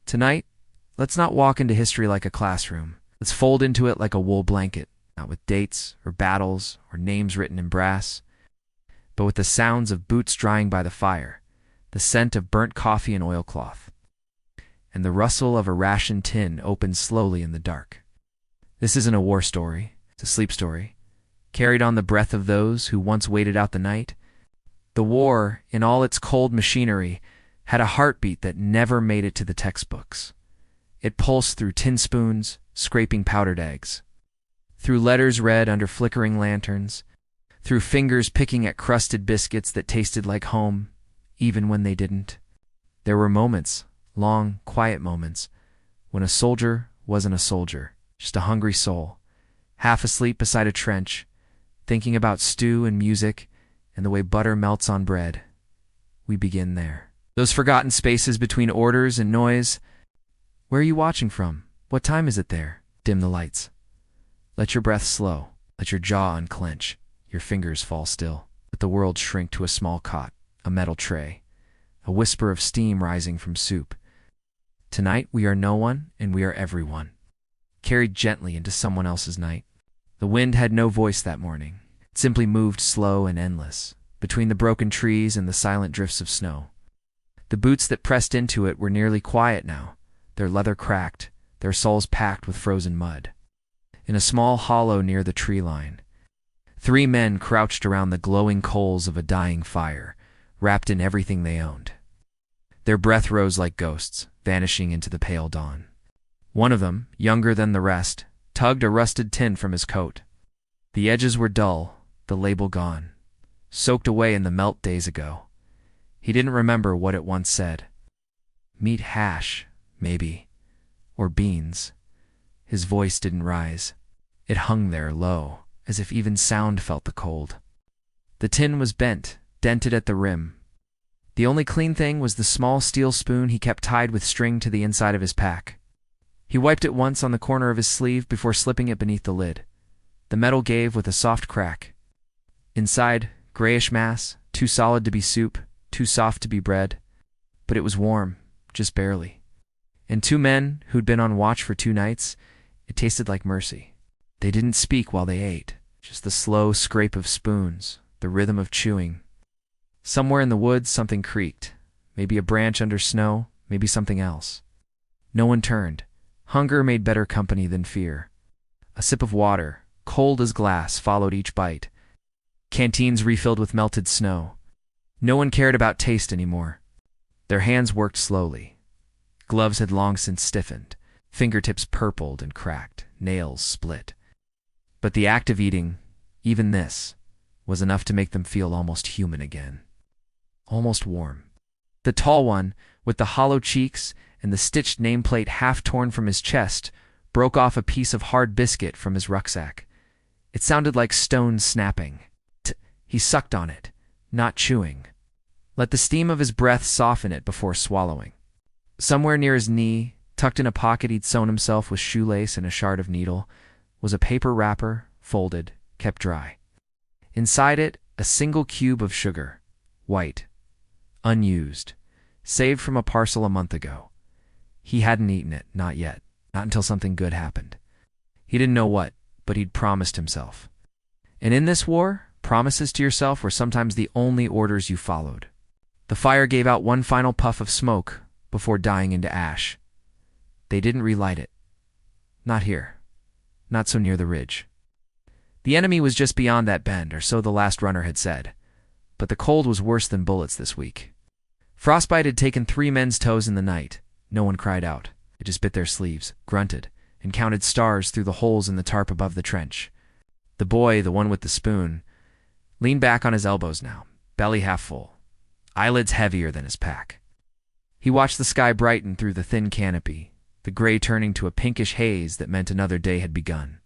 Tonight, let's not walk into history like a classroom. Let's fold into it like a wool blanket, not with dates or battles or names written in brass, but with the sounds of boots drying by the fire, the scent of burnt coffee and oilcloth, and the rustle of a ration tin opened slowly in the dark. This isn't a war story, it's a sleep story, carried on the breath of those who once waited out the night. The war, in all its cold machinery, had a heartbeat that never made it to the textbooks. It pulsed through tin spoons, scraping powdered eggs, through letters read under flickering lanterns, through fingers picking at crusted biscuits that tasted like home, even when they didn't. There were moments, long, quiet moments, when a soldier wasn't a soldier, just a hungry soul, half asleep beside a trench, thinking about stew and music and the way butter melts on bread. We begin there. Those forgotten spaces between orders and noise. Where are you watching from? What time is it there? Dim the lights. Let your breath slow. Let your jaw unclench. Your fingers fall still. Let the world shrink to a small cot, a metal tray, a whisper of steam rising from soup. Tonight we are no one and we are everyone, carried gently into someone else's night. The wind had no voice that morning. It simply moved slow and endless, between the broken trees and the silent drifts of snow. The boots that pressed into it were nearly quiet now, their leather cracked, their soles packed with frozen mud. In a small hollow near the tree line, 3 men crouched around the glowing coals of a dying fire, wrapped in everything they owned. Their breath rose like ghosts, vanishing into the pale dawn. One of them, younger than the rest, tugged a rusted tin from his coat. The edges were dull, the label gone, soaked away in the melt days ago. He didn't remember what it once said. Meat hash, maybe, or beans. His voice didn't rise. It hung there low, as if even sound felt the cold. The tin was bent, dented at the rim. The only clean thing was the small steel spoon he kept tied with string to the inside of his pack. He wiped it once on the corner of his sleeve before slipping it beneath the lid. The metal gave with a soft crack. Inside, grayish mass, too solid to be soup, too soft to be bread. But it was warm, just barely. And 2 men who'd been on watch for 2 nights, it tasted like mercy. They didn't speak while they ate, just the slow scrape of spoons, the rhythm of chewing. Somewhere in the woods something creaked, maybe a branch under snow, maybe something else. No one turned. Hunger made better company than fear. A sip of water, cold as glass, followed each bite. Canteens refilled with melted snow. No one cared about taste anymore. Their hands worked slowly. Gloves had long since stiffened, fingertips purpled and cracked, nails split. But the act of eating, even this, was enough to make them feel almost human again. Almost warm. The tall one, with the hollow cheeks and the stitched nameplate half torn from his chest, broke off a piece of hard biscuit from his rucksack. It sounded like stones snapping. He sucked on it, not chewing. Let the steam of his breath soften it before swallowing. Somewhere near his knee, tucked in a pocket he'd sewn himself with shoelace and a shard of needle, was a paper wrapper, folded, kept dry. Inside it, a single cube of sugar, white, unused, saved from a parcel a month ago. He hadn't eaten it, not yet, not until something good happened. He didn't know what, but he'd promised himself. And in this war, promises to yourself were sometimes the only orders you followed. The fire gave out one final puff of smoke before dying into ash. They didn't relight it. Not here. Not so near the ridge. The enemy was just beyond that bend, or so the last runner had said. But the cold was worse than bullets this week. Frostbite had taken 3 men's toes in the night. No one cried out. They just bit their sleeves, grunted, and counted stars through the holes in the tarp above the trench. The boy, the one with the spoon, leaned back on his elbows now, belly half full, eyelids heavier than his pack. He watched the sky brighten through the thin canopy, the gray turning to a pinkish haze that meant another day had begun.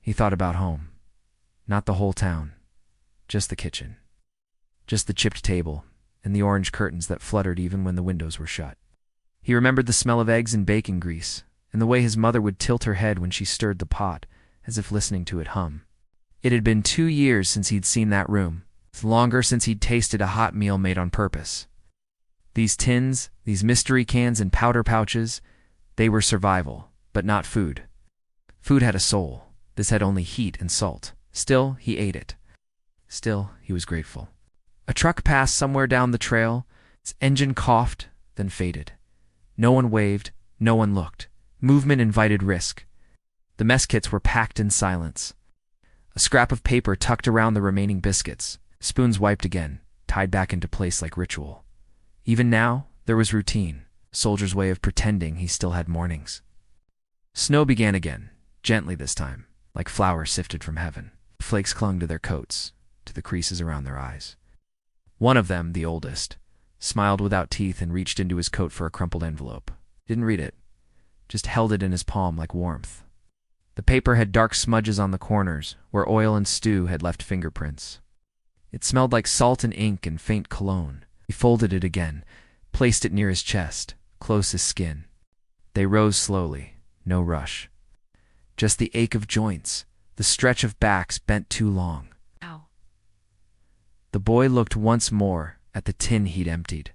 He thought about home. Not the whole town, just the kitchen. Just the chipped table and the orange curtains that fluttered even when the windows were shut. He remembered the smell of eggs and bacon grease, and the way his mother would tilt her head when she stirred the pot, as if listening to it hum. It had been 2 years since he'd seen that room, longer since he'd tasted a hot meal made on purpose. These tins, these mystery cans and powder pouches, they were survival, but not food. Food had a soul. This had only heat and salt. Still, he ate it. Still, he was grateful. A truck passed somewhere down the trail. Its engine coughed, then faded. No one waved, no one looked. Movement invited risk. The mess kits were packed in silence. A scrap of paper tucked around the remaining biscuits, spoons wiped again, tied back into place like ritual. Even now, there was routine, a soldier's way of pretending he still had mornings. Snow began again, gently this time, like flowers sifted from heaven. Flakes clung to their coats, to the creases around their eyes. One of them, the oldest, smiled without teeth and reached into his coat for a crumpled envelope. Didn't read it, just held it in his palm like warmth. The paper had dark smudges on the corners, where oil and stew had left fingerprints. It smelled like salt and ink and faint cologne. He folded it again, placed it near his chest, close his skin. They rose slowly, no rush. Just the ache of joints, the stretch of backs bent too long. Ow. The boy looked once more at the tin he'd emptied,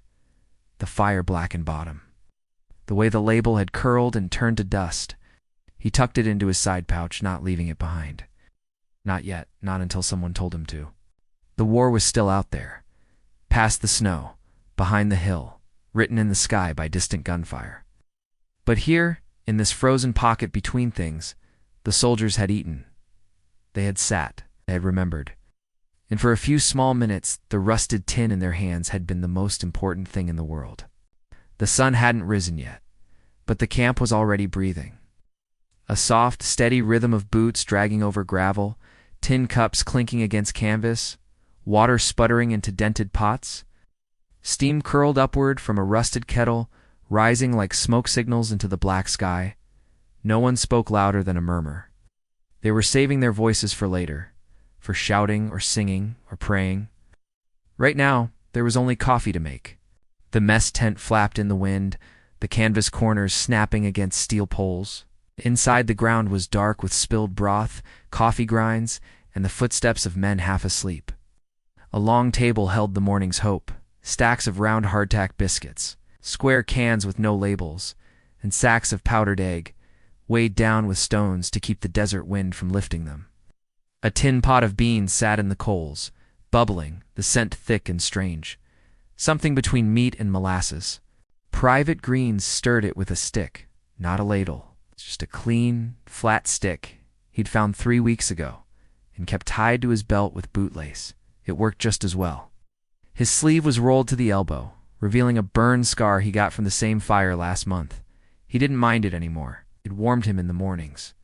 the fire-blackened bottom. The way the label had curled and turned to dust. He tucked it into his side pouch, not leaving it behind. Not yet, not until someone told him to. The war was still out there, past the snow, behind the hill, written in the sky by distant gunfire. But here, in this frozen pocket between things, the soldiers had eaten. They had sat, they had remembered. And for a few small minutes, the rusted tin in their hands had been the most important thing in the world. The sun hadn't risen yet, but the camp was already breathing. A soft, steady rhythm of boots dragging over gravel, tin cups clinking against canvas, water sputtering into dented pots. Steam curled upward from a rusted kettle, rising like smoke signals into the black sky. No one spoke louder than a murmur. They were saving their voices for later, for shouting or singing or praying. Right now, there was only coffee to make. The mess tent flapped in the wind, the canvas corners snapping against steel poles. Inside, the ground was dark with spilled broth, coffee grinds, and the footsteps of men half asleep. A long table held the morning's hope, stacks of round hardtack biscuits, square cans with no labels, and sacks of powdered egg, weighed down with stones to keep the desert wind from lifting them. A tin pot of beans sat in the coals, bubbling, the scent thick and strange, something between meat and molasses. Private Greens stirred it with a stick, not a ladle. Just a clean, flat stick he'd found 3 weeks ago and kept tied to his belt with bootlace. It worked just as well. His sleeve was rolled to the elbow, revealing a burn scar he got from the same fire last month. He didn't mind it anymore. It warmed him in the mornings.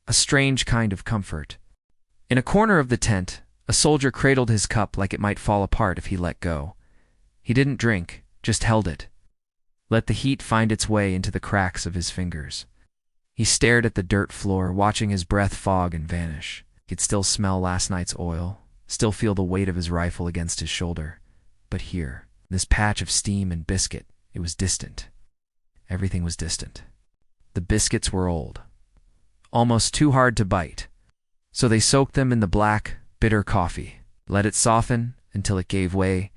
A strange kind of comfort. In a corner of the tent, a soldier cradled his cup like it might fall apart if he let go. He didn't drink, just held it. Let the heat find its way into the cracks of his fingers. He stared at the dirt floor, watching his breath fog and vanish. He could still smell last night's oil, still feel the weight of his rifle against his shoulder. But here, this patch of steam and biscuit, it was distant. Everything was distant. The biscuits were old, almost too hard to bite. So they soaked them in the black, bitter coffee, let it soften until it gave way,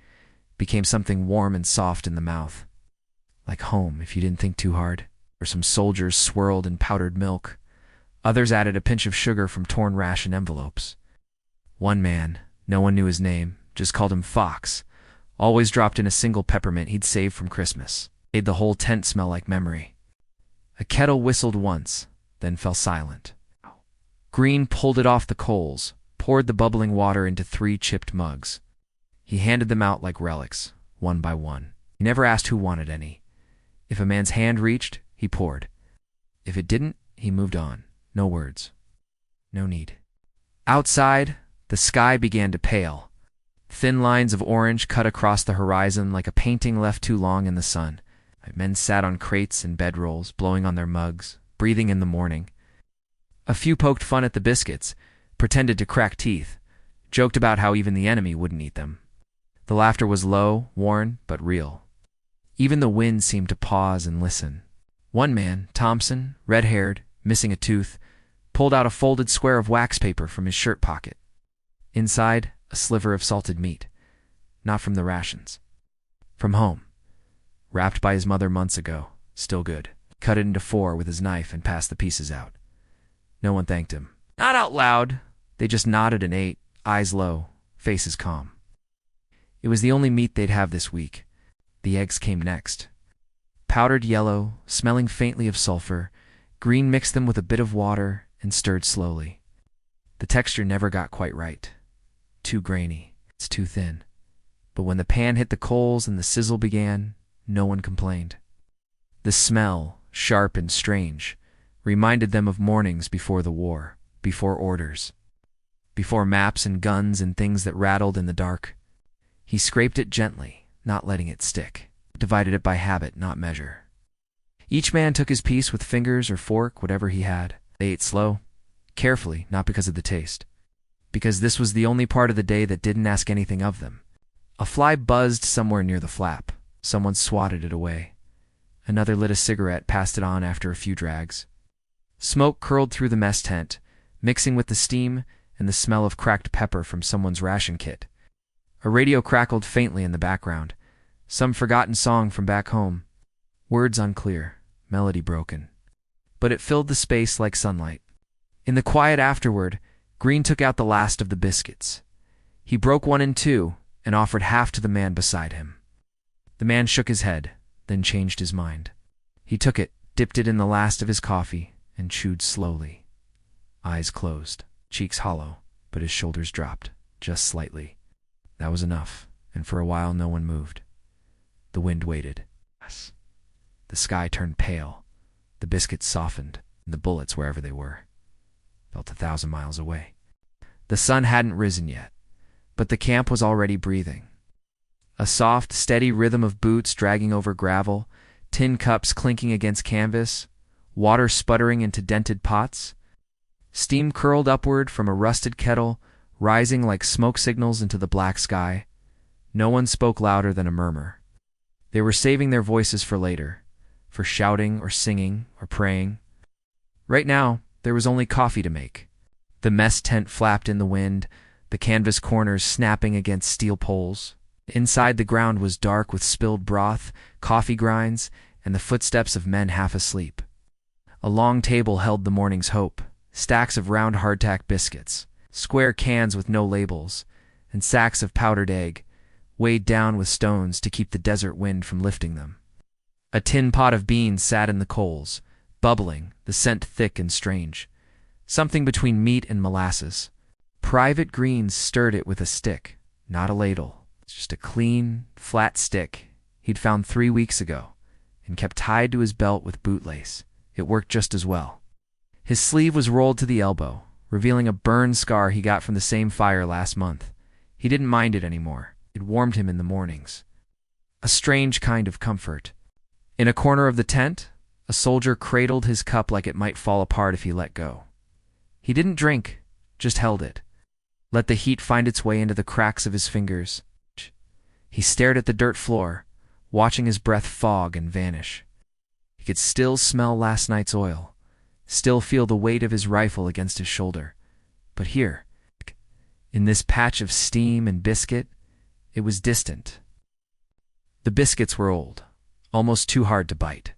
became something warm and soft in the mouth. Like home, if you didn't think too hard. Or some soldiers swirled in powdered milk. Others added a pinch of sugar from torn ration envelopes. One man, no one knew his name, just called him Fox, always dropped in a single peppermint he'd saved from Christmas. Made the whole tent smell like memory. A kettle whistled once, then fell silent. Green pulled it off the coals, poured the bubbling water into 3 chipped mugs. He handed them out like relics, one by one. He never asked who wanted any. If a man's hand reached, he poured. If it didn't, he moved on. No words. No need. Outside, the sky began to pale. Thin lines of orange cut across the horizon like a painting left too long in the sun. Men sat on crates and bedrolls, blowing on their mugs, breathing in the morning. A few poked fun at the biscuits, pretended to crack teeth, joked about how even the enemy wouldn't eat them. The laughter was low, worn, but real. Even the wind seemed to pause and listen. One man, Thompson, red-haired, missing a tooth, pulled out a folded square of wax paper from his shirt pocket. Inside, a sliver of salted meat. Not from the rations. From home. wrapped by his mother months ago, still good. Cut it into 4 with his knife and passed the pieces out. No one thanked him. Not out loud. They just nodded and ate, eyes low, faces calm. It was the only meat they'd have this week. The eggs came next. Powdered yellow, smelling faintly of sulfur, Green mixed them with a bit of water and stirred slowly. The texture never got quite right. Too grainy. It's too thin. But when the pan hit the coals and the sizzle began, no one complained. The smell, sharp and strange, reminded them of mornings before the war, before orders, before maps and guns and things that rattled in the dark. He scraped it gently, not letting it stick, divided it by habit, not measure. Each man took his piece with fingers or fork, whatever he had. They ate slow, carefully, not because of the taste, because this was the only part of the day that didn't ask anything of them. A fly buzzed somewhere near the flap. Someone swatted it away. Another lit a cigarette, passed it on after a few drags. Smoke curled through the mess tent, mixing with the steam and the smell of cracked pepper from someone's ration kit. A radio crackled faintly in the background. Some forgotten song from back home. Words unclear, melody broken. But it filled the space like sunlight. In the quiet afterward, Green took out the last of the biscuits. He broke one in two and offered half to the man beside him. The man shook his head, then changed his mind. He took it, dipped it in the last of his coffee, and chewed slowly. Eyes closed, cheeks hollow, but his shoulders dropped, just slightly. That was enough, and for a while no one moved. The wind waited. The sky turned pale. The biscuits softened, and the bullets, wherever they were, felt 1,000 miles away. The sun hadn't risen yet, but the camp was already breathing. A soft, steady rhythm of boots dragging over gravel, tin cups clinking against canvas, water sputtering into dented pots. Steam curled upward from a rusted kettle, rising like smoke signals into the black sky. No one spoke louder than a murmur. They were saving their voices for later, for shouting or singing or praying. Right now, there was only coffee to make. The mess tent flapped in the wind, the canvas corners snapping against steel poles. Inside, the ground was dark with spilled broth, coffee grinds, and the footsteps of men half asleep. A long table held the morning's hope, stacks of round hardtack biscuits, square cans with no labels, and sacks of powdered egg, weighed down with stones to keep the desert wind from lifting them. A tin pot of beans sat in the coals, bubbling, the scent thick and strange, something between meat and molasses. Private Green stirred it with a stick, not a ladle. Just a clean, flat stick he'd found 3 weeks ago and kept tied to his belt with bootlace. It worked just as well. His sleeve was rolled to the elbow, revealing a burn scar he got from the same fire last month. He didn't mind it anymore. It warmed him in the mornings. A strange kind of comfort. In a corner of the tent, a soldier cradled his cup like it might fall apart if he let go. He didn't drink, just held it. Let the heat find its way into the cracks of his fingers. He stared at the dirt floor, watching his breath fog and vanish. He could still smell last night's oil, still feel the weight of his rifle against his shoulder. But here, in this patch of steam and biscuit, it was distant. The biscuits were old, almost too hard to bite.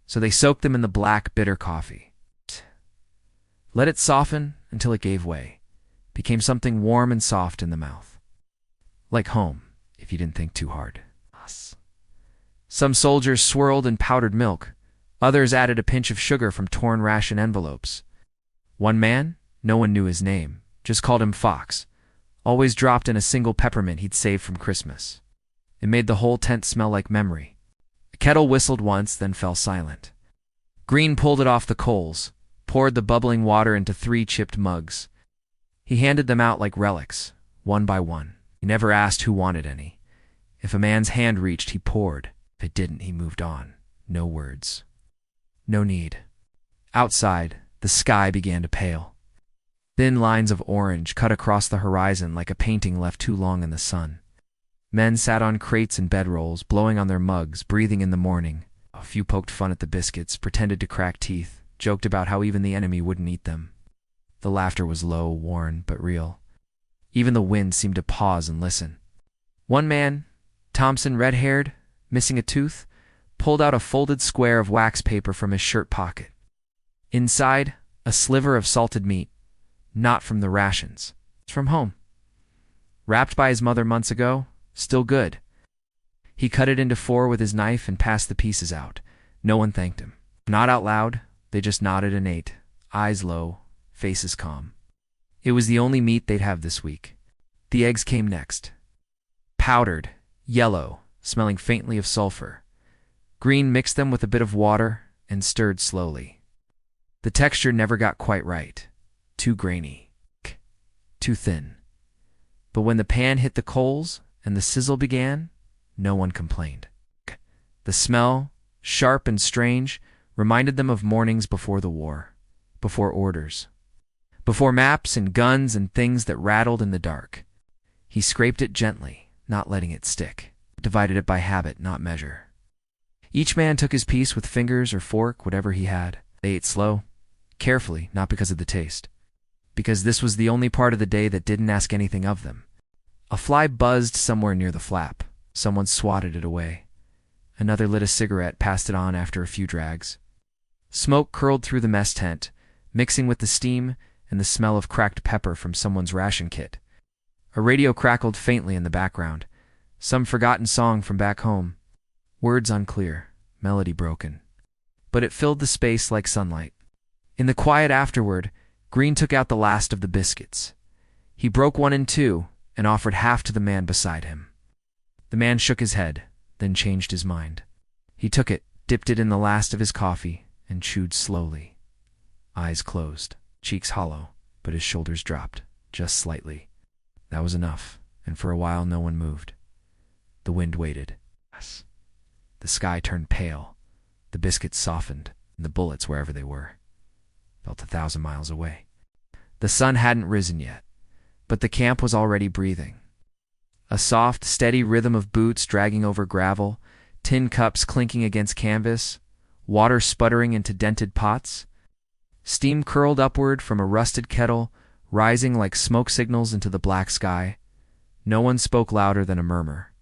So they soaked them in the black, bitter coffee. Let it soften until it gave way, became something warm and soft in the mouth. Like home, if you didn't think too hard. Some soldiers swirled in powdered milk. Others added a pinch of sugar from torn ration envelopes. One man, no one knew his name, just called him Fox, always dropped in a single peppermint he'd saved from Christmas. It made the whole tent smell like memory. A kettle whistled once, then fell silent. Green pulled it off the coals, poured the bubbling water into 3 chipped mugs. He handed them out like relics, one by one. He never asked who wanted any. If a man's hand reached, he poured. If it didn't, he moved on. No words. No need. Outside, the sky began to pale. Thin lines of orange cut across the horizon like a painting left too long in the sun. Men sat on crates and bedrolls, blowing on their mugs, breathing in the morning. A few poked fun at the biscuits, pretended to crack teeth, joked about how even the enemy wouldn't eat them. The laughter was low, worn, but real. Even the wind seemed to pause and listen. One man, Thompson, red-haired, missing a tooth, pulled out a folded square of wax paper from his shirt pocket. Inside, a sliver of salted meat, not from the rations. It's from home. Wrapped by his mother months ago, still good. He cut it into 4 with his knife and passed the pieces out. No one thanked him. Not out loud, they just nodded and ate, eyes low, faces calm. It was the only meat they'd have this week. The eggs came next. Powdered, yellow, smelling faintly of sulfur. Green mixed them with a bit of water and stirred slowly. The texture never got quite right. Too grainy. Too thin. But when the pan hit the coals and the sizzle began, no one complained. The smell, sharp and strange, reminded them of mornings before the war, before orders, before maps and guns and things that rattled in the dark. He scraped it gently, not letting it stick, divided it by habit, not measure. Each man took his piece with fingers or fork, whatever he had. They ate slow, carefully, not because of the taste, because this was the only part of the day that didn't ask anything of them. A fly buzzed somewhere near the flap. Someone swatted it away. Another lit a cigarette, passed it on after a few drags. Smoke curled through the mess tent, mixing with the steam and the smell of cracked pepper from someone's ration kit. A radio crackled faintly in the background. Some forgotten song from back home. Words unclear, melody broken. But it filled the space like sunlight. In the quiet afterward, Green took out the last of the biscuits. He broke one in 2 and offered half to the man beside him. The man shook his head, then changed his mind. He took it, dipped it in the last of his coffee, and chewed slowly. Eyes closed, cheeks hollow, but his shoulders dropped, just slightly. That was enough, and for a while no one moved. The wind waited. The sky turned pale. The biscuits softened, and the bullets, wherever they were, felt 1,000 miles away. The sun hadn't risen yet, but the camp was already breathing. A soft, steady rhythm of boots dragging over gravel, tin cups clinking against canvas, water sputtering into dented pots. Steam curled upward from a rusted kettle, rising like smoke signals into the black sky. No one spoke louder than a murmur.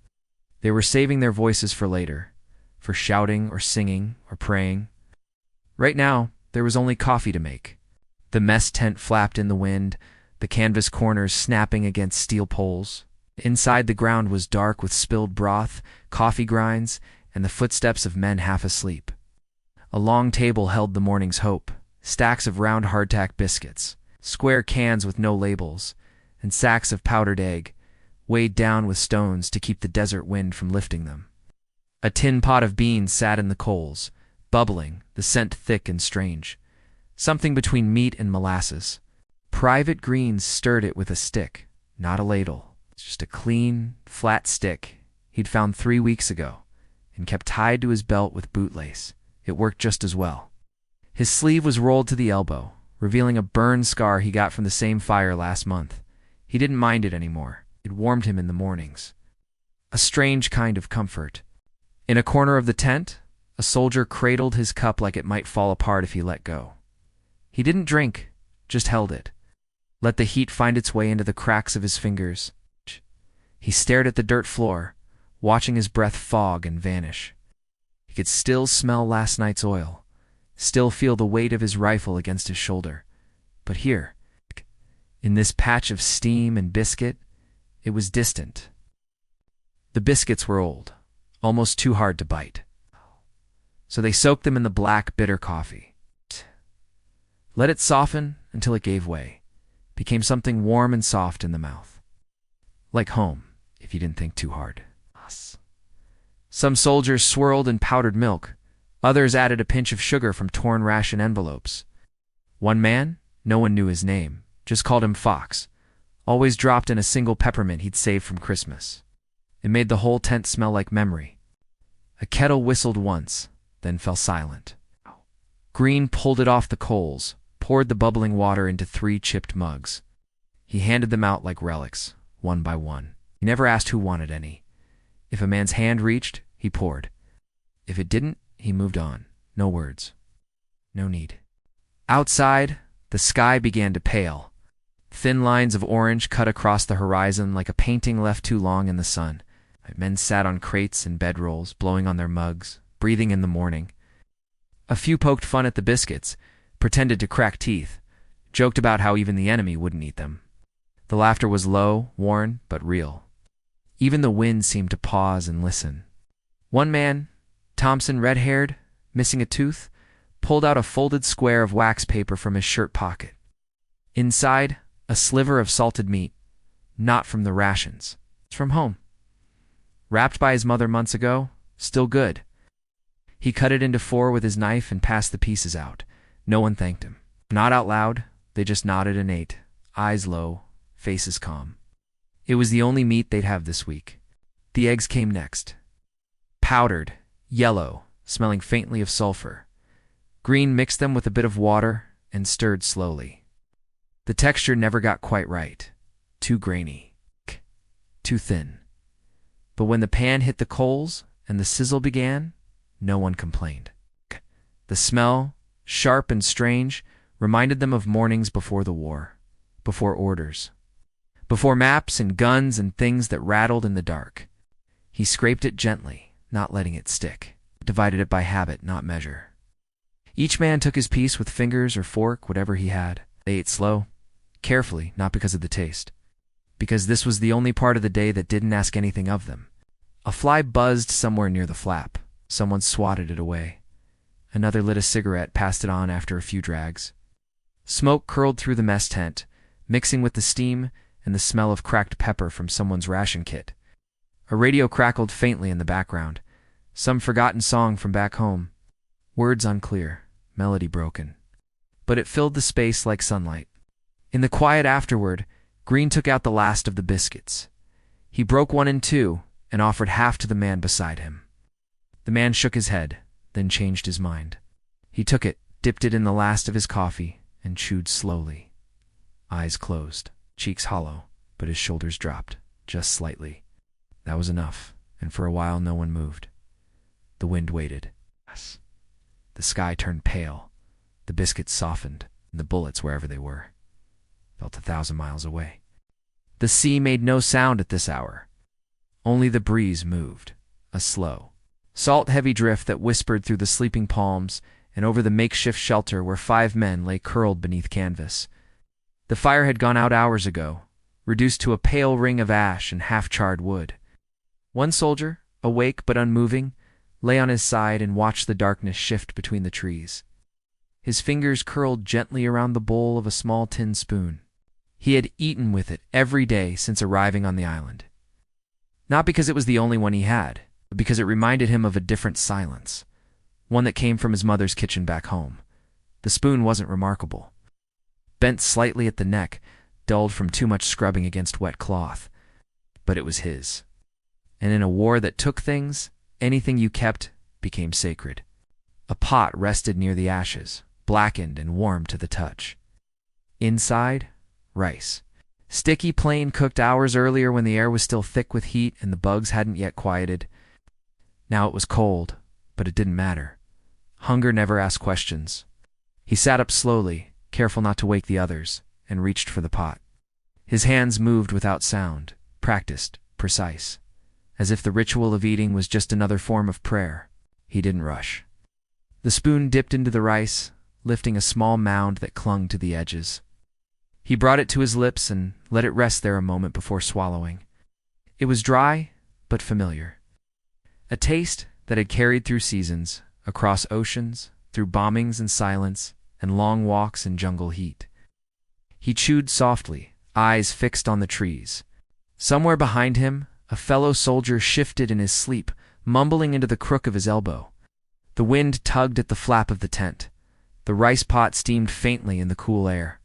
They were saving their voices for later, for shouting or singing or praying. Right now, there was only coffee to make. The mess tent flapped in the wind, the canvas corners snapping against steel poles. Inside, the ground was dark with spilled broth, coffee grinds, and the footsteps of men half asleep. A long table held the morning's hope, stacks of round hardtack biscuits, square cans with no labels, and sacks of powdered egg, weighed down with stones to keep the desert wind from lifting them. A tin pot of beans sat in the coals, bubbling, the scent thick and strange, something between meat and molasses. Private Greens stirred it with a stick, not a ladle. Just a clean, flat stick he'd found 3 weeks ago and kept tied to his belt with bootlace. It worked just as well. His sleeve was rolled to the elbow, revealing a burn scar he got from the same fire last month. He didn't mind it anymore. It warmed him in the mornings. A strange kind of comfort. In a corner of the tent, a soldier cradled his cup like it might fall apart if he let go. He didn't drink, just held it. Let the heat find its way into the cracks of his fingers. He stared at the dirt floor, watching his breath fog and vanish. He could still smell last night's oil, still feel the weight of his rifle against his shoulder. But here, in this patch of steam and biscuit, it was distant. The biscuits were old, almost too hard to bite. So they soaked them in the black, bitter coffee. Let it soften until it gave way, became something warm and soft in the mouth. Like home, if you didn't think too hard. Some soldiers swirled in powdered milk. Others added a pinch of sugar from torn ration envelopes. One man, no one knew his name, just called him Fox, always dropped in a single peppermint he'd saved from Christmas. It made the whole tent smell like memory. A kettle whistled once, then fell silent. Green pulled it off the coals, poured the bubbling water into 3 chipped mugs. He handed them out like relics, one by one. He never asked who wanted any. If a man's hand reached, he poured. If it didn't, he moved on. No words. No need. Outside, the sky began to pale. Thin lines of orange cut across the horizon like a painting left too long in the sun. Men sat on crates and bedrolls, blowing on their mugs, breathing in the morning. A few poked fun at the biscuits, pretended to crack teeth, joked about how even the enemy wouldn't eat them. The laughter was low, worn, but real. Even the wind seemed to pause and listen. One man, Thompson, red-haired, missing a tooth, pulled out a folded square of wax paper from his shirt pocket. Inside, a sliver of salted meat, not from the rations. It's from home. Wrapped by his mother months ago, still good. He cut it into 4 with his knife and passed the pieces out. No one thanked him. Not out loud, they just nodded and ate, eyes low, faces calm. It was the only meat they'd have this week. The eggs came next. Powdered, yellow, smelling faintly of sulfur. Green mixed them with a bit of water and stirred slowly. The texture never got quite right. Too grainy. Too thin. But when the pan hit the coals and the sizzle began, no one complained. The smell, sharp and strange, reminded them of mornings before the war, before orders, before maps and guns and things that rattled in the dark. He scraped it gently, not letting it stick, divided it by habit, not measure. Each man took his piece with fingers or fork, whatever he had. They ate slow, carefully, not because of the taste, because this was the only part of the day that didn't ask anything of them. A fly buzzed somewhere near the flap. Someone swatted it away. Another lit a cigarette, passed it on after a few drags. Smoke curled through the mess tent, mixing with the steam and the smell of cracked pepper from someone's ration kit. A radio crackled faintly in the background. Some forgotten song from back home. Words unclear, melody broken. But it filled the space like sunlight. In the quiet afterward, Green took out the last of the biscuits. He broke one in 2 and offered half to the man beside him. The man shook his head, then changed his mind. He took it, dipped it in the last of his coffee, and chewed slowly. Eyes closed, cheeks hollow, but his shoulders dropped, just slightly. That was enough, and for a while no one moved. The wind waited. The sky turned pale. The biscuits softened, and the bullets, wherever they were, felt 1,000 miles away. The sea made no sound at this hour. Only the breeze moved, a slow, salt-heavy drift that whispered through the sleeping palms and over the makeshift shelter where 5 men lay curled beneath canvas. The fire had gone out hours ago, reduced to a pale ring of ash and half-charred wood. One soldier, awake but unmoving, lay on his side and watched the darkness shift between the trees. His fingers curled gently around the bowl of a small tin spoon. He had eaten with it every day since arriving on the island. Not because it was the only one he had, but because it reminded him of a different silence, one that came from his mother's kitchen back home. The spoon wasn't remarkable. Bent slightly at the neck, dulled from too much scrubbing against wet cloth. But it was his. And in a war that took things, anything you kept became sacred. A pot rested near the ashes, blackened and warm to the touch. Inside, rice. Sticky, plain, cooked hours earlier when the air was still thick with heat and the bugs hadn't yet quieted. Now it was cold, but it didn't matter. Hunger never asked questions. He sat up slowly, careful not to wake the others, and reached for the pot. His hands moved without sound, practiced, precise, as if the ritual of eating was just another form of prayer. He didn't rush. The spoon dipped into the rice, lifting a small mound that clung to the edges. He brought it to his lips and let it rest there a moment before swallowing. It was dry, but familiar. A taste that had carried through seasons, across oceans, through bombings and silence, and long walks in jungle heat. He chewed softly, eyes fixed on the trees. Somewhere behind him, a fellow soldier shifted in his sleep, mumbling into the crook of his elbow. The wind tugged at the flap of the tent. The rice pot steamed faintly in the cool air.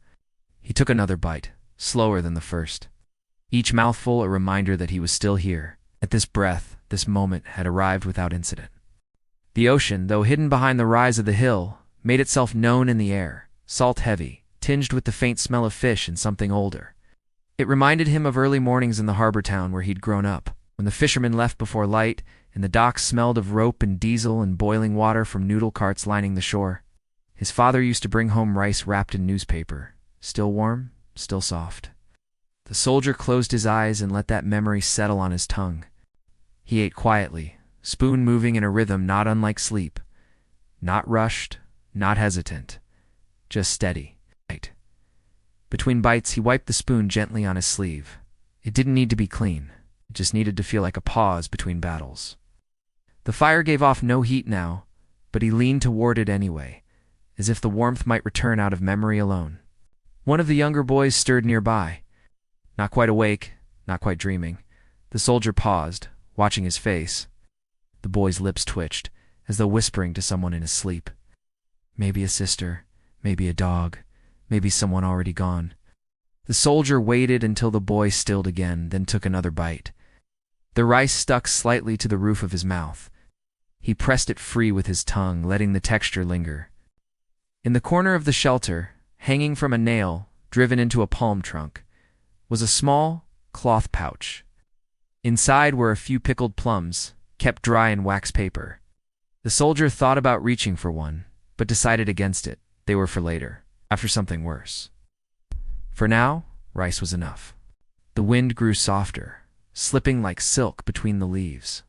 He took another bite, slower than the first. Each mouthful a reminder that he was still here. At this breath, this moment had arrived without incident. The ocean, though hidden behind the rise of the hill, made itself known in the air, salt-heavy, tinged with the faint smell of fish and something older. It reminded him of early mornings in the harbor town where he'd grown up, when the fishermen left before light and the docks smelled of rope and diesel and boiling water from noodle carts lining the shore. His father used to bring home rice wrapped in newspaper, still warm, still soft. The soldier closed his eyes and let that memory settle on his tongue. He ate quietly, spoon moving in a rhythm not unlike sleep. Not rushed, not hesitant, just steady. Between bites, he wiped the spoon gently on his sleeve. It didn't need to be clean. It just needed to feel like a pause between battles. The fire gave off no heat now, but he leaned toward it anyway, as if the warmth might return out of memory alone. One of the younger boys stirred nearby. Not quite awake, not quite dreaming. The soldier paused, watching his face. The boy's lips twitched, as though whispering to someone in his sleep. Maybe a sister, maybe a dog, maybe someone already gone. The soldier waited until the boy stilled again, then took another bite. The rice stuck slightly to the roof of his mouth. He pressed it free with his tongue, letting the texture linger. In the corner of the shelter, hanging from a nail driven into a palm trunk, was a small cloth pouch. Inside were a few pickled plums, kept dry in wax paper. The soldier thought about reaching for one, but decided against it. They were for later, after something worse. For now, rice was enough. The wind grew softer, slipping like silk between the leaves.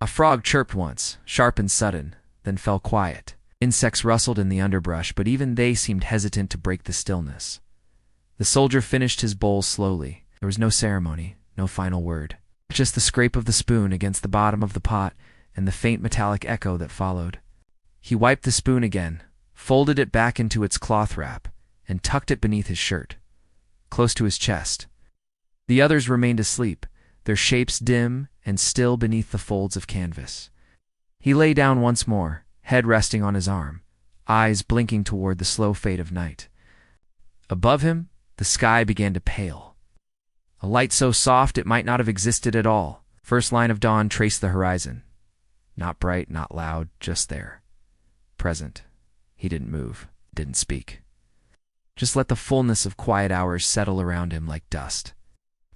A frog chirped once, sharp and sudden, then fell quiet. Insects rustled in the underbrush, but even they seemed hesitant to break the stillness. The soldier finished his bowl slowly. There was no ceremony, no final word. Just the scrape of the spoon against the bottom of the pot and the faint metallic echo that followed. He wiped the spoon again, folded it back into its cloth wrap, and tucked it beneath his shirt, close to his chest. The others remained asleep, their shapes dim and still beneath the folds of canvas. He lay down once more, head resting on his arm, eyes blinking toward the slow fade of night. Above him, the sky began to pale. A light so soft it might not have existed at all. First line of dawn traced the horizon. Not bright, not loud, just there. Present. He didn't move, didn't speak. Just let the fullness of quiet hours settle around him like dust.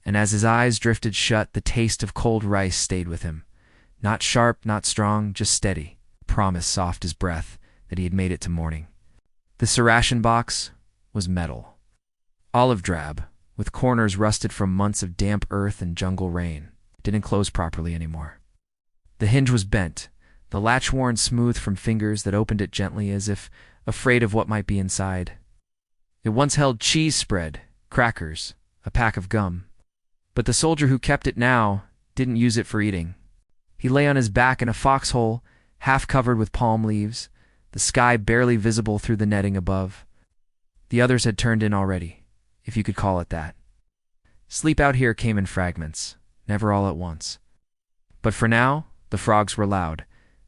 And as his eyes drifted shut, the taste of cold rice stayed with him. Not sharp, not strong, just steady. Promise soft as breath that he had made it to morning. The ration box was metal. Olive drab, with corners rusted from months of damp earth and jungle rain. It didn't close properly anymore. The hinge was bent, the latch worn smooth from fingers that opened it gently as if afraid of what might be inside. It once held cheese spread, crackers, a pack of gum. But the soldier who kept it now didn't use it for eating. He lay on his back in a foxhole, half covered with palm leaves, the sky barely visible through the netting above. The others had turned in already, if you could call it that. Sleep out here came in fragments, never all at once. But for now, the frogs were loud,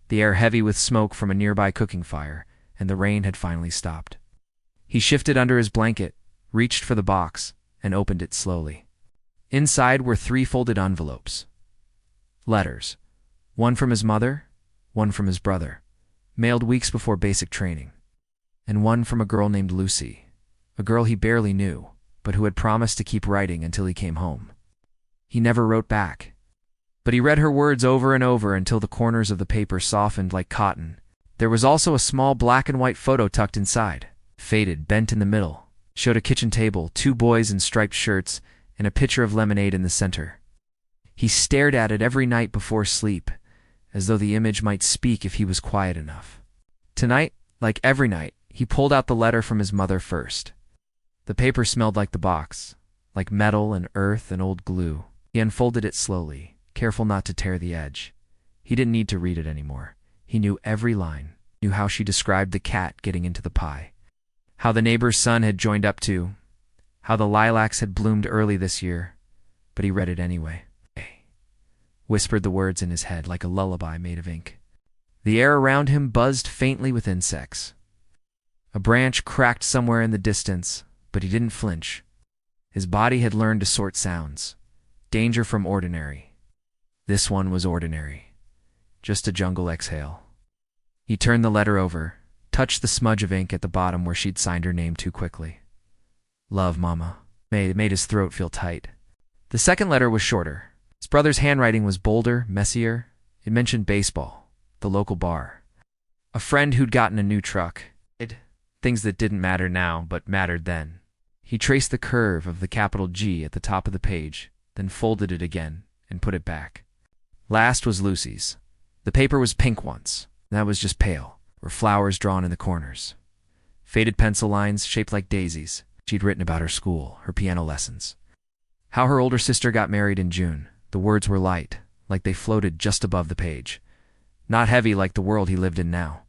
the air heavy with smoke from a nearby cooking fire, and the rain had finally stopped. He shifted under his blanket, reached for the box, and opened it slowly. Inside were 3 folded envelopes. Letters. One from his mother, one from his brother, mailed weeks before basic training, and one from a girl named Lucy, a girl he barely knew, but who had promised to keep writing until he came home. He never wrote back, but he read her words over and over until the corners of the paper softened like cotton. There was also a small black and white photo tucked inside, faded, bent in the middle, showed a kitchen table, 2 boys in striped shirts, and a pitcher of lemonade in the center. He stared at it every night before sleep, as though the image might speak if he was quiet enough. Tonight, like every night, he pulled out the letter from his mother first. The paper smelled like the box, like metal and earth and old glue. He unfolded it slowly, careful not to tear the edge. He didn't need to read it anymore. He knew every line, knew how she described the cat getting into the pie, how the neighbor's son had joined up to, how the lilacs had bloomed early this year, but he read it anyway. Whispered the words in his head like a lullaby made of ink. The air around him buzzed faintly with insects. A branch cracked somewhere in the distance, but he didn't flinch. His body had learned to sort sounds. Danger from ordinary. This one was ordinary. Just a jungle exhale. He turned the letter over, touched the smudge of ink at the bottom where she'd signed her name too quickly. Love, Mama. It made his throat feel tight. The second letter was shorter. His brother's handwriting was bolder, messier. It mentioned baseball, the local bar, a friend who'd gotten a new truck. Things that didn't matter now, but mattered then. He traced the curve of the capital G at the top of the page, then folded it again and put it back. Last was Lucy's. The paper was pink once. That was just pale, were flowers drawn in the corners. Faded pencil lines shaped like daisies. She'd written about her school, her piano lessons. How her older sister got married in June. The words were light, like they floated just above the page. Not heavy like the world he lived in now.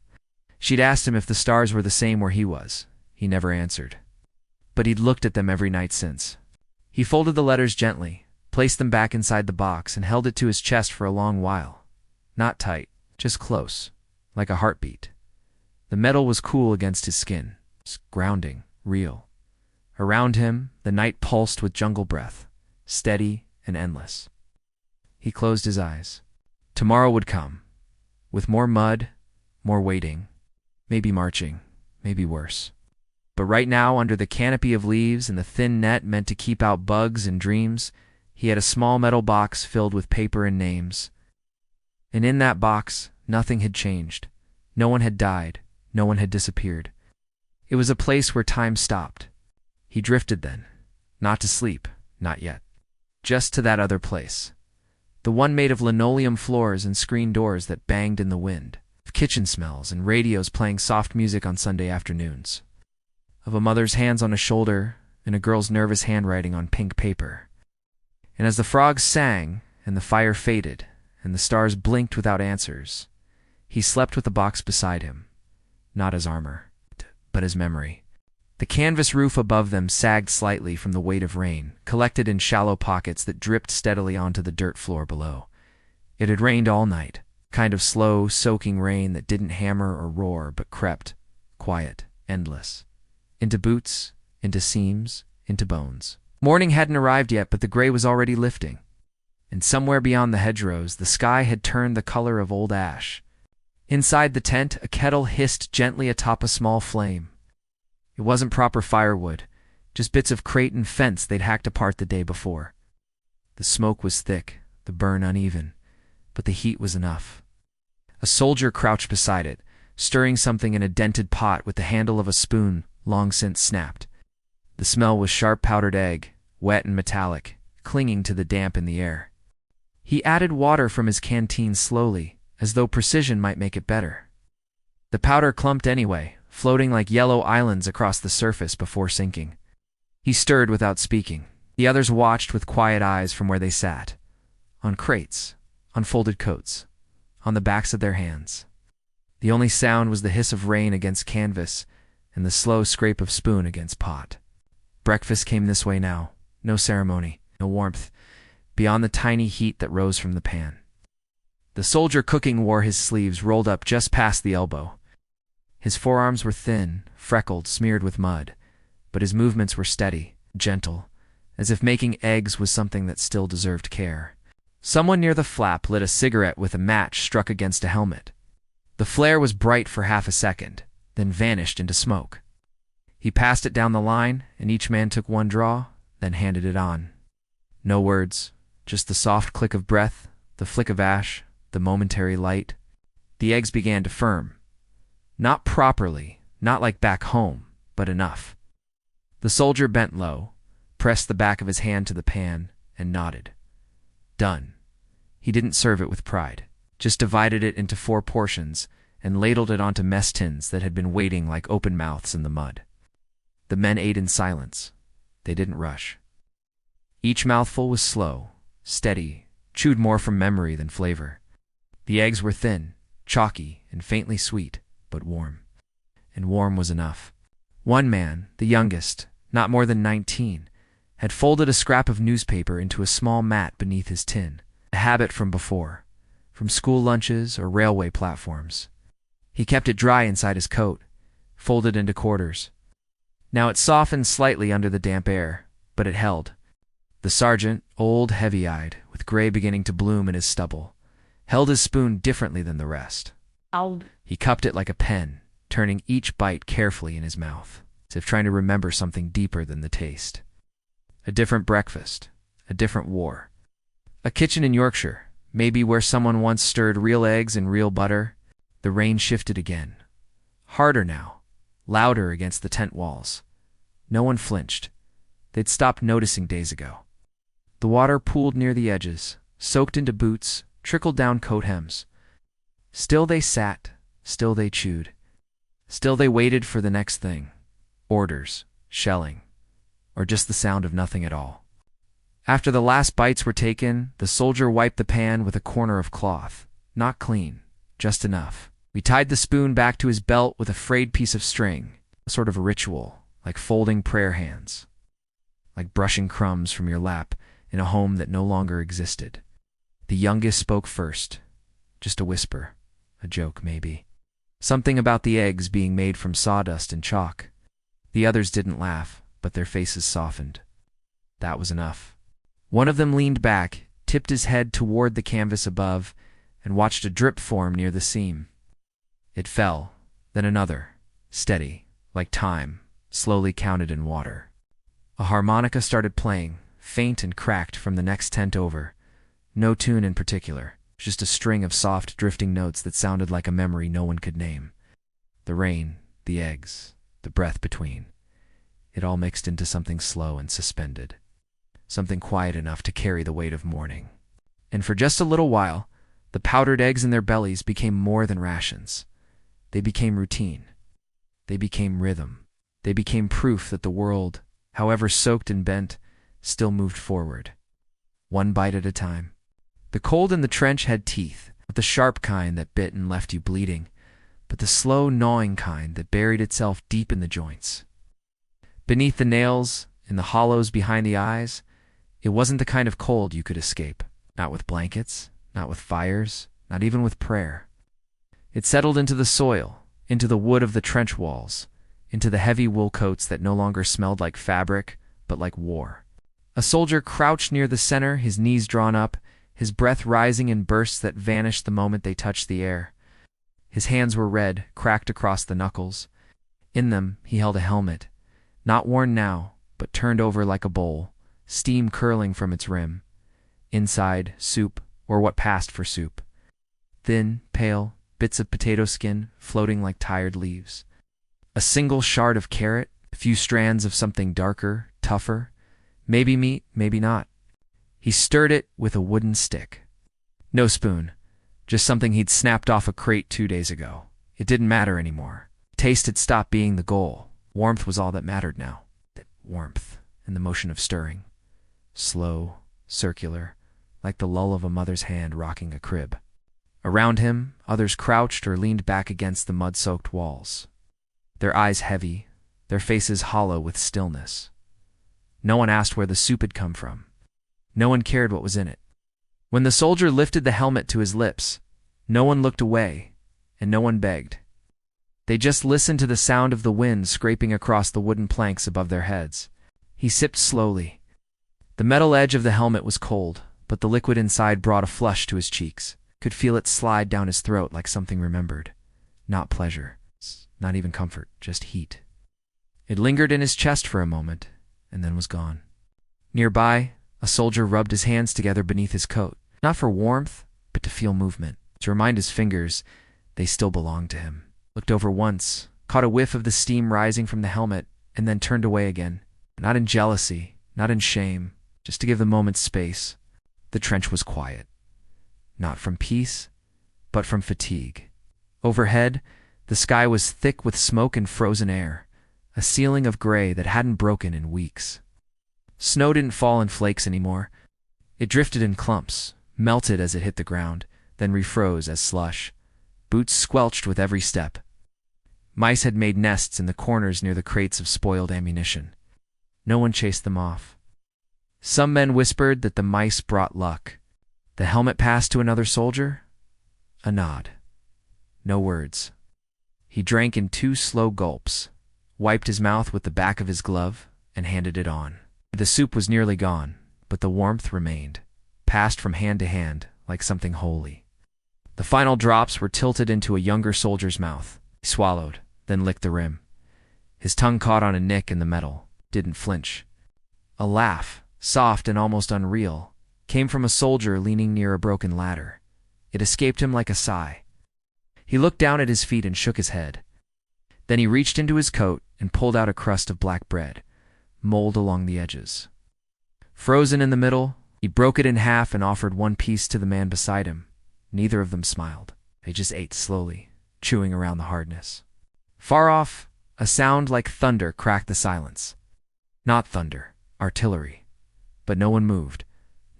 She'd asked him if the stars were the same where he was. He never answered. But he'd looked at them every night since. He folded the letters gently, placed them back inside the box, and held it to his chest for a long while. Not tight, just close, like a heartbeat. The metal was cool against his skin, grounding, real. Around him, the night pulsed with jungle breath, steady and endless. He closed his eyes. Tomorrow would come, with more mud, more waiting, maybe marching, maybe worse. But right now, under the canopy of leaves and the thin net meant to keep out bugs and dreams, he had a small metal box filled with paper and names. And in that box, nothing had changed. No one had died. No one had disappeared. It was a place where time stopped. He drifted then, not to sleep, not yet. Just to that other place. The one made of linoleum floors and screen doors that banged in the wind, of kitchen smells and radios playing soft music on Sunday afternoons, of a mother's hands on a shoulder and a girl's nervous handwriting on pink paper. And as the frogs sang and the fire faded and the stars blinked without answers, he slept with the box beside him, not as armor, but as memory. The canvas roof above them sagged slightly from the weight of rain, collected in shallow pockets that dripped steadily onto the dirt floor below. It had rained all night, kind of slow, soaking rain that didn't hammer or roar, but crept, quiet, endless. Into boots, into seams, into bones. Morning hadn't arrived yet, but the gray was already lifting. And somewhere beyond the hedgerows, the sky had turned the color of old ash. Inside the tent, a kettle hissed gently atop a small flame. It wasn't proper firewood, just bits of crate and fence they'd hacked apart the day before. The smoke was thick, the burn uneven, but the heat was enough. A soldier crouched beside it, stirring something in a dented pot with the handle of a spoon long since snapped. The smell was sharp powdered egg, wet and metallic, clinging to the damp in the air. He added water from his canteen slowly, as though precision might make it better. The powder clumped anyway, floating like yellow islands across the surface before sinking. He stirred without speaking. The others watched with quiet eyes from where they sat. On crates, on folded coats, on the backs of their hands. The only sound was the hiss of rain against canvas and the slow scrape of spoon against pot. Breakfast came this way now. No ceremony, no warmth, beyond the tiny heat that rose from the pan. The soldier cooking wore his sleeves rolled up just past the elbow. His forearms were thin, freckled, smeared with mud, but his movements were steady, gentle, as if making eggs was something that still deserved care. Someone near the flap lit a cigarette with a match struck against a helmet. The flare was bright for half a second, then vanished into smoke. He passed it down the line, and each man took one draw, then handed it on. No words, just the soft click of breath, the flick of ash, the momentary light. The eggs began to firm. Not properly, not like back home, but enough. The soldier bent low, pressed the back of his hand to the pan, and nodded. Done. He didn't serve it with pride, just divided it into 4 portions and ladled it onto mess tins that had been waiting like open mouths in the mud. The men ate in silence. They didn't rush. Each mouthful was slow, steady, chewed more from memory than flavor. The eggs were thin, chalky, and faintly sweet, but warm. And warm was enough. One man, the youngest, not more than 19, had folded a scrap of newspaper into a small mat beneath his tin, a habit from before, from school lunches or railway platforms. He kept it dry inside his coat, folded into quarters. Now it softened slightly under the damp air, but it held. The sergeant, old, heavy-eyed, with gray beginning to bloom in his stubble, held his spoon differently than the rest. He cupped it like a pen, turning each bite carefully in his mouth, as if trying to remember something deeper than the taste. A different breakfast, a different war. A kitchen in Yorkshire, maybe where someone once stirred real eggs and real butter. The rain shifted again. Harder now, louder against the tent walls. No one flinched. They'd stopped noticing days ago. The water pooled near the edges, soaked into boots, trickled down coat hems. Still they sat, still they chewed. Still they waited for the next thing. Orders, shelling, or just the sound of nothing at all. After the last bites were taken, the soldier wiped the pan with a corner of cloth. Not clean, just enough. He tied the spoon back to his belt with a frayed piece of string, a sort of a ritual, like folding prayer hands, like brushing crumbs from your lap in a home that no longer existed. The youngest spoke first, just a whisper, a joke maybe. Something about the eggs being made from sawdust and chalk. The others didn't laugh, but their faces softened. That was enough. One of them leaned back, tipped his head toward the canvas above, and watched a drip form near the seam. It fell, then another, steady, like time, slowly counted in water. A harmonica started playing, faint and cracked from the next tent over. No tune in particular, just a string of soft drifting notes that sounded like a memory no one could name. The rain, the eggs, the breath between. It all mixed into something slow and suspended. Something quiet enough to carry the weight of morning. And for just a little while, the powdered eggs in their bellies became more than rations. They became routine. They became rhythm. They became proof that the world, however soaked and bent, still moved forward. One bite at a time. The cold in the trench had teeth, not the sharp kind that bit and left you bleeding, but the slow gnawing kind that buried itself deep in the joints. Beneath the nails, in the hollows behind the eyes, it wasn't the kind of cold you could escape. Not with blankets, not with fires, not even with prayer. It settled into the soil, into the wood of the trench walls, into the heavy wool coats that no longer smelled like fabric, but like war. A soldier crouched near the center, his knees drawn up, his breath rising in bursts that vanished the moment they touched the air. His hands were red, cracked across the knuckles. In them he held a helmet, not worn now, but turned over like a bowl, steam curling from its rim. Inside, soup, or what passed for soup. Thin, pale, bits of potato skin floating like tired leaves. A single shard of carrot, a few strands of something darker, tougher. Maybe meat, maybe not. He stirred it with a wooden stick. No spoon, just something he'd snapped off a crate 2 days ago. It didn't matter anymore. Taste had stopped being the goal. Warmth was all that mattered now. That warmth and the motion of stirring. Slow, circular, like the lull of a mother's hand rocking a crib. Around him, others crouched or leaned back against the mud-soaked walls. Their eyes heavy, their faces hollow with stillness. No one asked where the soup had come from. No one cared what was in it. When the soldier lifted the helmet to his lips, no one looked away, and no one begged. They just listened to the sound of the wind scraping across the wooden planks above their heads. He sipped slowly. The metal edge of the helmet was cold, but the liquid inside brought a flush to his cheeks. Could feel it slide down his throat like something remembered. Not pleasure, not even comfort, just heat. It lingered in his chest for a moment, and then was gone. Nearby, a soldier rubbed his hands together beneath his coat, not for warmth, but to feel movement, to remind his fingers they still belonged to him. Looked over once, caught a whiff of the steam rising from the helmet, and then turned away again. Not in jealousy, not in shame, just to give the moment space. The trench was quiet. Not from peace, but from fatigue. Overhead, the sky was thick with smoke and frozen air, a ceiling of gray that hadn't broken in weeks. Snow didn't fall in flakes anymore. It drifted in clumps, melted as it hit the ground, then refroze as slush. Boots squelched with every step. Mice had made nests in the corners near the crates of spoiled ammunition. No one chased them off. Some men whispered that the mice brought luck. The helmet passed to another soldier. A nod. No words. He drank in 2 slow gulps, wiped his mouth with the back of his glove, and handed it on. The soup was nearly gone, but the warmth remained, passed from hand to hand like something holy. The final drops were tilted into a younger soldier's mouth. He swallowed, then licked the rim. His tongue caught on a nick in the metal, didn't flinch. A laugh, soft and almost unreal, came from a soldier leaning near a broken ladder. It escaped him like a sigh. He looked down at his feet and shook his head. Then he reached into his coat and pulled out a crust of black bread, mold along the edges. Frozen in the middle, he broke it in half and offered one piece to the man beside him. Neither of them smiled. They just ate slowly, chewing around the hardness. Far off, a sound like thunder cracked the silence. Not thunder, artillery. But no one moved,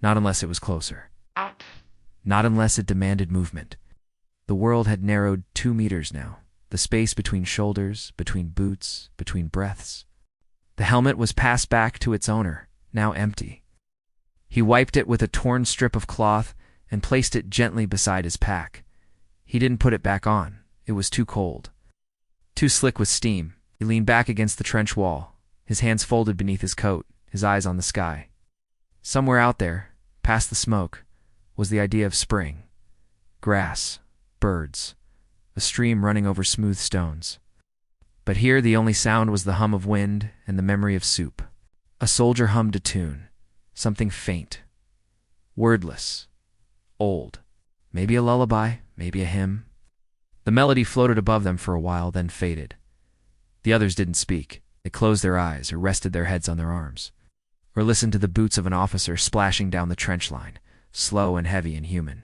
not unless it was closer. Not unless it demanded movement. The world had narrowed 2 meters now, the space between shoulders, between boots, between breaths. The helmet was passed back to its owner, now empty. He wiped it with a torn strip of cloth and placed it gently beside his pack. He didn't put it back on. It was too cold. Too slick with steam. He leaned back against the trench wall, his hands folded beneath his coat, his eyes on the sky. Somewhere out there, past the smoke, was the idea of spring. Grass, birds, a stream running over smooth stones. But here the only sound was the hum of wind and the memory of soup. A soldier hummed a tune, something faint, wordless, old. Maybe a lullaby, maybe a hymn. The melody floated above them for a while, then faded. The others didn't speak. They closed their eyes or rested their heads on their arms, or listened to the boots of an officer splashing down the trench line, slow and heavy and human.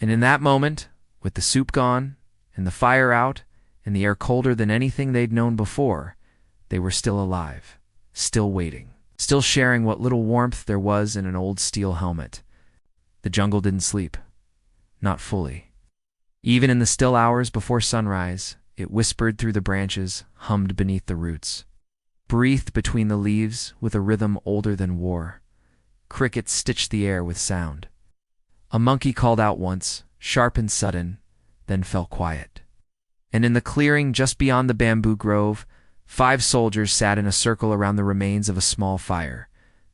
And in that moment, with the soup gone, and the fire out, and the air colder than anything they'd known before, they were still alive, still waiting, still sharing what little warmth there was in an old steel helmet. The jungle didn't sleep. Not fully. Even in the still hours before sunrise, it whispered through the branches, hummed beneath the roots, breathed between the leaves with a rhythm older than war. Crickets stitched the air with sound. A monkey called out once, sharp and sudden, then fell quiet. And in the clearing just beyond the bamboo grove, 5 soldiers sat in a circle around the remains of a small fire,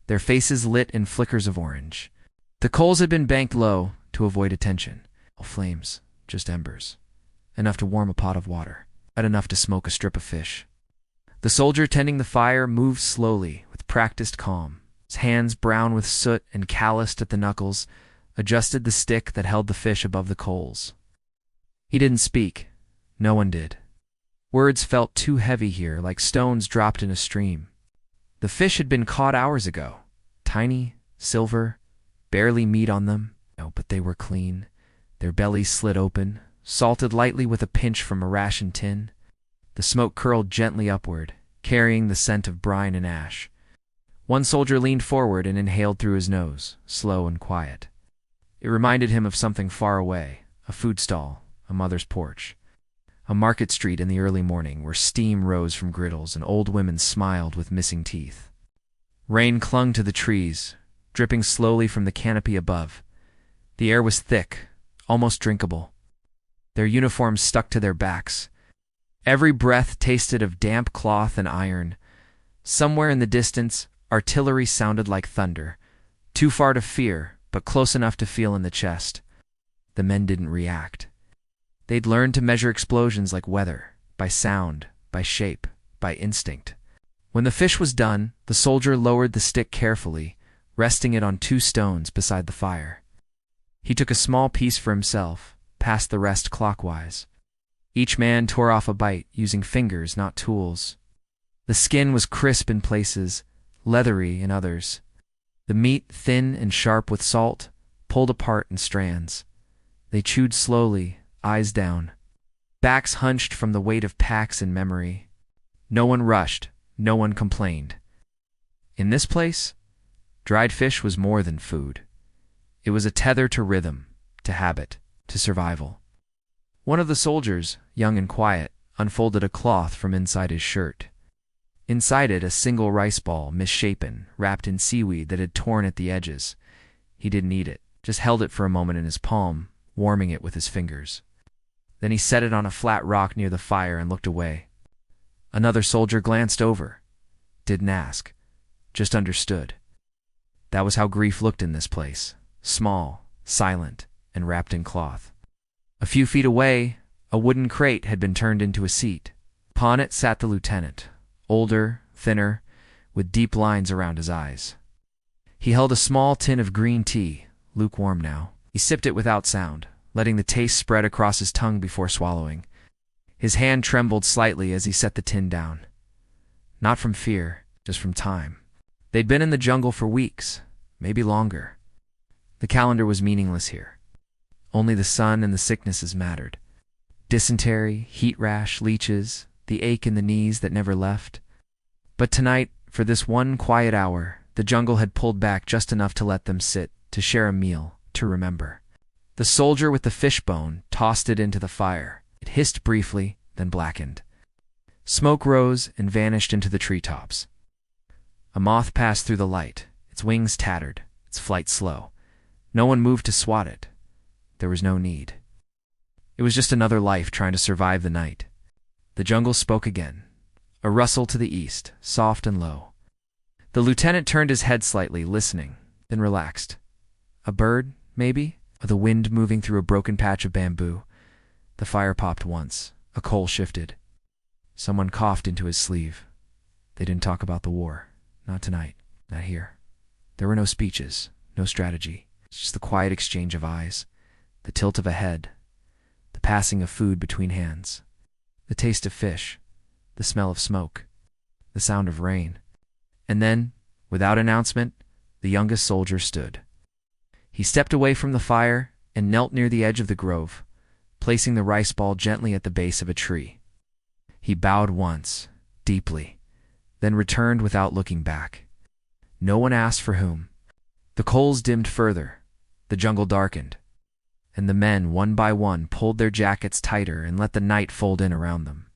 their faces lit in flickers of orange. The coals had been banked low to avoid attention. No flames, just embers. Enough to warm a pot of water, not enough to smoke a strip of fish. The soldier tending the fire moved slowly, with practiced calm. His hands, brown with soot and calloused at the knuckles, adjusted the stick that held the fish above the coals. He didn't speak. No one did. Words felt too heavy here, like stones dropped in a stream. The fish had been caught hours ago. Tiny, silver, barely meat on them. No, but they were clean. Their bellies slit open, salted lightly with a pinch from a ration tin. The smoke curled gently upward, carrying the scent of brine and ash. One soldier leaned forward and inhaled through his nose, slow and quiet. It reminded him of something far away, a food stall, a mother's porch. A market street in the early morning where steam rose from griddles and old women smiled with missing teeth. Rain clung to the trees, dripping slowly from the canopy above. The air was thick, almost drinkable. Their uniforms stuck to their backs. Every breath tasted of damp cloth and iron. Somewhere in the distance, artillery sounded like thunder, too far to fear, but close enough to feel in the chest. The men didn't react. They'd learned to measure explosions like weather, by sound, by shape, by instinct. When the fish was done, the soldier lowered the stick carefully, resting it on 2 stones beside the fire. He took a small piece for himself, passed the rest clockwise. Each man tore off a bite, using fingers, not tools. The skin was crisp in places, leathery in others. The meat, thin and sharp with salt, pulled apart in strands. They chewed slowly, eyes down. Backs hunched from the weight of packs and memory. No one rushed, no one complained. In this place, dried fish was more than food. It was a tether to rhythm, to habit, to survival. One of the soldiers, young and quiet, unfolded a cloth from inside his shirt. Inside it, a single rice ball, misshapen, wrapped in seaweed that had torn at the edges. He didn't eat it, just held it for a moment in his palm, warming it with his fingers. Then he set it on a flat rock near the fire and looked away. Another soldier glanced over. Didn't ask, just understood. That was how grief looked in this place, small, silent, and wrapped in cloth. A few feet away, a wooden crate had been turned into a seat. Upon it sat the lieutenant, older, thinner, with deep lines around his eyes. He held a small tin of green tea, lukewarm now. He sipped it without sound, letting the taste spread across his tongue before swallowing. His hand trembled slightly as he set the tin down. Not from fear, just from time. They'd been in the jungle for weeks, maybe longer. The calendar was meaningless here. Only the sun and the sicknesses mattered. Dysentery, heat rash, leeches, the ache in the knees that never left. But tonight, for this one quiet hour, the jungle had pulled back just enough to let them sit, to share a meal, to remember. The soldier with the fishbone tossed it into the fire. It hissed briefly, then blackened. Smoke rose and vanished into the treetops. A moth passed through the light, its wings tattered, its flight slow. No one moved to swat it. There was no need. It was just another life trying to survive the night. The jungle spoke again. A rustle to the east, soft and low. The lieutenant turned his head slightly, listening, then relaxed. A bird, maybe? Or the wind moving through a broken patch of bamboo. The fire popped once. A coal shifted. Someone coughed into his sleeve. They didn't talk about the war. Not tonight. Not here. There were no speeches, no strategy. Just the quiet exchange of eyes, the tilt of a head, the passing of food between hands, the taste of fish, the smell of smoke, the sound of rain. And then, without announcement, the youngest soldier stood. He stepped away from the fire and knelt near the edge of the grove, placing the rice ball gently at the base of a tree. He bowed once, deeply, then returned without looking back. No one asked for whom. The coals dimmed further, the jungle darkened, and the men, one by one, pulled their jackets tighter and let the night fold in around them.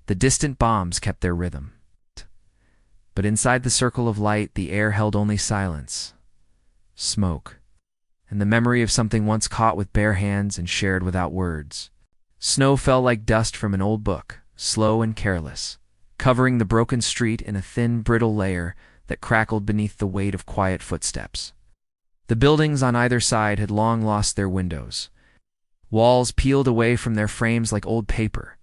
The distant bombs kept their rhythm. But inside the circle of light, the air held only silence, smoke, and the memory of something once caught with bare hands and shared without words. Snow fell like dust from an old book, slow and careless, covering the broken street in a thin, brittle layer that crackled beneath the weight of quiet footsteps. The buildings on either side had long lost their windows. Walls peeled away from their frames like old paper.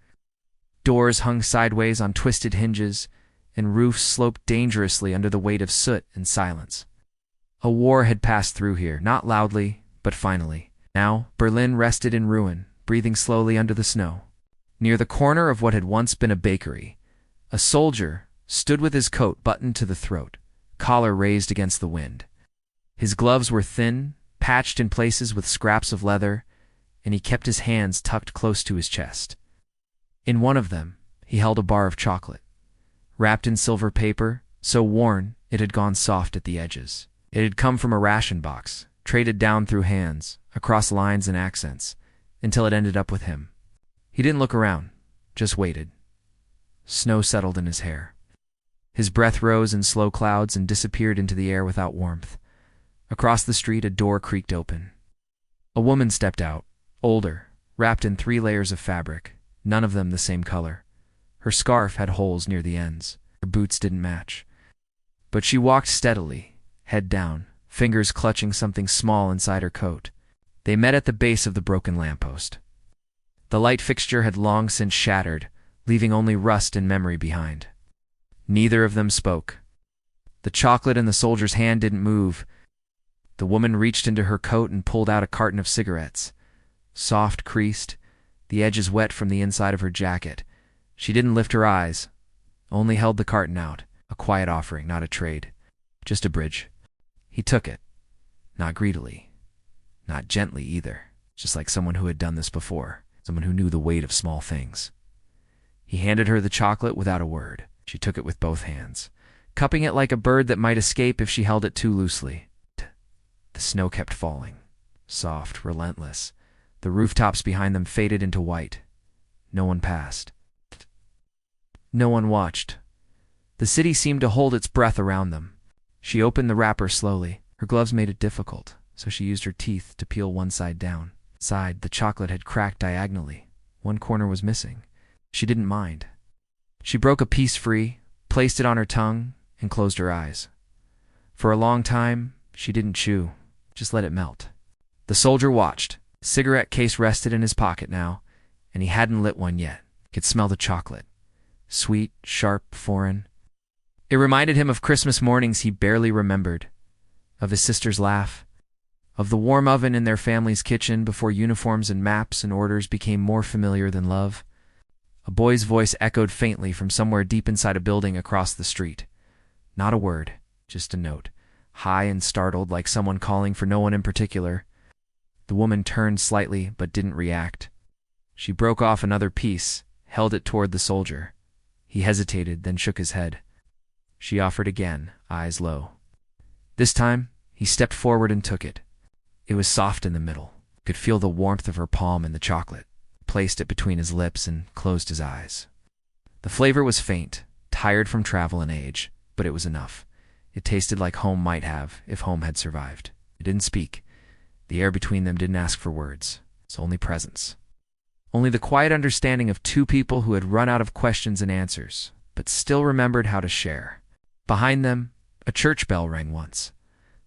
Doors hung sideways on twisted hinges, and roofs sloped dangerously under the weight of soot and silence. A war had passed through here, not loudly, but finally. Now, Berlin rested in ruin, breathing slowly under the snow. Near the corner of what had once been a bakery, a soldier stood with his coat buttoned to the throat, collar raised against the wind. His gloves were thin, patched in places with scraps of leather, and he kept his hands tucked close to his chest. In one of them, he held a bar of chocolate, wrapped in silver paper, so worn it had gone soft at the edges. It had come from a ration box, traded down through hands, across lines and accents, until it ended up with him. He didn't look around, just waited. Snow settled in his hair. His breath rose in slow clouds and disappeared into the air without warmth. Across the street, a door creaked open. A woman stepped out, older, wrapped in 3 layers of fabric, none of them the same color. Her scarf had holes near the ends. Her boots didn't match. But she walked steadily, head down, fingers clutching something small inside her coat. They met at the base of the broken lamppost. The light fixture had long since shattered, leaving only rust and memory behind. Neither of them spoke. The chocolate in the soldier's hand didn't move. The woman reached into her coat and pulled out a carton of cigarettes. Soft, creased, the edges wet from the inside of her jacket. She didn't lift her eyes, only held the carton out, a quiet offering, not a trade, just a bridge. He took it, not greedily, not gently either, just like someone who had done this before, someone who knew the weight of small things. He handed her the chocolate without a word. She took it with both hands, cupping it like a bird that might escape if she held it too loosely. The snow kept falling, soft, relentless. The rooftops behind them faded into white. No one passed. No one watched. The city seemed to hold its breath around them. She opened the wrapper slowly. Her gloves made it difficult, so she used her teeth to peel one side down. Inside, the chocolate had cracked diagonally. One corner was missing. She didn't mind. She broke a piece free, placed it on her tongue, and closed her eyes. For a long time, she didn't chew, just let it melt. The soldier watched. His cigarette case rested in his pocket now, and he hadn't lit one yet. He could smell the chocolate. Sweet, sharp, foreign. It reminded him of Christmas mornings he barely remembered, of his sister's laugh, of the warm oven in their family's kitchen before uniforms and maps and orders became more familiar than love. A boy's voice echoed faintly from somewhere deep inside a building across the street. Not a word, just a note, high and startled like someone calling for no one in particular. The woman turned slightly but didn't react. She broke off another piece, held it toward the soldier. He hesitated, then shook his head. She offered again, eyes low. This time, he stepped forward and took it. It was soft in the middle. He could feel the warmth of her palm in the chocolate. He placed it between his lips and closed his eyes. The flavor was faint, tired from travel and age, but it was enough. It tasted like home might have, if home had survived. It didn't speak. The air between them didn't ask for words. It's only presence. Only the quiet understanding of two people who had run out of questions and answers, but still remembered how to share. Behind them, a church bell rang once.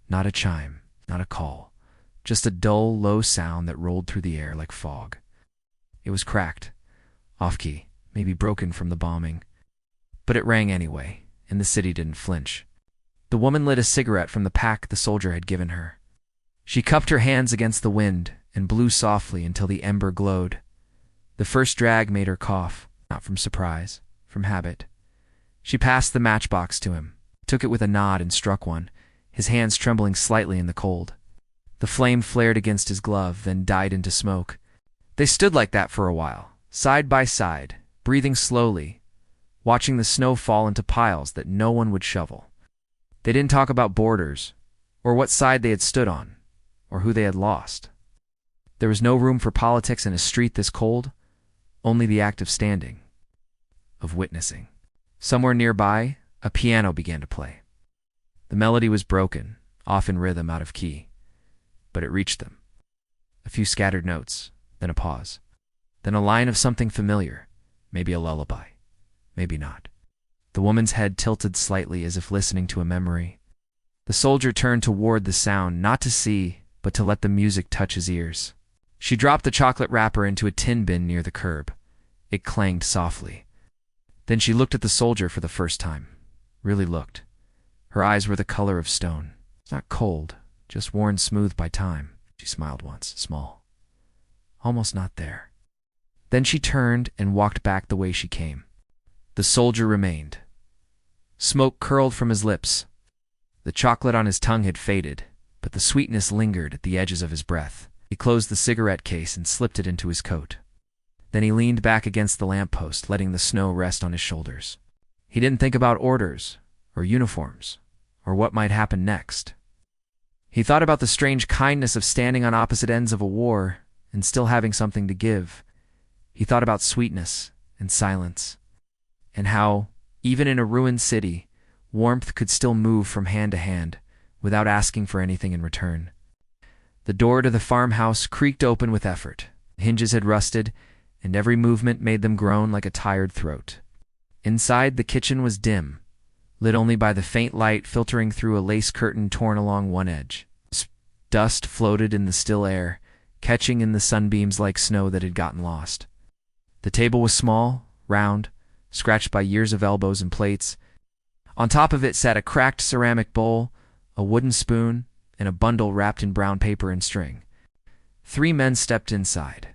Not a chime, not a call. Just a dull, low sound that rolled through the air like fog. It was cracked, off-key, maybe broken from the bombing. But it rang anyway, and the city didn't flinch. The woman lit a cigarette from the pack the soldier had given her. She cupped her hands against the wind and blew softly until the ember glowed. The first drag made her cough, not from surprise, from habit. She passed the matchbox to him, took it with a nod and struck one, his hands trembling slightly in the cold. The flame flared against his glove, then died into smoke. They stood like that for a while, side by side, breathing slowly, watching the snow fall into piles that no one would shovel. They didn't talk about borders, or what side they had stood on, or who they had lost. There was no room for politics in a street this cold, only the act of standing, of witnessing. Somewhere nearby, a piano began to play. The melody was broken, off in rhythm, out of key, but it reached them. A few scattered notes, then a pause, then a line of something familiar, maybe a lullaby, maybe not. The woman's head tilted slightly as if listening to a memory. The soldier turned toward the sound, not to see, but to let the music touch his ears. She dropped the chocolate wrapper into a tin bin near the curb. It clanged softly. Then she looked at the soldier for the first time. Really looked. Her eyes were the color of stone. Not cold, just worn smooth by time. She smiled once, small. Almost not there. Then she turned and walked back the way she came. The soldier remained. Smoke curled from his lips. The chocolate on his tongue had faded, but the sweetness lingered at the edges of his breath. He closed the cigarette case and slipped it into his coat. Then he leaned back against the lamppost, letting the snow rest on his shoulders. He didn't think about orders, or uniforms, or what might happen next. He thought about the strange kindness of standing on opposite ends of a war and still having something to give. He thought about sweetness and silence, and how, even in a ruined city, warmth could still move from hand to hand without asking for anything in return. The door to the farmhouse creaked open with effort. The hinges had rusted, and every movement made them groan like a tired throat. Inside, the kitchen was dim, lit only by the faint light filtering through a lace curtain torn along one edge. Dust floated in the still air, catching in the sunbeams like snow that had gotten lost. The table was small, round, scratched by years of elbows and plates. On top of it sat a cracked ceramic bowl, a wooden spoon, and a bundle wrapped in brown paper and string. 3 men stepped inside.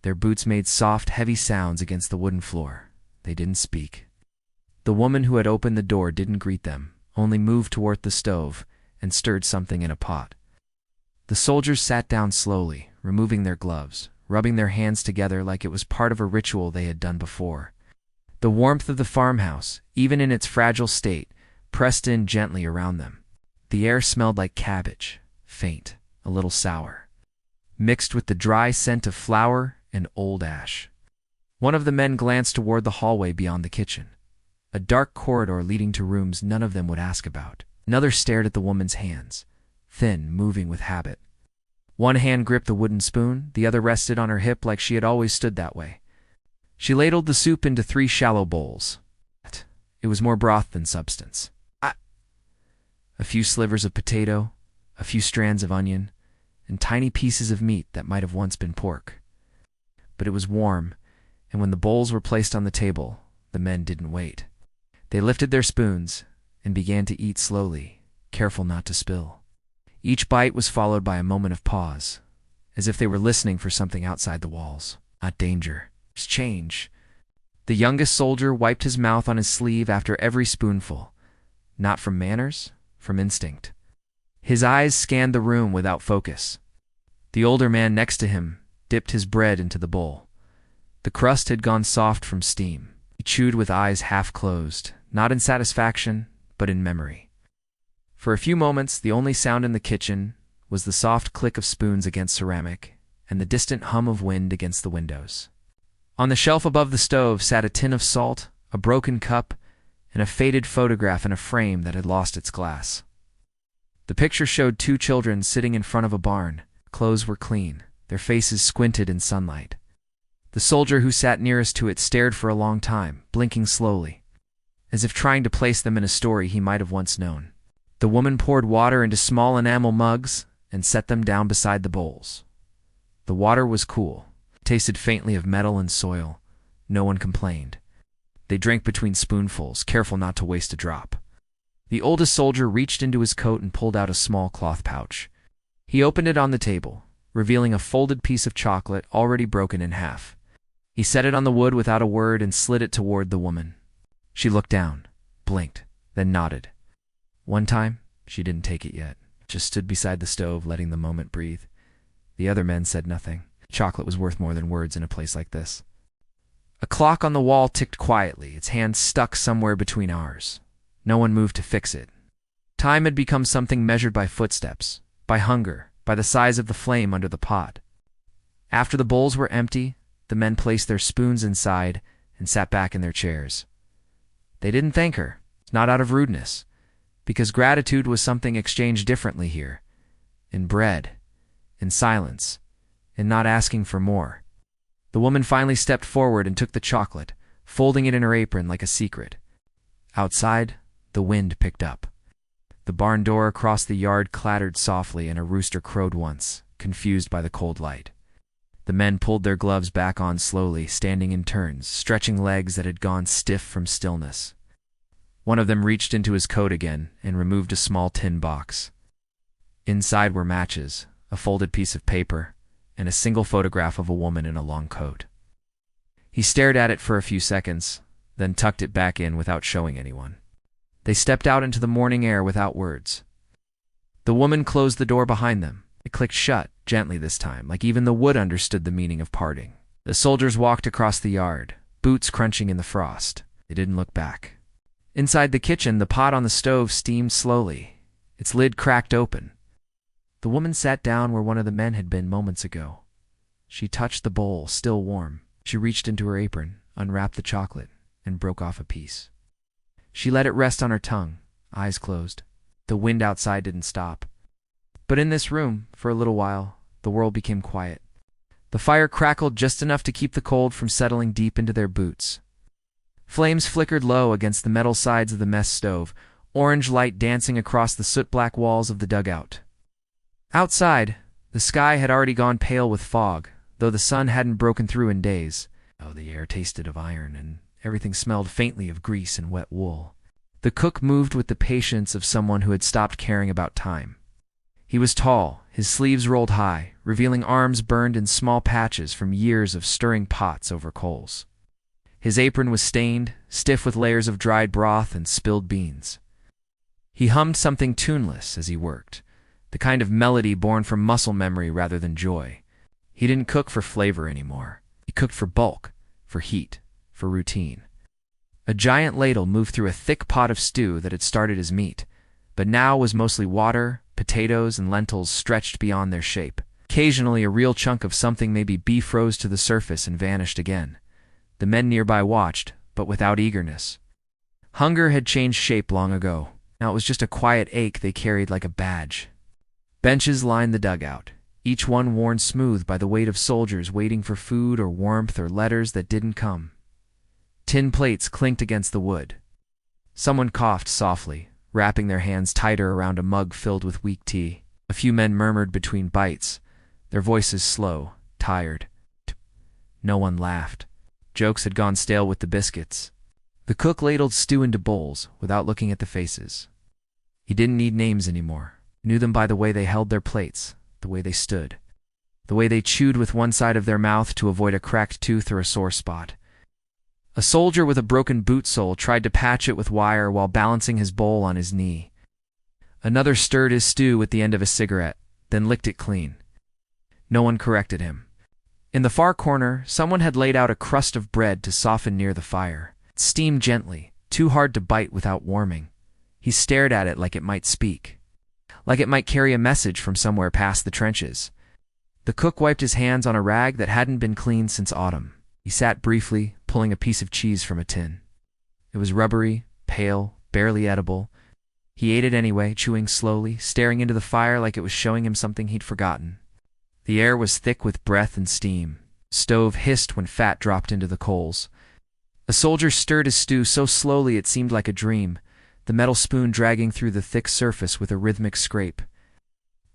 Their boots made soft, heavy sounds against the wooden floor. They didn't speak. The woman who had opened the door didn't greet them, only moved toward the stove and stirred something in a pot. The soldiers sat down slowly, removing their gloves, rubbing their hands together like it was part of a ritual they had done before. The warmth of the farmhouse, even in its fragile state, pressed in gently around them. The air smelled like cabbage, faint, a little sour, mixed with the dry scent of flour and old ash. One of the men glanced toward the hallway beyond the kitchen, a dark corridor leading to rooms none of them would ask about. Another stared at the woman's hands, thin, moving with habit. One hand gripped the wooden spoon, the other rested on her hip like she had always stood that way. She ladled the soup into 3 shallow bowls. It was more broth than substance. A few slivers of potato, a few strands of onion, and tiny pieces of meat that might have once been pork. But it was warm, and when the bowls were placed on the table, the men didn't wait. They lifted their spoons and began to eat slowly, careful not to spill. Each bite was followed by a moment of pause, as if they were listening for something outside the walls. Not danger, just change. The youngest soldier wiped his mouth on his sleeve after every spoonful, not from manners, from instinct. His eyes scanned the room without focus. The older man next to him dipped his bread into the bowl. The crust had gone soft from steam. He chewed with eyes half closed, not in satisfaction, but in memory. For a few moments, the only sound in the kitchen was the soft click of spoons against ceramic and the distant hum of wind against the windows. On the shelf above the stove sat a tin of salt, a broken cup, and a faded photograph in a frame that had lost its glass. The picture showed two children sitting in front of a barn. Clothes were clean, their faces squinted in sunlight. The soldier who sat nearest to it stared for a long time, blinking slowly, as if trying to place them in a story he might have once known. The woman poured water into small enamel mugs and set them down beside the bowls. The water was cool, tasted faintly of metal and soil. No one complained. They drank between spoonfuls, careful not to waste a drop. The oldest soldier reached into his coat and pulled out a small cloth pouch. He opened it on the table, revealing a folded piece of chocolate already broken in half. He set it on the wood without a word and slid it toward the woman. She looked down, blinked, then nodded. One time, she didn't take it yet, just stood beside the stove, letting the moment breathe. The other men said nothing. Chocolate was worth more than words in a place like this. A clock on the wall ticked quietly, its hand stuck somewhere between ours. No one moved to fix it. Time had become something measured by footsteps, by hunger, by the size of the flame under the pot. After the bowls were empty, the men placed their spoons inside and sat back in their chairs. They didn't thank her, not out of rudeness, because gratitude was something exchanged differently here, in bread, in silence, in not asking for more. The woman finally stepped forward and took the chocolate, folding it in her apron like a secret. Outside, the wind picked up. The barn door across the yard clattered softly and a rooster crowed once, confused by the cold light. The men pulled their gloves back on slowly, standing in turns, stretching legs that had gone stiff from stillness. One of them reached into his coat again and removed a small tin box. Inside were matches, a folded piece of paper, and a single photograph of a woman in a long coat. He stared at it for a few seconds, then tucked it back in without showing anyone. They stepped out into the morning air without words. The woman closed the door behind them. It clicked shut, gently this time, like even the wood understood the meaning of parting. The soldiers walked across the yard, boots crunching in the frost. They didn't look back. Inside the kitchen, the pot on the stove steamed slowly. Its lid cracked open. The woman sat down where one of the men had been moments ago. She touched the bowl, still warm. She reached into her apron, unwrapped the chocolate, and broke off a piece. She let it rest on her tongue, eyes closed. The wind outside didn't stop. But in this room, for a little while, the world became quiet. The fire crackled just enough to keep the cold from settling deep into their boots. Flames flickered low against the metal sides of the mess stove, orange light dancing across the soot-black walls of the dugout. Outside, the sky had already gone pale with fog, though the sun hadn't broken through in days. Oh, the air tasted of iron, and everything smelled faintly of grease and wet wool. The cook moved with the patience of someone who had stopped caring about time. He was tall, his sleeves rolled high, revealing arms burned in small patches from years of stirring pots over coals. His apron was stained, stiff with layers of dried broth and spilled beans. He hummed something tuneless as he worked, the kind of melody born from muscle memory rather than joy. He didn't cook for flavor anymore. He cooked for bulk, for heat, for routine. A giant ladle moved through a thick pot of stew that had started as meat, but now was mostly water, potatoes, and lentils stretched beyond their shape. Occasionally a real chunk of something, maybe beef, rose to the surface and vanished again. The men nearby watched, but without eagerness. Hunger had changed shape long ago. Now it was just a quiet ache they carried like a badge. Benches lined the dugout, each one worn smooth by the weight of soldiers waiting for food or warmth or letters that didn't come. Tin plates clinked against the wood. Someone coughed softly, wrapping their hands tighter around a mug filled with weak tea. A few men murmured between bites, their voices slow, tired. No one laughed. Jokes had gone stale with the biscuits. The cook ladled stew into bowls without looking at the faces. He didn't need names anymore. He knew them by the way they held their plates, the way they stood, the way they chewed with one side of their mouth to avoid a cracked tooth or a sore spot. A soldier with a broken boot sole tried to patch it with wire while balancing his bowl on his knee. Another stirred his stew with the end of a cigarette, then licked it clean. No one corrected him. In the far corner, someone had laid out a crust of bread to soften near the fire. It steamed gently, too hard to bite without warming. He stared at it like it might speak, like it might carry a message from somewhere past the trenches. The cook wiped his hands on a rag that hadn't been cleaned since autumn. He sat briefly, pulling a piece of cheese from a tin. It was rubbery, pale, barely edible. He ate it anyway, chewing slowly, staring into the fire like it was showing him something he'd forgotten. The air was thick with breath and steam. Stove hissed when fat dropped into the coals. A soldier stirred his stew so slowly it seemed like a dream, the metal spoon dragging through the thick surface with a rhythmic scrape.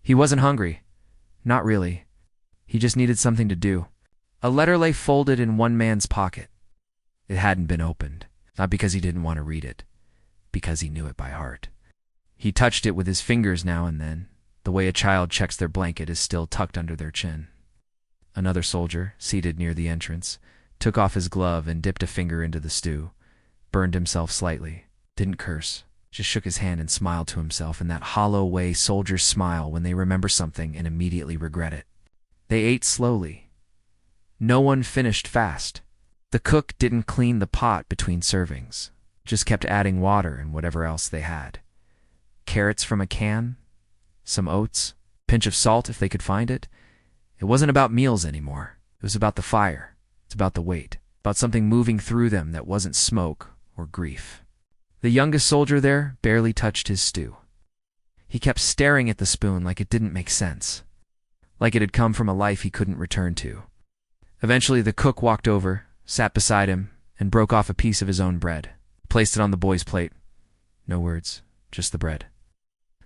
He wasn't hungry. Not really. He just needed something to do. A letter lay folded in one man's pocket. It hadn't been opened, not because he didn't want to read it, because he knew it by heart. He touched it with his fingers now and then. The way a child checks their blanket is still tucked under their chin. Another soldier, seated near the entrance, took off his glove and dipped a finger into the stew, burned himself slightly, didn't curse, just shook his hand and smiled to himself in that hollow way soldiers smile when they remember something and immediately regret it. They ate slowly. No one finished fast. The cook didn't clean the pot between servings, just kept adding water and whatever else they had. Carrots from a can, some oats, pinch of salt if they could find it. It wasn't about meals anymore. It was about the fire. It's about the weight, about something moving through them that wasn't smoke or grief. The youngest soldier there barely touched his stew. He kept staring at the spoon like it didn't make sense, like it had come from a life he couldn't return to. Eventually the cook walked over, sat beside him, and broke off a piece of his own bread, placed it on the boy's plate. No words, just the bread.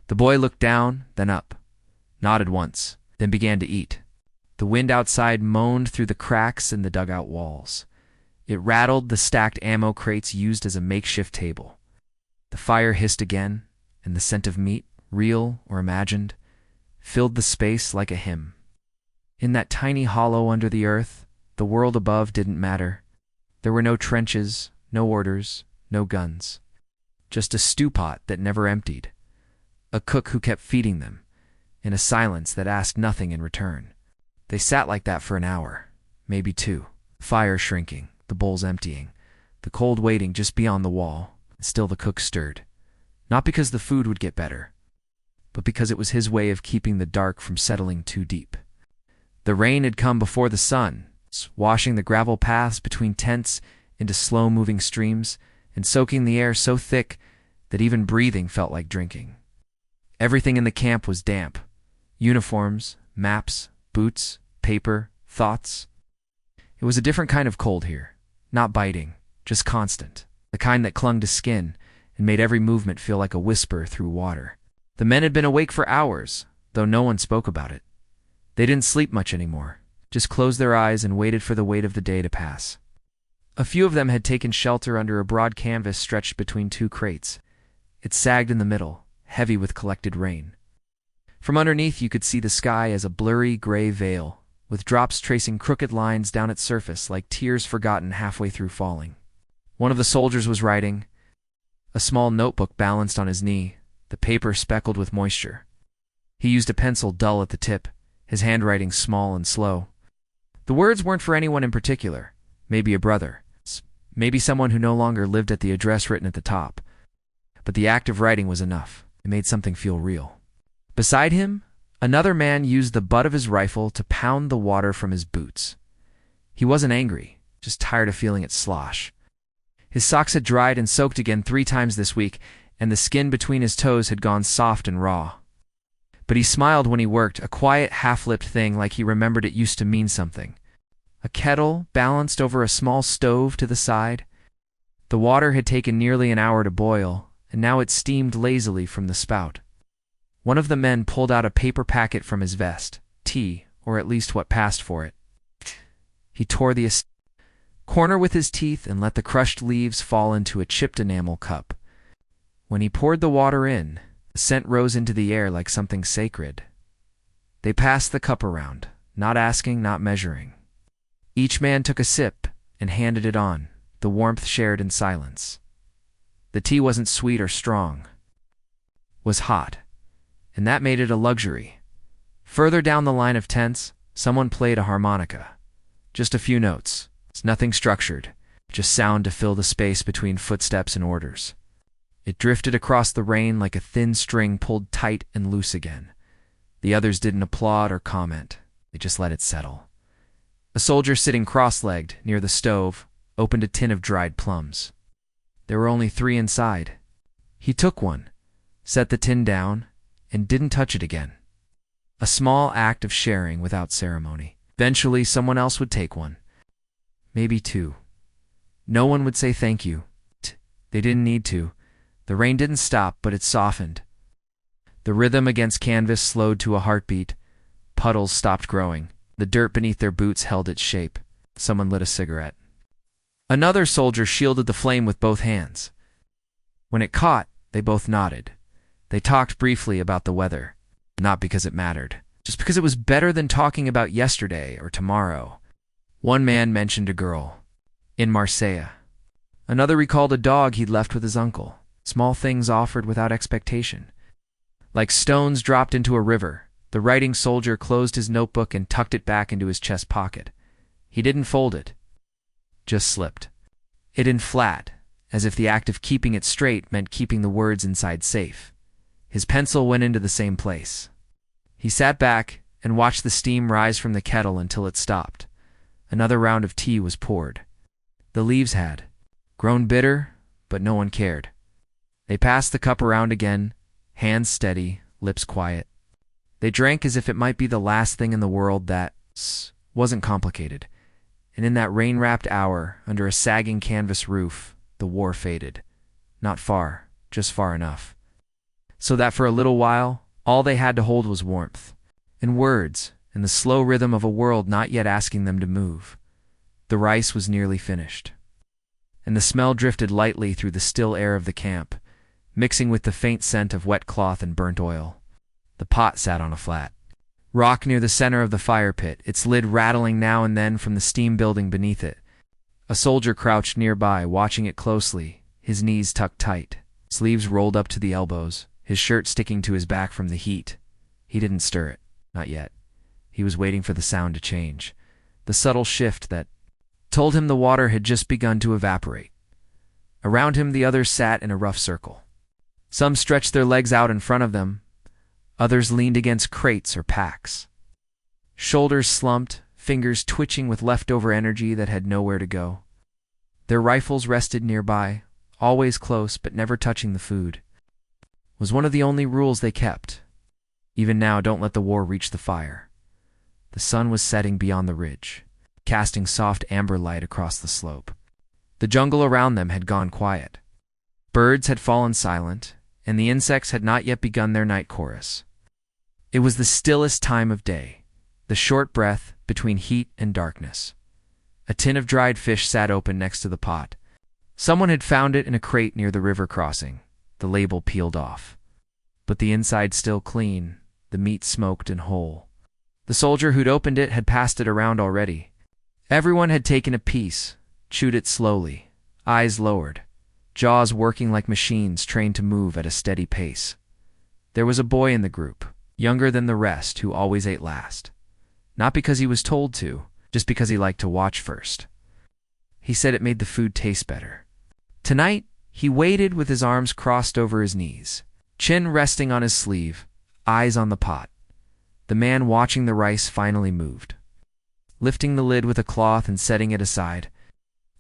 The boy looked down, then up, nodded once, then began to eat. The wind outside moaned through the cracks in the dugout walls. It rattled the stacked ammo crates used as a makeshift table. The fire hissed again, and the scent of meat, real or imagined, filled the space like a hymn. In that tiny hollow under the earth, the world above didn't matter. There were no trenches, no orders, no guns. Just a stew pot that never emptied. A cook who kept feeding them, in a silence that asked nothing in return. They sat like that for an hour, maybe two, the fire shrinking, the bowls emptying, the cold waiting just beyond the wall, and still the cook stirred. Not because the food would get better, but because it was his way of keeping the dark from settling too deep. The rain had come before the sun, washing the gravel paths between tents into slow-moving streams and soaking the air so thick that even breathing felt like drinking. Everything in the camp was damp. Uniforms, maps, boots, paper, thoughts. It was a different kind of cold here. Not biting, just constant. The kind that clung to skin and made every movement feel like a whisper through water. The men had been awake for hours, though no one spoke about it. They didn't sleep much anymore, just closed their eyes and waited for the weight of the day to pass. A few of them had taken shelter under a broad canvas stretched between two crates. It sagged in the middle, heavy with collected rain. From underneath you could see the sky as a blurry gray veil, with drops tracing crooked lines down its surface like tears forgotten halfway through falling. One of the soldiers was writing, a small notebook balanced on his knee, the paper speckled with moisture. He used a pencil dull at the tip, his handwriting small and slow. The words weren't for anyone in particular, maybe a brother, maybe someone who no longer lived at the address written at the top. But the act of writing was enough. It made something feel real. Beside him, another man used the butt of his rifle to pound the water from his boots. He wasn't angry, just tired of feeling it slosh. His socks had dried and soaked again 3 times this week, and the skin between his toes had gone soft and raw. But he smiled when he worked, a quiet, half-lipped thing like he remembered it used to mean something. A kettle balanced over a small stove to the side. The water had taken nearly an hour to boil, and now it steamed lazily from the spout. One of the men pulled out a paper packet from his vest, tea, or at least what passed for it. He tore the corner with his teeth and let the crushed leaves fall into a chipped enamel cup. When he poured the water in, the scent rose into the air like something sacred. They passed the cup around, not asking, not measuring. Each man took a sip and handed it on, the warmth shared in silence. The tea wasn't sweet or strong. It was hot, and that made it a luxury. Further down the line of tents, Someone played a harmonica. Just a few notes. It's nothing structured, just sound to fill the space between footsteps and orders. It drifted across the rain like a thin string pulled tight and loose again. The others didn't applaud or comment. They just let it settle. A soldier sitting cross-legged near the stove opened a tin of dried plums. There were only 3 inside. He took one, set the tin down, and didn't touch it again. A small act of sharing without ceremony. Eventually, someone else would take one. Maybe 2. No one would say thank you. They didn't need to. The rain didn't stop, but it softened. The rhythm against canvas slowed to a heartbeat. Puddles stopped growing. The dirt beneath their boots held its shape. Someone lit a cigarette. Another soldier shielded the flame with both hands. When it caught, they both nodded. They talked briefly about the weather, not because it mattered, just because it was better than talking about yesterday or tomorrow. One man mentioned a girl in Marseille. Another recalled a dog he'd left with his uncle. Small things offered without expectation. Like stones dropped into a river, the writing soldier closed his notebook and tucked it back into his chest pocket. He didn't fold it, just slipped it in flat, as if the act of keeping it straight meant keeping the words inside safe. His pencil went into the same place. He sat back and watched the steam rise from the kettle until it stopped. Another round of tea was poured. The leaves had grown bitter, but no one cared. They passed the cup around again, hands steady, lips quiet. They drank as if it might be the last thing in the world that wasn't complicated. And in that rain-wrapped hour, under a sagging canvas roof, the war faded. Not far, just far enough. So that for a little while, all they had to hold was warmth, and words, and the slow rhythm of a world not yet asking them to move. The rice was nearly finished, and the smell drifted lightly through the still air of the camp, mixing with the faint scent of wet cloth and burnt oil. The pot sat on a flat rock near the center of the fire pit, its lid rattling now and then from the steam building beneath it. A soldier crouched nearby, watching it closely, his knees tucked tight, sleeves rolled up to the elbows, his shirt sticking to his back from the heat. He didn't stir it, not yet. He was waiting for the sound to change, the subtle shift that told him the water had just begun to evaporate. Around him the others sat in a rough circle. Some stretched their legs out in front of them, others leaned against crates or packs. Shoulders slumped, fingers twitching with leftover energy that had nowhere to go. Their rifles rested nearby, always close but never touching the food. Was one of the only rules they kept. Even now, don't let the war reach the fire. The sun was setting beyond the ridge, casting soft amber light across the slope. The jungle around them had gone quiet. Birds had fallen silent, and the insects had not yet begun their night chorus. It was the stillest time of day, the short breath between heat and darkness. A tin of dried fish sat open next to the pot. Someone had found it in a crate near the river crossing, the label peeled off. But the inside still clean, the meat smoked and whole. The soldier who'd opened it had passed it around already. Everyone had taken a piece, chewed it slowly, eyes lowered, jaws working like machines trained to move at a steady pace. There was a boy in the group, younger than the rest, who always ate last. Not because he was told to, just because he liked to watch first. He said it made the food taste better. Tonight, he waited with his arms crossed over his knees, chin resting on his sleeve, eyes on the pot. The man watching the rice finally moved. Lifting the lid with a cloth and setting it aside,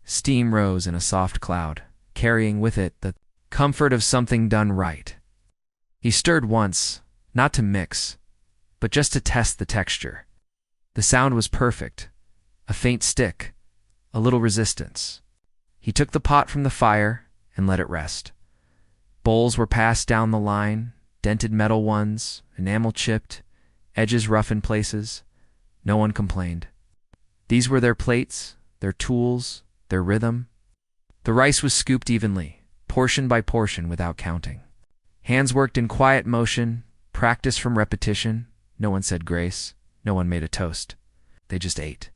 steam rose in a soft cloud, carrying with it the comfort of something done right. He stirred once, not to mix, but just to test the texture. The sound was perfect, a faint stick, a little resistance. He took the pot from the fire and let it rest. Bowls were passed down the line, dented metal ones, enamel chipped, edges rough in places. No one complained. These were their plates, their tools, their rhythm. The rice was scooped evenly, portion by portion without counting. Hands worked in quiet motion, practice from repetition. No one said grace. No one made a toast. They just ate.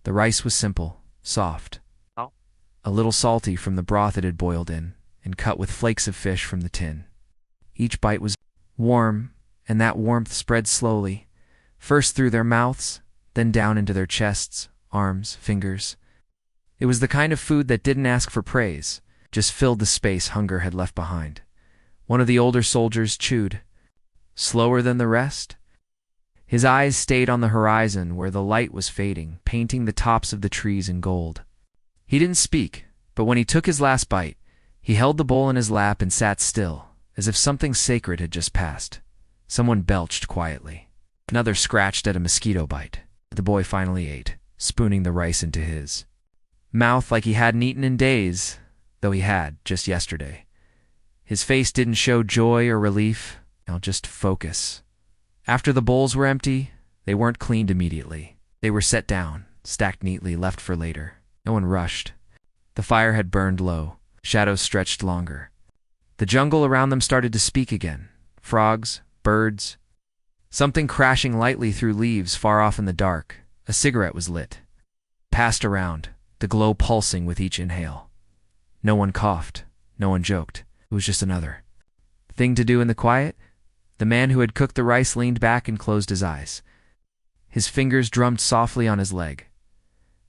The rice was simple, soft, a little salty from the broth it had boiled in, and cut with flakes of fish from the tin. Each bite was warm, and that warmth spread slowly, first through their mouths, then down into their chests, arms, fingers. It was the kind of food that didn't ask for praise, just filled the space hunger had left behind. One of the older soldiers chewed. Slower than the rest? His eyes stayed on the horizon where the light was fading, painting the tops of the trees in gold. He didn't speak, but when he took his last bite, he held the bowl in his lap and sat still, as if something sacred had just passed. Someone belched quietly. Another scratched at a mosquito bite. The boy finally ate, spooning the rice into his mouth like he hadn't eaten in days, though he had, just yesterday. His face didn't show joy or relief, just focus. After the bowls were empty, they weren't cleaned immediately. They were set down, stacked neatly, left for later. No one rushed. The fire had burned low. Shadows stretched longer. The jungle around them started to speak again. Frogs, birds. Something crashing lightly through leaves far off in the dark. A cigarette was lit. Passed around, the glow pulsing with each inhale. No one coughed. No one joked. It was just another thing to do in the quiet. The man who had cooked the rice leaned back and closed his eyes. His fingers drummed softly on his leg.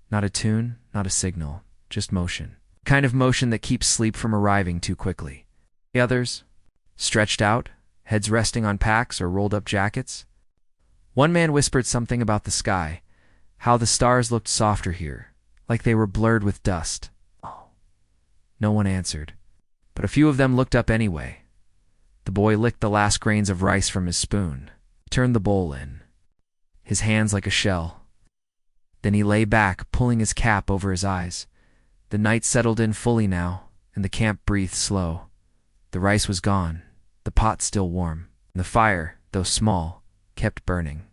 Not a tune, not a signal, just motion. Kind of motion that keeps sleep from arriving too quickly. The others, stretched out, heads resting on packs or rolled up jackets. One man whispered something about the sky, how the stars looked softer here, like they were blurred with dust. No one answered, but a few of them looked up anyway. The boy licked the last grains of rice from his spoon, turned the bowl in, his hands like a shell. Then he lay back, pulling his cap over his eyes. The night settled in fully now, and the camp breathed slow. The rice was gone, the pot still warm, and the fire, though small, kept burning.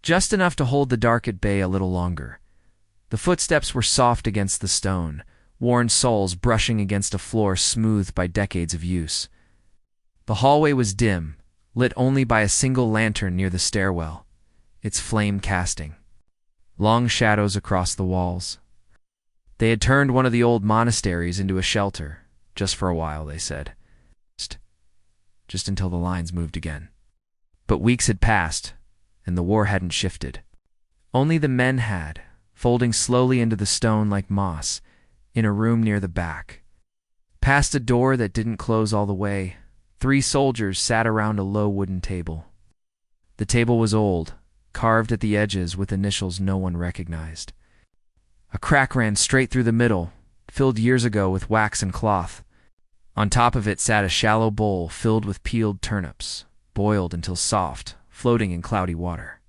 Just enough to hold the dark at bay a little longer. The footsteps were soft against the stone, worn soles brushing against a floor smoothed by decades of use. The hallway was dim, lit only by a single lantern near the stairwell, its flame casting long shadows across the walls. They had turned one of the old monasteries into a shelter, just for a while, they said. Just until the lines moved again. But weeks had passed, and the war hadn't shifted. Only the men had, folding slowly into the stone like moss, in a room near the back. Past a door that didn't close all the way, 3 soldiers sat around a low wooden table. The table was old, carved at the edges with initials no one recognized. A crack ran straight through the middle, filled years ago with wax and cloth. On top of it sat a shallow bowl filled with peeled turnips, boiled until soft, floating in cloudy water.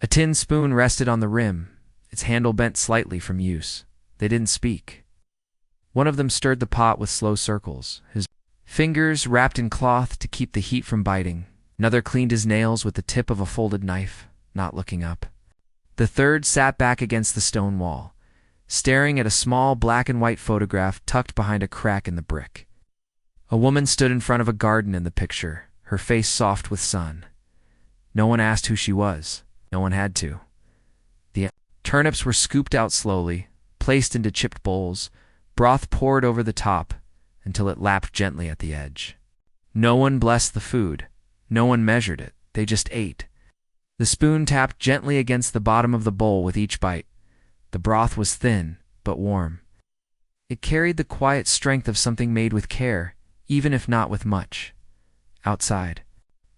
A tin spoon rested on the rim, its handle bent slightly from use. They didn't speak. One of them stirred the pot with slow circles, his fingers wrapped in cloth to keep the heat from biting. Another cleaned his nails with the tip of a folded knife, not looking up. The third sat back against the stone wall, staring at a small black and white photograph tucked behind a crack in the brick. A woman stood in front of a garden in the picture, her face soft with sun. No one asked who she was. No one had to. The turnips were scooped out slowly, placed into chipped bowls, broth poured over the top until it lapped gently at the edge. No one blessed the food. No one measured it. They just ate. The spoon tapped gently against the bottom of the bowl with each bite. The broth was thin, but warm. It carried the quiet strength of something made with care, even if not with much. Outside,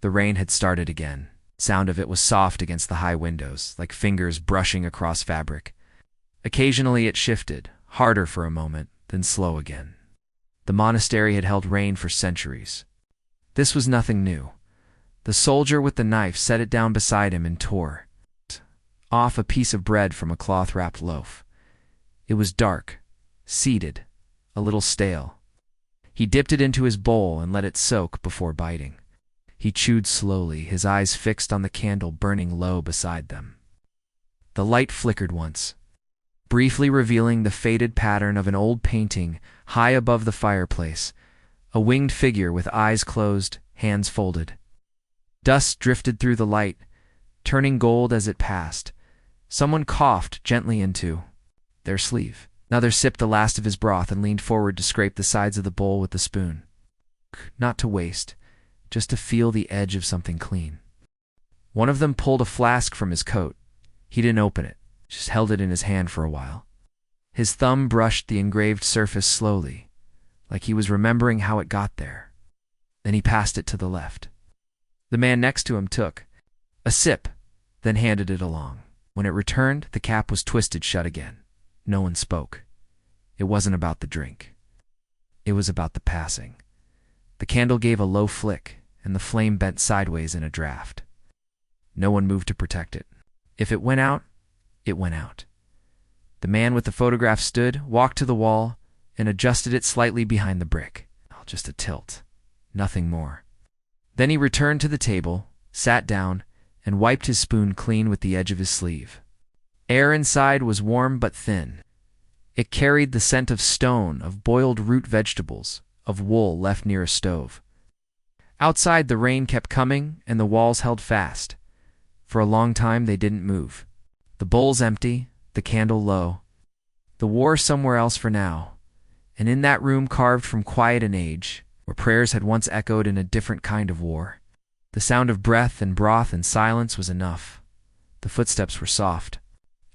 the rain had started again. Sound of it was soft against the high windows, like fingers brushing across fabric. Occasionally it shifted, harder for a moment, then slow again. The monastery had held rain for centuries. This was nothing new. The soldier with the knife set it down beside him and tore off a piece of bread from a cloth-wrapped loaf. It was dark, seeded, a little stale. He dipped it into his bowl and let it soak before biting. He chewed slowly, his eyes fixed on the candle burning low beside them. The light flickered once, briefly revealing the faded pattern of an old painting high above the fireplace, a winged figure with eyes closed, hands folded. Dust drifted through the light, turning gold as it passed. Someone coughed gently into their sleeve. Another sipped the last of his broth and leaned forward to scrape the sides of the bowl with the spoon. Not to waste, just to feel the edge of something clean. One of them pulled a flask from his coat. He didn't open it, just held it in his hand for a while. His thumb brushed the engraved surface slowly, like he was remembering how it got there. Then he passed it to the left. The man next to him took a sip, then handed it along. When it returned, the cap was twisted shut again. No one spoke. It wasn't about the drink. It was about the passing. The candle gave a low flick, and the flame bent sideways in a draft. No one moved to protect it. If it went out, it went out. The man with the photograph stood, walked to the wall, and adjusted it slightly behind the brick. Oh, just a tilt. Nothing more. Then he returned to the table, sat down, and wiped his spoon clean with the edge of his sleeve. Air inside was warm but thin. It carried the scent of stone, of boiled root vegetables, of wool left near a stove. Outside, the rain kept coming, and the walls held fast. For a long time, they didn't move. The bowl's empty, the candle low. The war somewhere else for now, and in that room carved from quiet and age, where prayers had once echoed in a different kind of war, the sound of breath and broth and silence was enough. The footsteps were soft.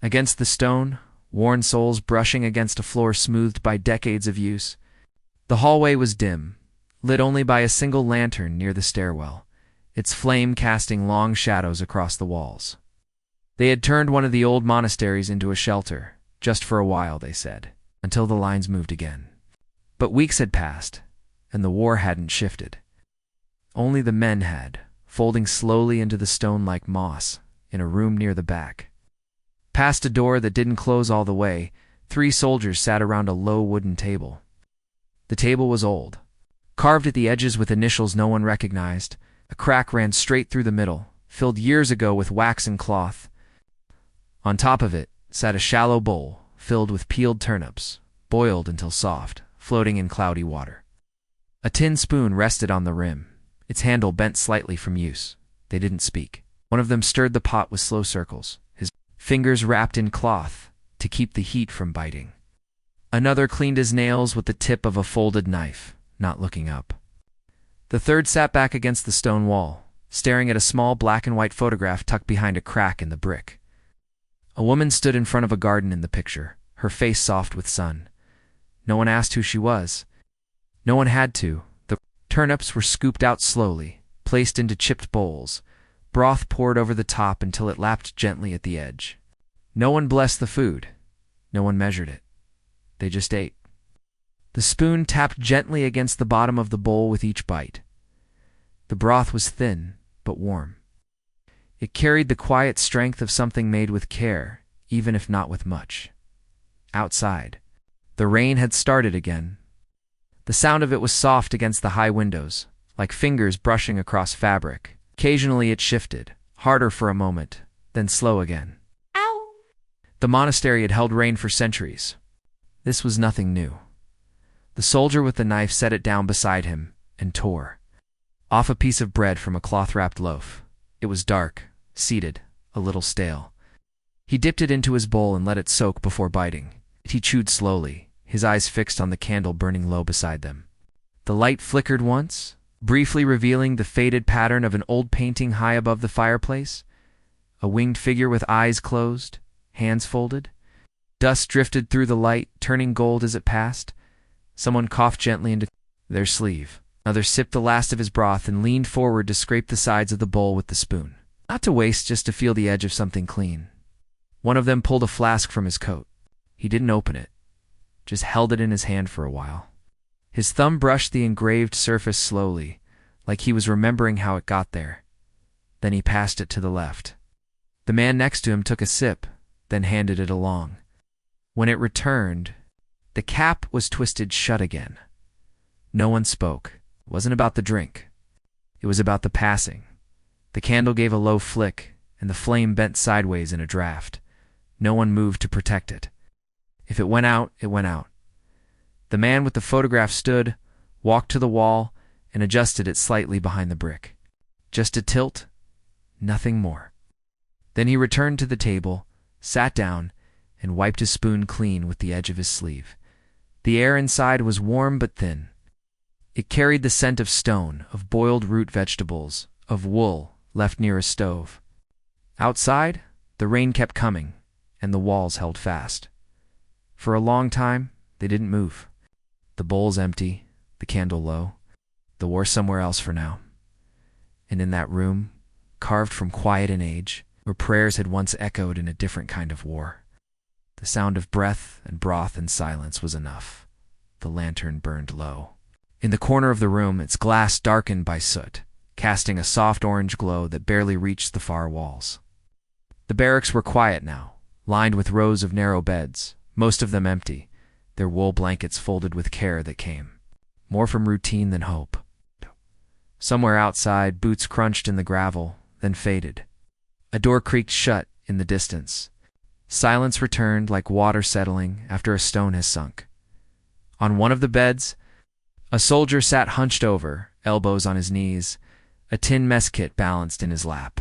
Against the stone, worn soles brushing against a floor smoothed by decades of use. The hallway was dim, lit only by a single lantern near the stairwell, its flame casting long shadows across the walls. They had turned one of the old monasteries into a shelter, just for a while, they said, until the lines moved again. But weeks had passed, and the war hadn't shifted. Only the men had, folding slowly into the stone like moss, in a room near the back. Past a door that didn't close all the way, 3 soldiers sat around a low wooden table. The table was old, carved at the edges with initials no one recognized. A crack ran straight through the middle, filled years ago with wax and cloth. On top of it sat a shallow bowl filled with peeled turnips, boiled until soft, floating in cloudy water. A tin spoon rested on the rim, its handle bent slightly from use. They didn't speak. One of them stirred the pot with slow circles, his fingers wrapped in cloth to keep the heat from biting. Another cleaned his nails with the tip of a folded knife, not looking up. The third sat back against the stone wall, staring at a small black and white photograph tucked behind a crack in the brick. A woman stood in front of a garden in the picture, her face soft with sun. No one asked who she was. No one had to. The turnips were scooped out slowly, placed into chipped bowls, broth poured over the top until it lapped gently at the edge. No one blessed the food. No one measured it. They just ate. The spoon tapped gently against the bottom of the bowl with each bite. The broth was thin, but warm. It carried the quiet strength of something made with care, even if not with much. Outside, the rain had started again. The sound of it was soft against the high windows, like fingers brushing across fabric. Occasionally it shifted, harder for a moment, then slow again. Ow! The monastery had held rain for centuries. This was nothing new. The soldier with the knife set it down beside him and tore off a piece of bread from a cloth-wrapped loaf. It was dark, seeded, a little stale. He dipped it into his bowl and let it soak before biting. He chewed slowly, his eyes fixed on the candle burning low beside them. The light flickered once, briefly revealing the faded pattern of an old painting high above the fireplace. A winged figure with eyes closed, hands folded. Dust drifted through the light, turning gold as it passed. Someone coughed gently into their sleeve. Another sipped the last of his broth and leaned forward to scrape the sides of the bowl with the spoon. Not to waste, just to feel the edge of something clean. One of them pulled a flask from his coat. He didn't open it, just held it in his hand for a while. His thumb brushed the engraved surface slowly, like he was remembering how it got there. Then he passed it to the left. The man next to him took a sip, then handed it along. When it returned, the cap was twisted shut again. No one spoke. It wasn't about the drink. It was about the passing. The candle gave a low flick, and the flame bent sideways in a draft. No one moved to protect it. If it went out, it went out. The man with the photograph stood, walked to the wall, and adjusted it slightly behind the brick. Just a tilt, nothing more. Then he returned to the table, sat down, and wiped his spoon clean with the edge of his sleeve. The air inside was warm but thin. It carried the scent of stone, of boiled root vegetables, of wool left near a stove. Outside, The rain kept coming, and the walls held fast. For a long time, they didn't move. The bowl's empty, the candle low, the war somewhere else for now. And in that room, carved from quiet and age, where prayers had once echoed in a different kind of war, the sound of breath and broth and silence was enough. The lantern burned low. In the corner of the room, its glass darkened by soot, casting a soft orange glow that barely reached the far walls. The barracks were quiet now, lined with rows of narrow beds, most of them empty, their wool blankets folded with care that came more from routine than hope. Somewhere outside, boots crunched in the gravel, then faded. A door creaked shut in the distance. Silence returned like water settling after a stone has sunk. On one of the beds, a soldier sat hunched over, elbows on his knees, a tin mess kit balanced in his lap.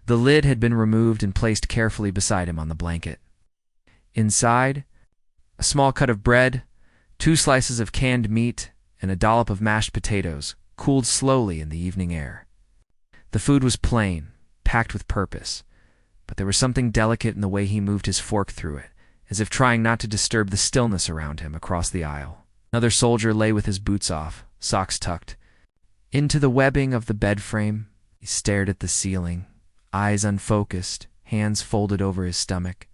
The lid had been removed and placed carefully beside him on the blanket. Inside, a small cut of bread, 2 slices of canned meat, and a dollop of mashed potatoes cooled slowly in the evening air. The food was plain, packed with purpose, but there was something delicate in the way he moved his fork through it, as if trying not to disturb the stillness around him across the aisle. Another soldier lay with his boots off, socks tucked. Into the webbing of the bed frame, he stared at the ceiling, eyes unfocused, hands folded over his stomach.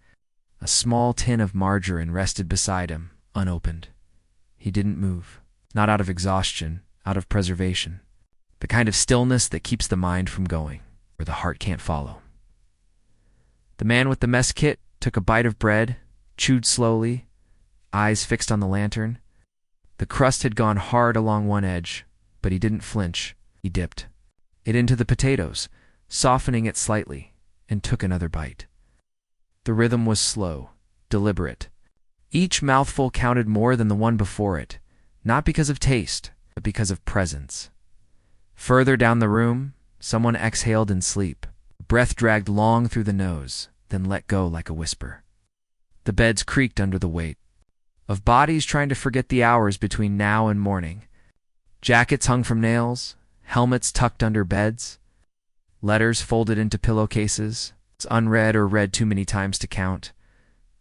A small tin of margarine rested beside him, unopened. He didn't move, not out of exhaustion, out of preservation. The kind of stillness that keeps the mind from going, where the heart can't follow. The man with the mess kit took a bite of bread, chewed slowly, eyes fixed on the lantern. The crust had gone hard along one edge, but he didn't flinch. He dipped it into the potatoes, softening it slightly, and took another bite. The rhythm was slow, deliberate. Each mouthful counted more than the one before it, not because of taste, but because of presence. Further down the room, someone exhaled in sleep. Breath dragged long through the nose, then let go like a whisper. The beds creaked under the weight of bodies trying to forget the hours between now and morning. Jackets hung from nails, helmets tucked under beds, letters folded into pillowcases, unread or read too many times to count.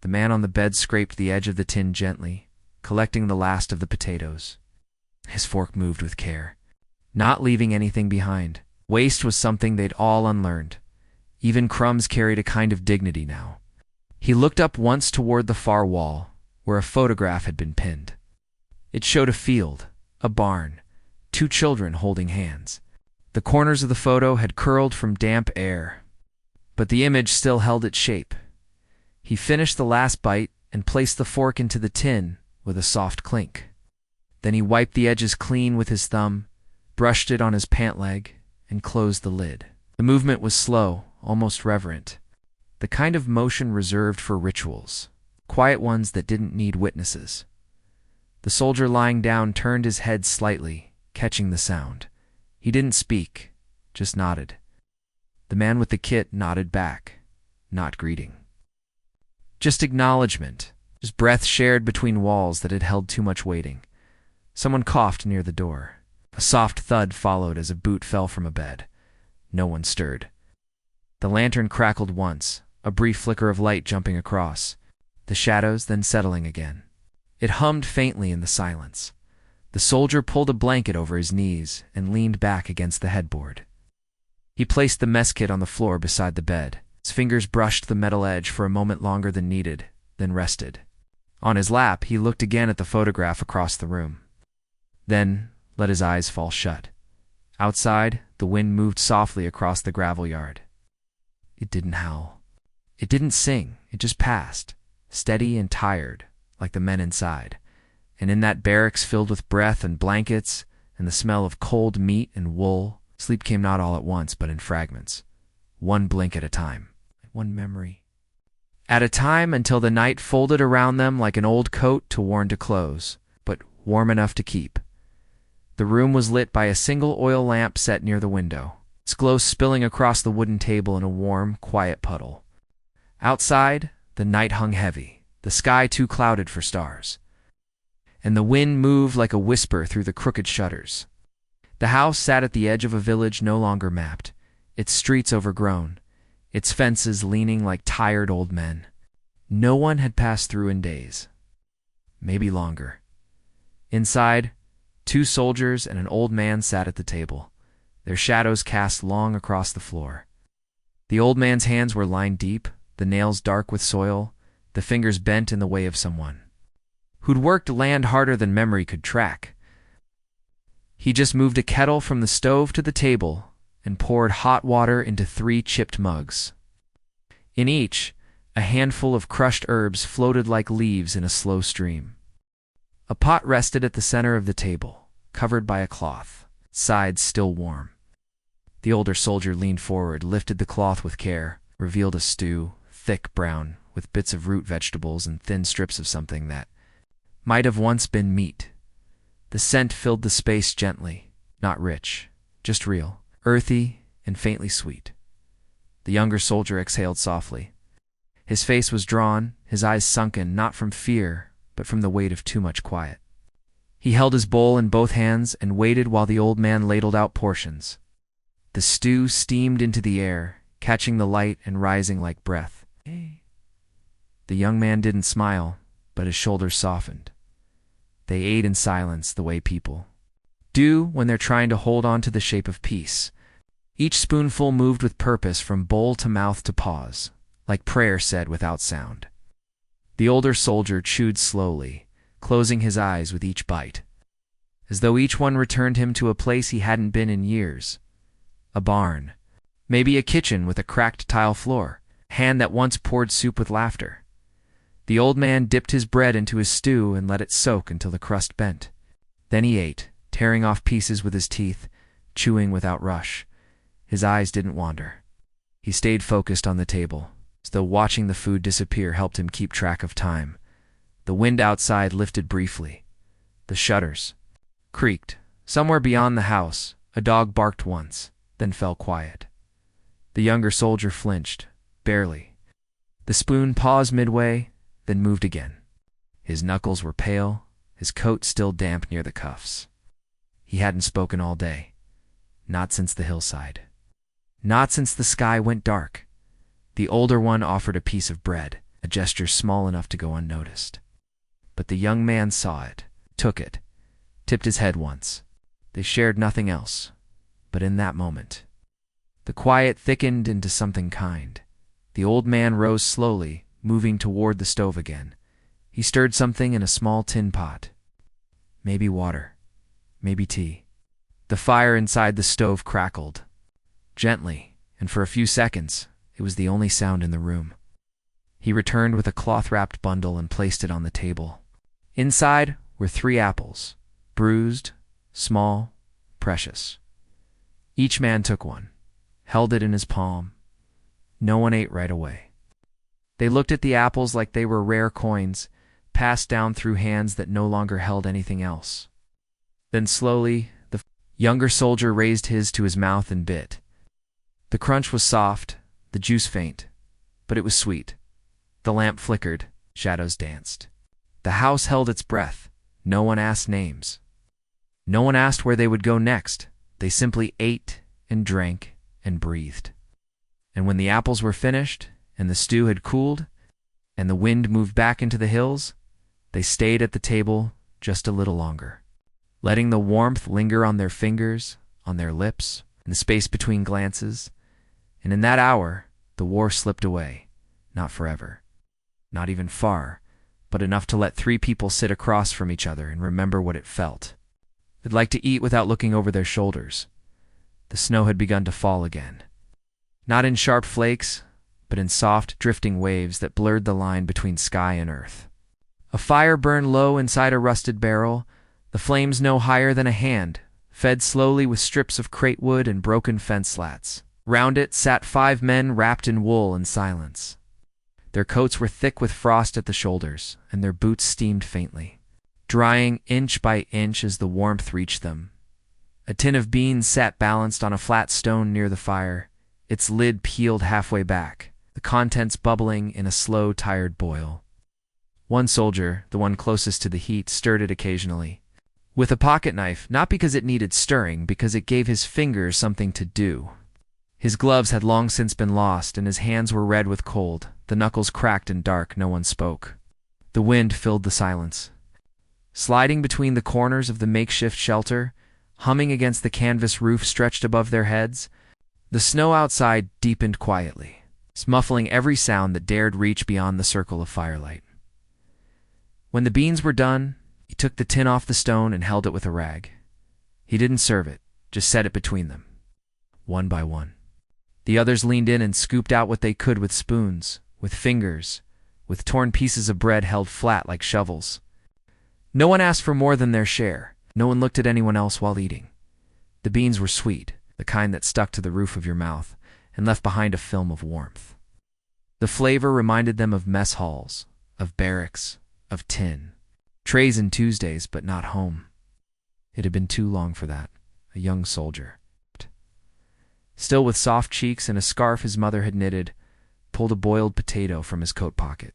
The man on the bed scraped the edge of the tin gently, collecting the last of the potatoes. His fork moved with care, not leaving anything behind. Waste was something they'd all unlearned. Even crumbs carried a kind of dignity now. He looked up once toward the far wall, where a photograph had been pinned. It showed a field, a barn, 2 children holding hands. The corners of the photo had curled from damp air, but the image still held its shape. He finished the last bite and placed the fork into the tin with a soft clink. Then he wiped the edges clean with his thumb, brushed it on his pant leg, and closed the lid. The movement was slow, almost reverent, the kind of motion reserved for rituals, quiet ones that didn't need witnesses. The soldier lying down turned his head slightly, catching the sound. He didn't speak, just nodded. The man with the kit nodded back, not greeting. Just acknowledgement, just breath shared between walls that had held too much waiting. Someone coughed near the door. A soft thud followed as a boot fell from a bed. No one stirred. The lantern crackled once, a brief flicker of light jumping across, the shadows then settling again. It hummed faintly in the silence. The soldier pulled a blanket over his knees and leaned back against the headboard. He placed the mess kit on the floor beside the bed. His fingers brushed the metal edge for a moment longer than needed, then rested. On his lap, he looked again at the photograph across the room. Then let his eyes fall shut. Outside, the wind moved softly across the gravel yard. It didn't howl. It didn't sing. It just passed, steady and tired, like the men inside. And in that barracks filled with breath and blankets and the smell of cold meat and wool, sleep came not all at once, but in fragments. One blink at a time. One memory at a time, until the night folded around them like an old coat too worn to close, but warm enough to keep. The room was lit by a single oil lamp set near the window, its glow spilling across the wooden table in a warm, quiet puddle. Outside, the night hung heavy, the sky too clouded for stars, and the wind moved like a whisper through the crooked shutters. The house sat at the edge of a village no longer mapped, its streets overgrown, its fences leaning like tired old men. No one had passed through in days, maybe longer. Inside, 2 soldiers and an old man sat at the table, their shadows cast long across the floor. The old man's hands were lined deep, the nails dark with soil, the fingers bent in the way of someone who'd worked land harder than memory could track. He just moved a kettle from the stove to the table and poured hot water into 3 chipped mugs. In each, a handful of crushed herbs floated like leaves in a slow stream. A pot rested at the center of the table, covered by a cloth, sides still warm. The older soldier leaned forward, lifted the cloth with care, revealed a stew, thick brown, with bits of root vegetables and thin strips of something that might have once been meat. The scent filled the space gently, not rich, just real, earthy, and faintly sweet. The younger soldier exhaled softly. His face was drawn, his eyes sunken, not from fear, but from the weight of too much quiet. He held his bowl in both hands and waited while the old man ladled out portions. The stew steamed into the air, catching the light and rising like breath. The young man didn't smile, but his shoulders softened. They ate in silence the way people do when they're trying to hold on to the shape of peace. Each spoonful moved with purpose from bowl to mouth to pause, like prayer said without sound. The older soldier chewed slowly, closing his eyes with each bite, as though each one returned him to a place he hadn't been in years. A barn, maybe a kitchen with a cracked tile floor, a hand that once poured soup with laughter. The old man dipped his bread into his stew and let it soak until the crust bent. Then he ate, tearing off pieces with his teeth, chewing without rush. His eyes didn't wander. He stayed focused on the table, as though watching the food disappear helped him keep track of time. The wind outside lifted briefly. The shutters creaked. Somewhere beyond the house, a dog barked once, then fell quiet. The younger soldier flinched, barely. The spoon paused midway, then moved again. His knuckles were pale, his coat still damp near the cuffs. He hadn't spoken all day. Not since the hillside. Not since the sky went dark. The older one offered a piece of bread, a gesture small enough to go unnoticed. But the young man saw it, took it, tipped his head once. They shared nothing else. But in that moment, the quiet thickened into something kind. The old man rose slowly, moving toward the stove again. He stirred something in a small tin pot. Maybe water. Maybe tea. The fire inside the stove crackled. Gently, and for a few seconds, it was the only sound in the room. He returned with a cloth-wrapped bundle and placed it on the table. Inside were 3 apples, bruised, small, precious. Each man took one, held it in his palm. No one ate right away. They looked at the apples like they were rare coins, passed down through hands that no longer held anything else. Then slowly, the younger soldier raised his to his mouth and bit. The crunch was soft, the juice faint, but it was sweet. The lamp flickered, shadows danced. The house held its breath. No one asked names. No one asked where they would go next. They simply ate and drank and breathed. And when the apples were finished, and the stew had cooled, and the wind moved back into the hills, they stayed at the table just a little longer, letting the warmth linger on their fingers, on their lips, in the space between glances. And in that hour, the war slipped away, not forever, not even far, but enough to let 3 people sit across from each other and remember what it felt. They'd like to eat without looking over their shoulders. The snow had begun to fall again. Not in sharp flakes, but in soft, drifting waves that blurred the line between sky and earth. A fire burned low inside a rusted barrel, the flames no higher than a hand, fed slowly with strips of crate wood and broken fence slats. Round it sat 5 men wrapped in wool and silence. Their coats were thick with frost at the shoulders, and their boots steamed faintly, drying inch by inch as the warmth reached them. A tin of beans sat balanced on a flat stone near the fire, its lid peeled halfway back, the contents bubbling in a slow, tired boil. One soldier, the one closest to the heat, stirred it occasionally, with a pocket knife, not because it needed stirring, because it gave his fingers something to do. His gloves had long since been lost, and his hands were red with cold, the knuckles cracked and dark. No one spoke. The wind filled the silence. Sliding between the corners of the makeshift shelter, humming against the canvas roof stretched above their heads, the snow outside deepened quietly, muffling every sound that dared reach beyond the circle of firelight. When the beans were done, he took the tin off the stone and held it with a rag. He didn't serve it, just set it between them, one by one. The others leaned in and scooped out what they could with spoons, with fingers, with torn pieces of bread held flat like shovels. No one asked for more than their share. No one looked at anyone else while eating. The beans were sweet, the kind that stuck to the roof of your mouth and left behind a film of warmth. The flavor reminded them of mess halls, of barracks, of tin. Trays and Tuesdays, but not home. It had been too long for that. A young soldier. Still with soft cheeks and a scarf his mother had knitted, pulled a boiled potato from his coat pocket.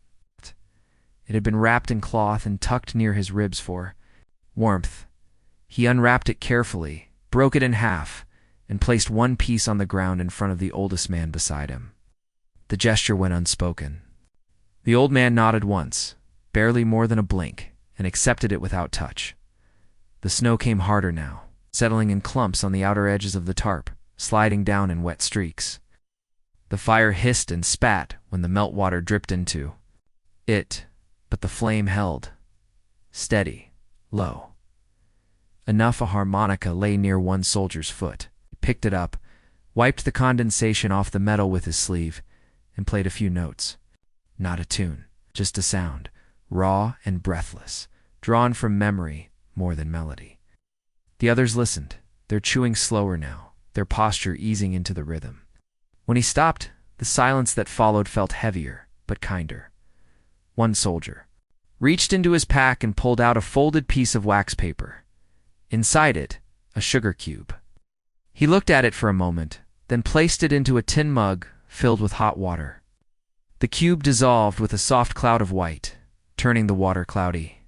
It had been wrapped in cloth and tucked near his ribs for warmth. He unwrapped it carefully, broke it in half, and placed one piece on the ground in front of the oldest man beside him. The gesture went unspoken. The old man nodded once, barely more than a blink, and accepted it without touch. The snow came harder now, settling in clumps on the outer edges of the tarp, sliding down in wet streaks. The fire hissed and spat when the meltwater dripped into it, but the flame held, steady, low. Enough a harmonica lay near one soldier's foot. He picked it up, wiped the condensation off the metal with his sleeve, and played a few notes. Not a tune, just a sound, raw and breathless, drawn from memory more than melody. The others listened, their chewing slower now, their posture easing into the rhythm. When he stopped, the silence that followed felt heavier, but kinder. One soldier reached into his pack and pulled out a folded piece of wax paper. Inside it, a sugar cube. He looked at it for a moment, then placed it into a tin mug filled with hot water. The cube dissolved with a soft cloud of white, turning the water cloudy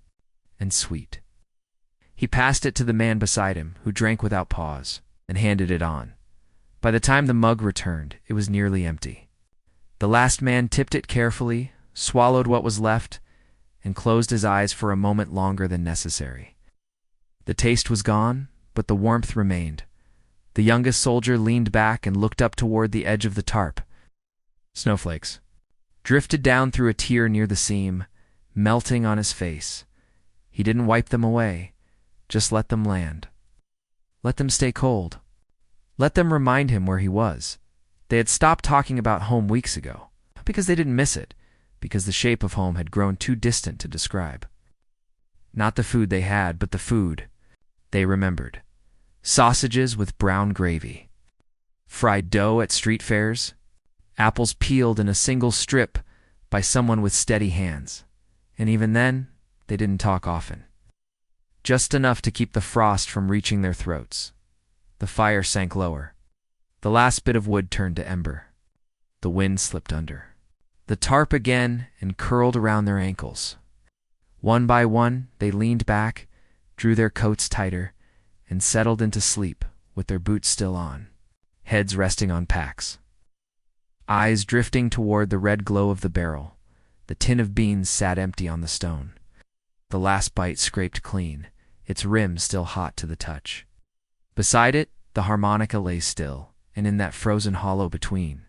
and sweet. He passed it to the man beside him, who drank without pause, and handed it on. By the time the mug returned, it was nearly empty. The last man tipped it carefully, swallowed what was left, and closed his eyes for a moment longer than necessary. The taste was gone, but the warmth remained. The youngest soldier leaned back and looked up toward the edge of the tarp. Snowflakes drifted down through a tear near the seam, melting on his face. He didn't wipe them away, just let them land. Let them stay cold. Let them remind him where he was. They had stopped talking about home weeks ago, not because they didn't miss it, because the shape of home had grown too distant to describe. Not the food they had, but the food they remembered. Sausages with brown gravy, fried dough at street fairs, apples peeled in a single strip by someone with steady hands. And even then, they didn't talk often. Just enough to keep the frost from reaching their throats. The fire sank lower. The last bit of wood turned to ember. The wind slipped under the tarp again and curled around their ankles. One by one, they leaned back, drew their coats tighter, and settled into sleep with their boots still on, heads resting on packs. Eyes drifting toward the red glow of the barrel. The tin of beans sat empty on the stone. The last bite scraped clean, its rim still hot to the touch. Beside it, the harmonica lay still, and in that frozen hollow between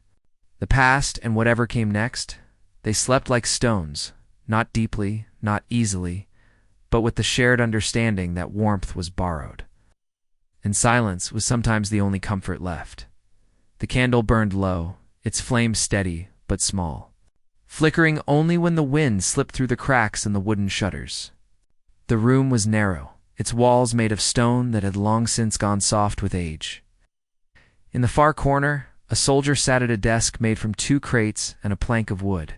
the past and whatever came next, they slept like stones, not deeply, not easily, but with the shared understanding that warmth was borrowed. And silence was sometimes the only comfort left. The candle burned low, its flame steady but small, flickering only when the wind slipped through the cracks in the wooden shutters. The room was narrow, its walls made of stone that had long since gone soft with age. In the far corner, a soldier sat at a desk made from 2 crates and a plank of wood.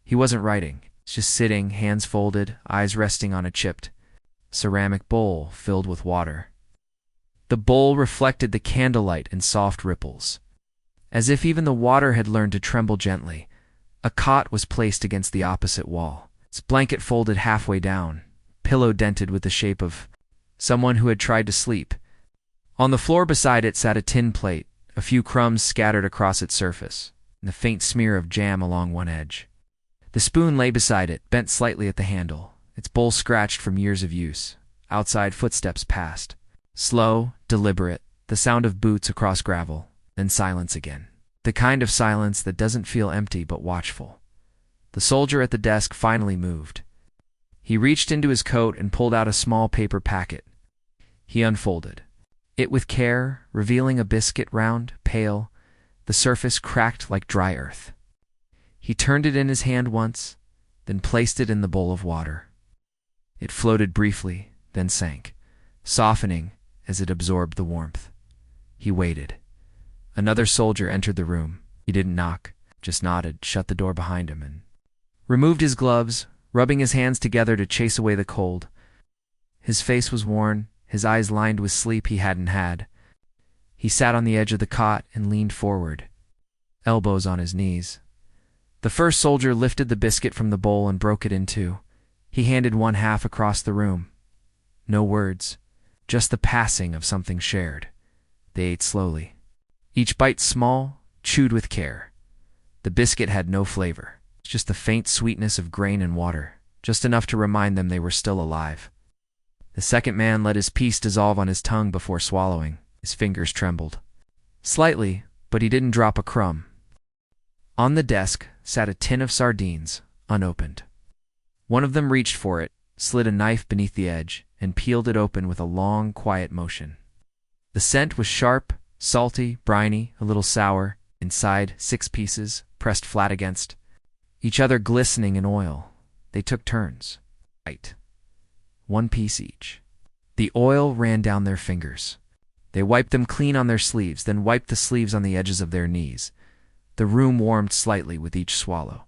He wasn't writing, just sitting, hands folded, eyes resting on a chipped ceramic bowl filled with water. The bowl reflected the candlelight in soft ripples. As if even the water had learned to tremble gently, a cot was placed against the opposite wall, its blanket folded halfway down, pillow dented with the shape of someone who had tried to sleep. On the floor beside it sat a tin plate, a few crumbs scattered across its surface, and a faint smear of jam along one edge. The spoon lay beside it, bent slightly at the handle, its bowl scratched from years of use. Outside, footsteps passed. Slow, deliberate, the sound of boots across gravel, then silence again. The kind of silence that doesn't feel empty but watchful. The soldier at the desk finally moved. He reached into his coat and pulled out a small paper packet. He unfolded it with care, revealing a biscuit, round, pale, the surface cracked like dry earth. He turned it in his hand once, then placed it in the bowl of water. It floated briefly, then sank, softening as it absorbed the warmth. He waited. Another soldier entered the room. He didn't knock, just nodded, shut the door behind him, and removed his gloves, rubbing his hands together to chase away the cold. His face was worn, his eyes lined with sleep he hadn't had. He sat on the edge of the cot and leaned forward, elbows on his knees. The first soldier lifted the biscuit from the bowl and broke it in two. He handed one half across the room. No words, just the passing of something shared. They ate slowly. Each bite small, chewed with care. The biscuit had no flavor, just the faint sweetness of grain and water, just enough to remind them they were still alive. The second man let his piece dissolve on his tongue before swallowing. His fingers trembled. Slightly, but he didn't drop a crumb. On the desk sat a tin of sardines, unopened. One of them reached for it, slid a knife beneath the edge, and peeled it open with a long, quiet motion. The scent was sharp, salty, briny, a little sour. Inside, 6 pieces, pressed flat against each other, glistening in oil. They took turns. Right. 1 piece each. The oil ran down their fingers. They wiped them clean on their sleeves, then wiped the sleeves on the edges of their knees. The room warmed slightly with each swallow.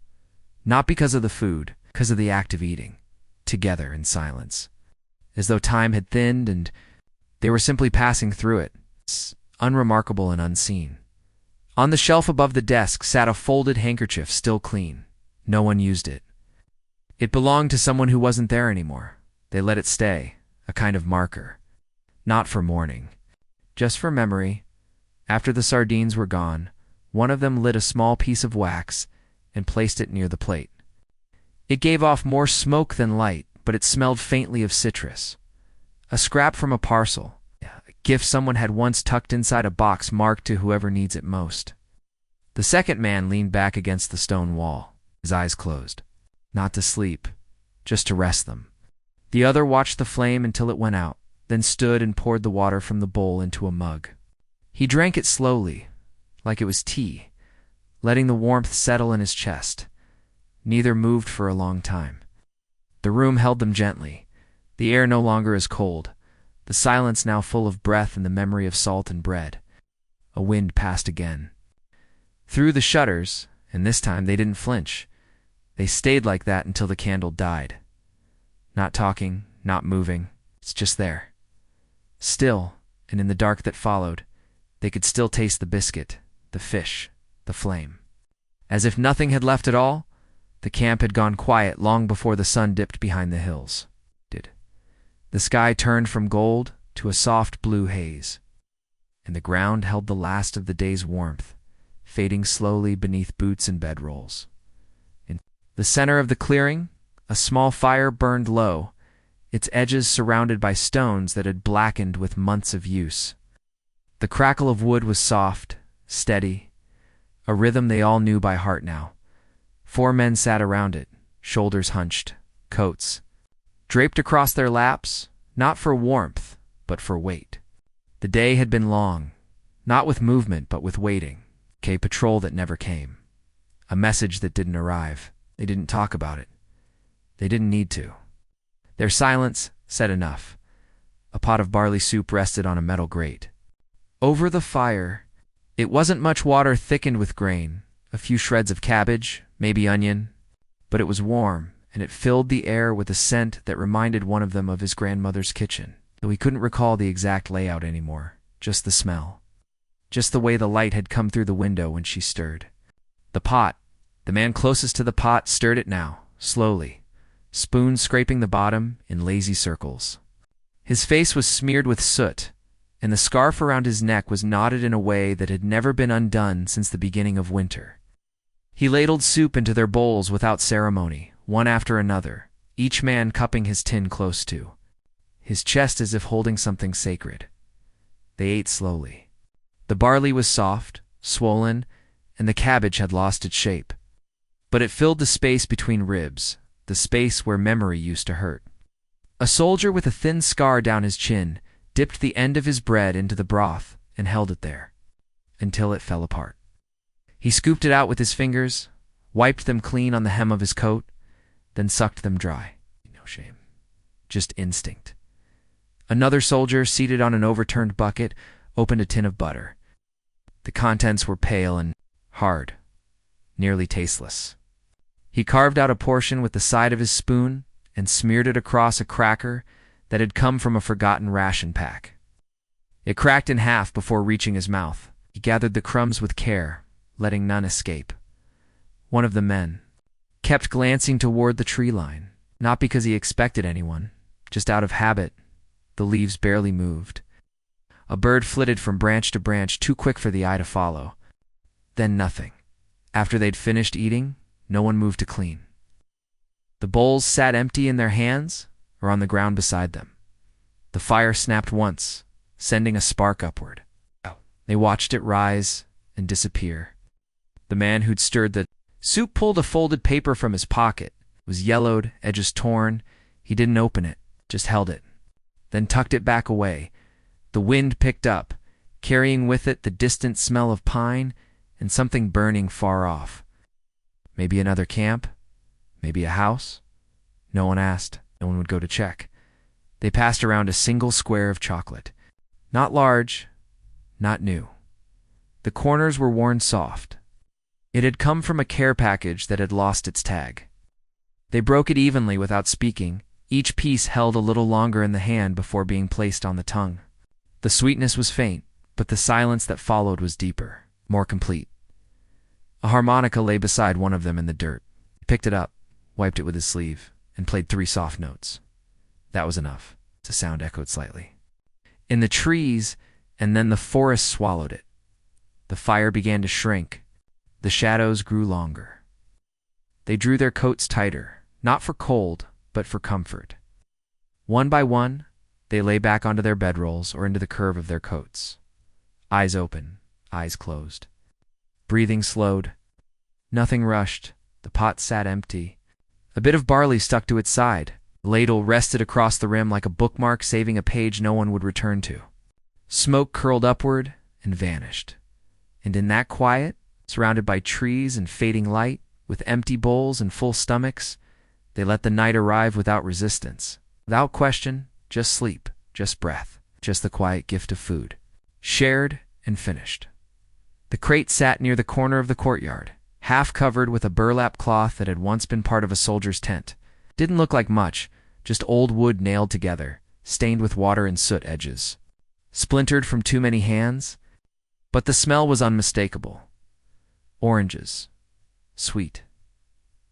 Not because of the food, because of the act of eating, together in silence. As though time had thinned and they were simply passing through it, unremarkable and unseen. On the shelf above the desk sat a folded handkerchief, still clean. No one used it. It belonged to someone who wasn't there anymore. They let it stay, a kind of marker. Not for mourning, just for memory. After the sardines were gone, one of them lit a small piece of wax and placed it near the plate. It gave off more smoke than light, but it smelled faintly of citrus. A scrap from a parcel, a gift someone had once tucked inside a box marked to whoever needs it most. The second man leaned back against the stone wall, his eyes closed. Not to sleep, just to rest them. The other watched the flame until it went out, then stood and poured the water from the bowl into a mug. He drank it slowly, like it was tea, letting the warmth settle in his chest. Neither moved for a long time. The room held them gently, the air no longer as cold, the silence now full of breath and the memory of salt and bread. A wind passed again. Through the shutters, and this time they didn't flinch. They stayed like that until the candle died. Not talking, not moving, it's just there. Still, and in the dark that followed, they could still taste the biscuit, the fish, the flame. As if nothing had left at all, the camp had gone quiet long before the sun dipped behind the hills. The sky turned from gold to a soft blue haze, and the ground held the last of the day's warmth, fading slowly beneath boots and bedrolls. In the center of the clearing, a small fire burned low, its edges surrounded by stones that had blackened with months of use. The crackle of wood was soft, steady, a rhythm they all knew by heart now. 4 men sat around it, shoulders hunched, coats draped across their laps, not for warmth, but for weight. The day had been long, not with movement, but with waiting. A patrol that never came. A message that didn't arrive. They didn't talk about it. They didn't need to. Their silence said enough. A pot of barley soup rested on a metal grate. Over the fire, it wasn't much water thickened with grain, a few shreds of cabbage, maybe onion, but it was warm, and it filled the air with a scent that reminded one of them of his grandmother's kitchen, though he couldn't recall the exact layout anymore, just the smell. Just the way the light had come through the window when she stirred. The pot, the man closest to the pot stirred it now, slowly, spoon scraping the bottom in lazy circles. His face was smeared with soot, and the scarf around his neck was knotted in a way that had never been undone since the beginning of winter. He ladled soup into their bowls without ceremony, one after another, each man cupping his tin close to his chest as if holding something sacred. They ate slowly. The barley was soft, swollen, and the cabbage had lost its shape. But it filled the space between ribs, the space where memory used to hurt. A soldier with a thin scar down his chin dipped the end of his bread into the broth and held it there, until it fell apart. He scooped it out with his fingers, wiped them clean on the hem of his coat, then sucked them dry. No shame. Just instinct. Another soldier, seated on an overturned bucket, opened a tin of butter. The contents were pale and hard, nearly tasteless. He carved out a portion with the side of his spoon and smeared it across a cracker that had come from a forgotten ration pack. It cracked in half before reaching his mouth. He gathered the crumbs with care, letting none escape. One of the men kept glancing toward the tree line, not because he expected anyone, just out of habit. The leaves barely moved. A bird flitted from branch to branch, too quick for the eye to follow. Then nothing. After they'd finished eating, no one moved to clean. The bowls sat empty in their hands or on the ground beside them. The fire snapped once, sending a spark upward. They watched it rise and disappear. The man who'd stirred the soup pulled a folded paper from his pocket. It was yellowed, edges torn. He didn't open it, just held it, then tucked it back away. The wind picked up, carrying with it the distant smell of pine and something burning far off. Maybe another camp? Maybe a house? No one asked. No one would go to check. They passed around a single square of chocolate. Not large, not new. The corners were worn soft. It had come from a care package that had lost its tag. They broke it evenly without speaking, each piece held a little longer in the hand before being placed on the tongue. The sweetness was faint, but the silence that followed was deeper, more complete. A harmonica lay beside one of them in the dirt. He picked it up, wiped it with his sleeve, and played 3 soft notes. That was enough. The sound echoed slightly. In the trees, and then the forest swallowed it. The fire began to shrink. The shadows grew longer. They drew their coats tighter, not for cold, but for comfort. One by one, they lay back onto their bedrolls or into the curve of their coats. Eyes open, eyes closed. Breathing slowed. Nothing rushed. The pot sat empty. A bit of barley stuck to its side. The ladle rested across the rim like a bookmark, saving a page no one would return to. Smoke curled upward and vanished. And in that quiet, surrounded by trees and fading light, with empty bowls and full stomachs, they let the night arrive without resistance. Without question, just sleep, just breath, just the quiet gift of food. Shared and finished. The crate sat near the corner of the courtyard, half covered with a burlap cloth that had once been part of a soldier's tent. Didn't look like much, just old wood nailed together, stained with water and soot edges. Splintered from too many hands, but the smell was unmistakable. Oranges. Sweet.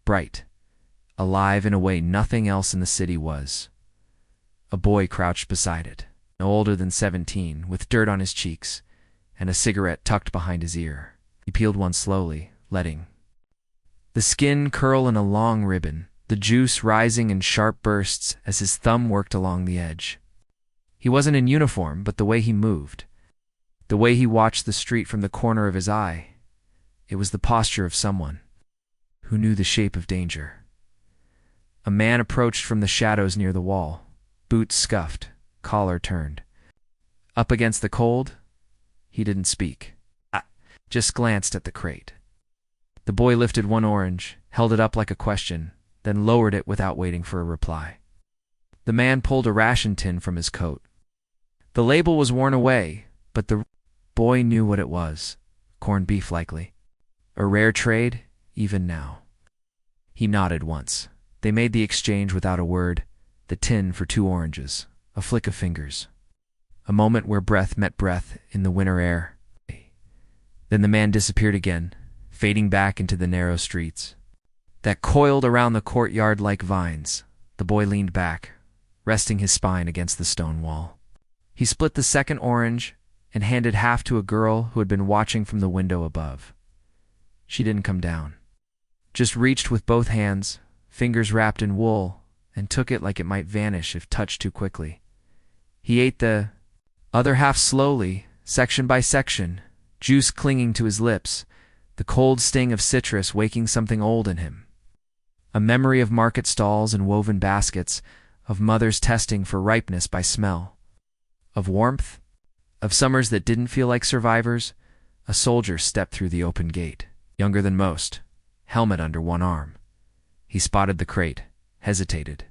Bright. Alive in a way nothing else in the city was. A boy crouched beside it, no older than 17, with dirt on his cheeks, and a cigarette tucked behind his ear. He peeled one slowly, letting the skin curl in a long ribbon, the juice rising in sharp bursts as his thumb worked along the edge. He wasn't in uniform, but the way he moved, the way he watched the street from the corner of his eye, it was the posture of someone who knew the shape of danger. A man approached from the shadows near the wall, boots scuffed, collar turned. Up against the cold, he didn't speak, just glanced at the crate. The boy lifted one orange, held it up like a question, then lowered it without waiting for a reply. The man pulled a ration tin from his coat. The label was worn away, but the boy knew what it was. Corned beef, likely. A rare trade, even now. He nodded once. They made the exchange without a word, the tin for 2 oranges, a flick of fingers. A moment where breath met breath in the winter air. Then the man disappeared again, fading back into the narrow streets that coiled around the courtyard like vines. The boy leaned back, resting his spine against the stone wall. He split the second orange and handed half to a girl who had been watching from the window above. She didn't come down, just reached with both hands, fingers wrapped in wool, and took it like it might vanish if touched too quickly. He ate the other half slowly, section by section, juice clinging to his lips, the cold sting of citrus waking something old in him. A memory of market stalls and woven baskets, of mothers testing for ripeness by smell, of warmth, of summers that didn't feel like survivors. A soldier stepped through the open gate, younger than most, helmet under one arm. He spotted the crate, hesitated.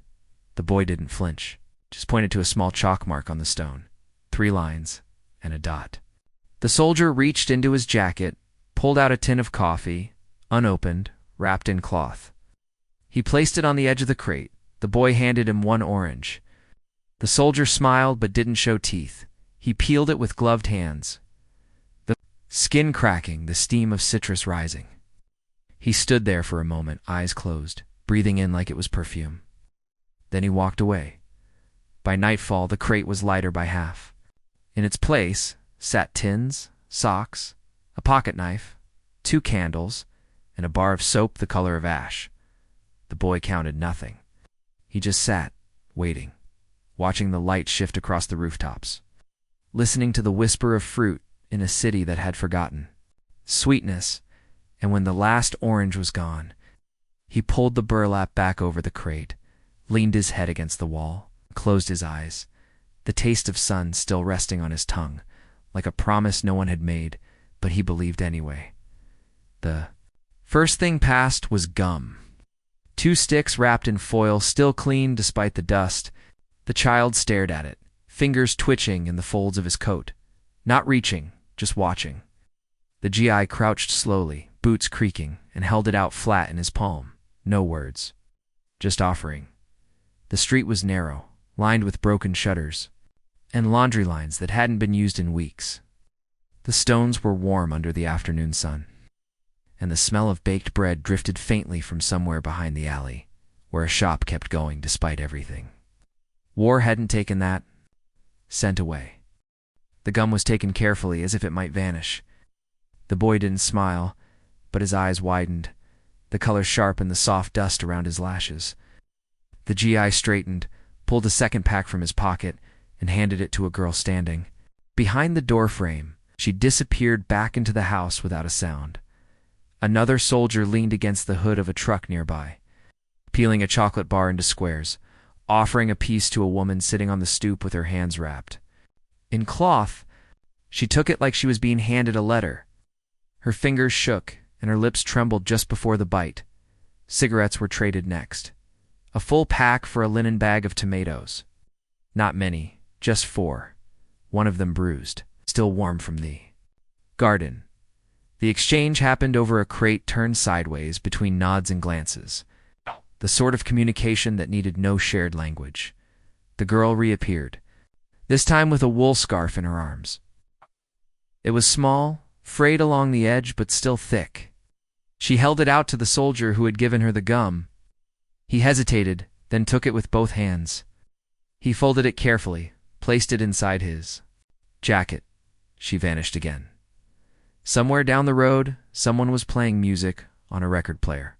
The boy didn't flinch, just pointed to a small chalk mark on the stone, 3 lines, and a dot. The soldier reached into his jacket, pulled out a tin of coffee, unopened, wrapped in cloth. He placed it on the edge of the crate. The boy handed him 1 orange. The soldier smiled but didn't show teeth. He peeled it with gloved hands, the skin cracking, the steam of citrus rising. He stood there for a moment, eyes closed, breathing in like it was perfume. Then he walked away. By nightfall, the crate was lighter by half. In its place sat tins, socks, a pocket knife, 2 candles, and a bar of soap the color of ash. The boy counted nothing. He just sat, waiting, watching the light shift across the rooftops, listening to the whisper of fruit in a city that had forgotten sweetness. And when the last orange was gone, he pulled the burlap back over the crate, leaned his head against the wall, closed his eyes, the taste of sun still resting on his tongue, like a promise no one had made, but he believed anyway. The first thing passed was gum. 2 sticks wrapped in foil, still clean despite the dust. The child stared at it, fingers twitching in the folds of his coat, not reaching, just watching. The GI crouched slowly, boots creaking, and held it out flat in his palm. No words, just offering. The street was narrow, lined with broken shutters, and laundry lines that hadn't been used in weeks. The stones were warm under the afternoon sun, and the smell of baked bread drifted faintly from somewhere behind the alley, where a shop kept going despite everything. War hadn't taken that scent away. The gum was taken carefully, as if it might vanish. The boy didn't smile, but his eyes widened, the color sharp in the soft dust around his lashes. The GI straightened, pulled a second pack from his pocket, and handed it to a girl standing. Behind the door frame, she disappeared back into the house without a sound. Another soldier leaned against the hood of a truck nearby, peeling a chocolate bar into squares, offering a piece to a woman sitting on the stoop with her hands wrapped in cloth. She took it like she was being handed a letter. Her fingers shook, and her lips trembled just before the bite. Cigarettes were traded next. A full pack for a linen bag of tomatoes. Not many, just 4. One of them bruised, still warm from the garden. The exchange happened over a crate turned sideways between nods and glances, the sort of communication that needed no shared language. The girl reappeared, this time with a wool scarf in her arms. It was small, frayed along the edge, but still thick. She held it out to the soldier who had given her the gum. He hesitated, then took it with both hands. He folded it carefully, placed it inside his jacket. She vanished again. Somewhere down the road, someone was playing music on a record player.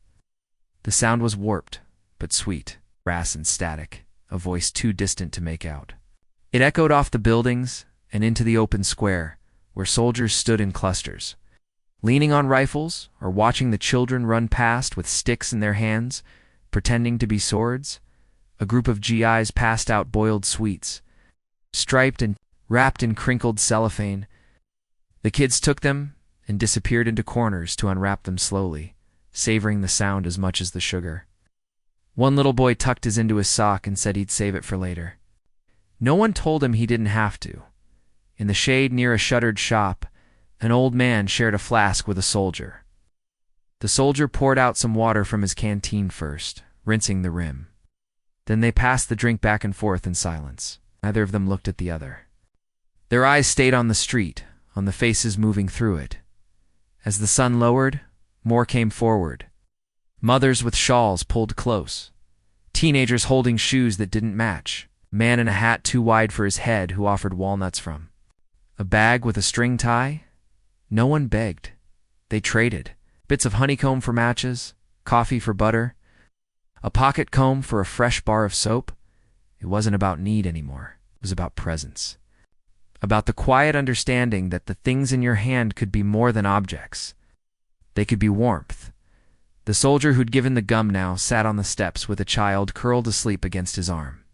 The sound was warped, but sweet, brass and static, a voice too distant to make out. It echoed off the buildings and into the open square, where soldiers stood in clusters, leaning on rifles or watching the children run past with sticks in their hands, pretending to be swords. A group of GIs passed out boiled sweets, striped and wrapped in crinkled cellophane. The kids took them and disappeared into corners to unwrap them slowly, savoring the sound as much as the sugar. One little boy tucked his into his sock and said he'd save it for later. No one told him he didn't have to. In the shade near a shuttered shop, an old man shared a flask with a soldier. The soldier poured out some water from his canteen first, rinsing the rim. Then they passed the drink back and forth in silence. Neither of them looked at the other. Their eyes stayed on the street, on the faces moving through it. As the sun lowered, more came forward. Mothers with shawls pulled close. Teenagers holding shoes that didn't match. A man in a hat too wide for his head who offered walnuts from. A bag with a string tie? No one begged. They traded. Bits of honeycomb for matches, coffee for butter, a pocket comb for a fresh bar of soap. It wasn't about need anymore. It was about presence. About the quiet understanding that the things in your hand could be more than objects. They could be warmth. The soldier who'd given the gum now sat on the steps with a child curled asleep against his arm.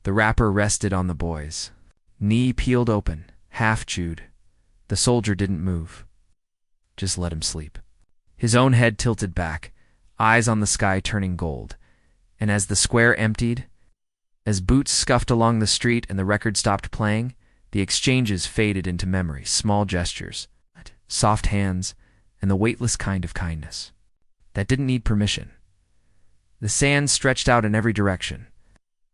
The wrapper rested on the boy's. Knee peeled open, half chewed. The soldier didn't move. Just let him sleep. His own head tilted back, eyes on the sky turning gold. And as the square emptied, as boots scuffed along the street and the record stopped playing, the exchanges faded into memory, small gestures, soft hands, and the weightless kind of kindness that didn't need permission. The sand stretched out in every direction,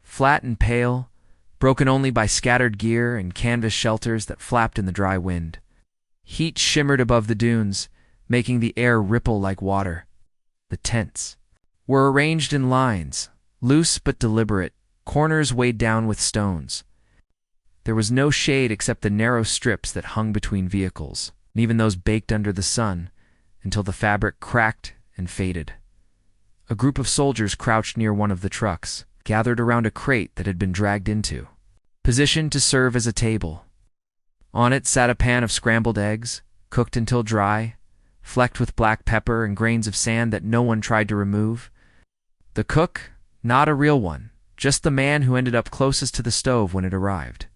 flat and pale, broken only by scattered gear and canvas shelters that flapped in the dry wind. Heat shimmered above the dunes, making the air ripple like water. The tents were arranged in lines, loose but deliberate, corners weighed down with stones. There was no shade except the narrow strips that hung between vehicles, and even those baked under the sun, until the fabric cracked and faded. A group of soldiers crouched near one of the trucks, gathered around a crate that had been dragged into, positioned to serve as a table. On it sat a pan of scrambled eggs, cooked until dry, flecked with black pepper and grains of sand that no one tried to remove. The cook, not a real one, just the man who ended up closest to the stove when it arrived,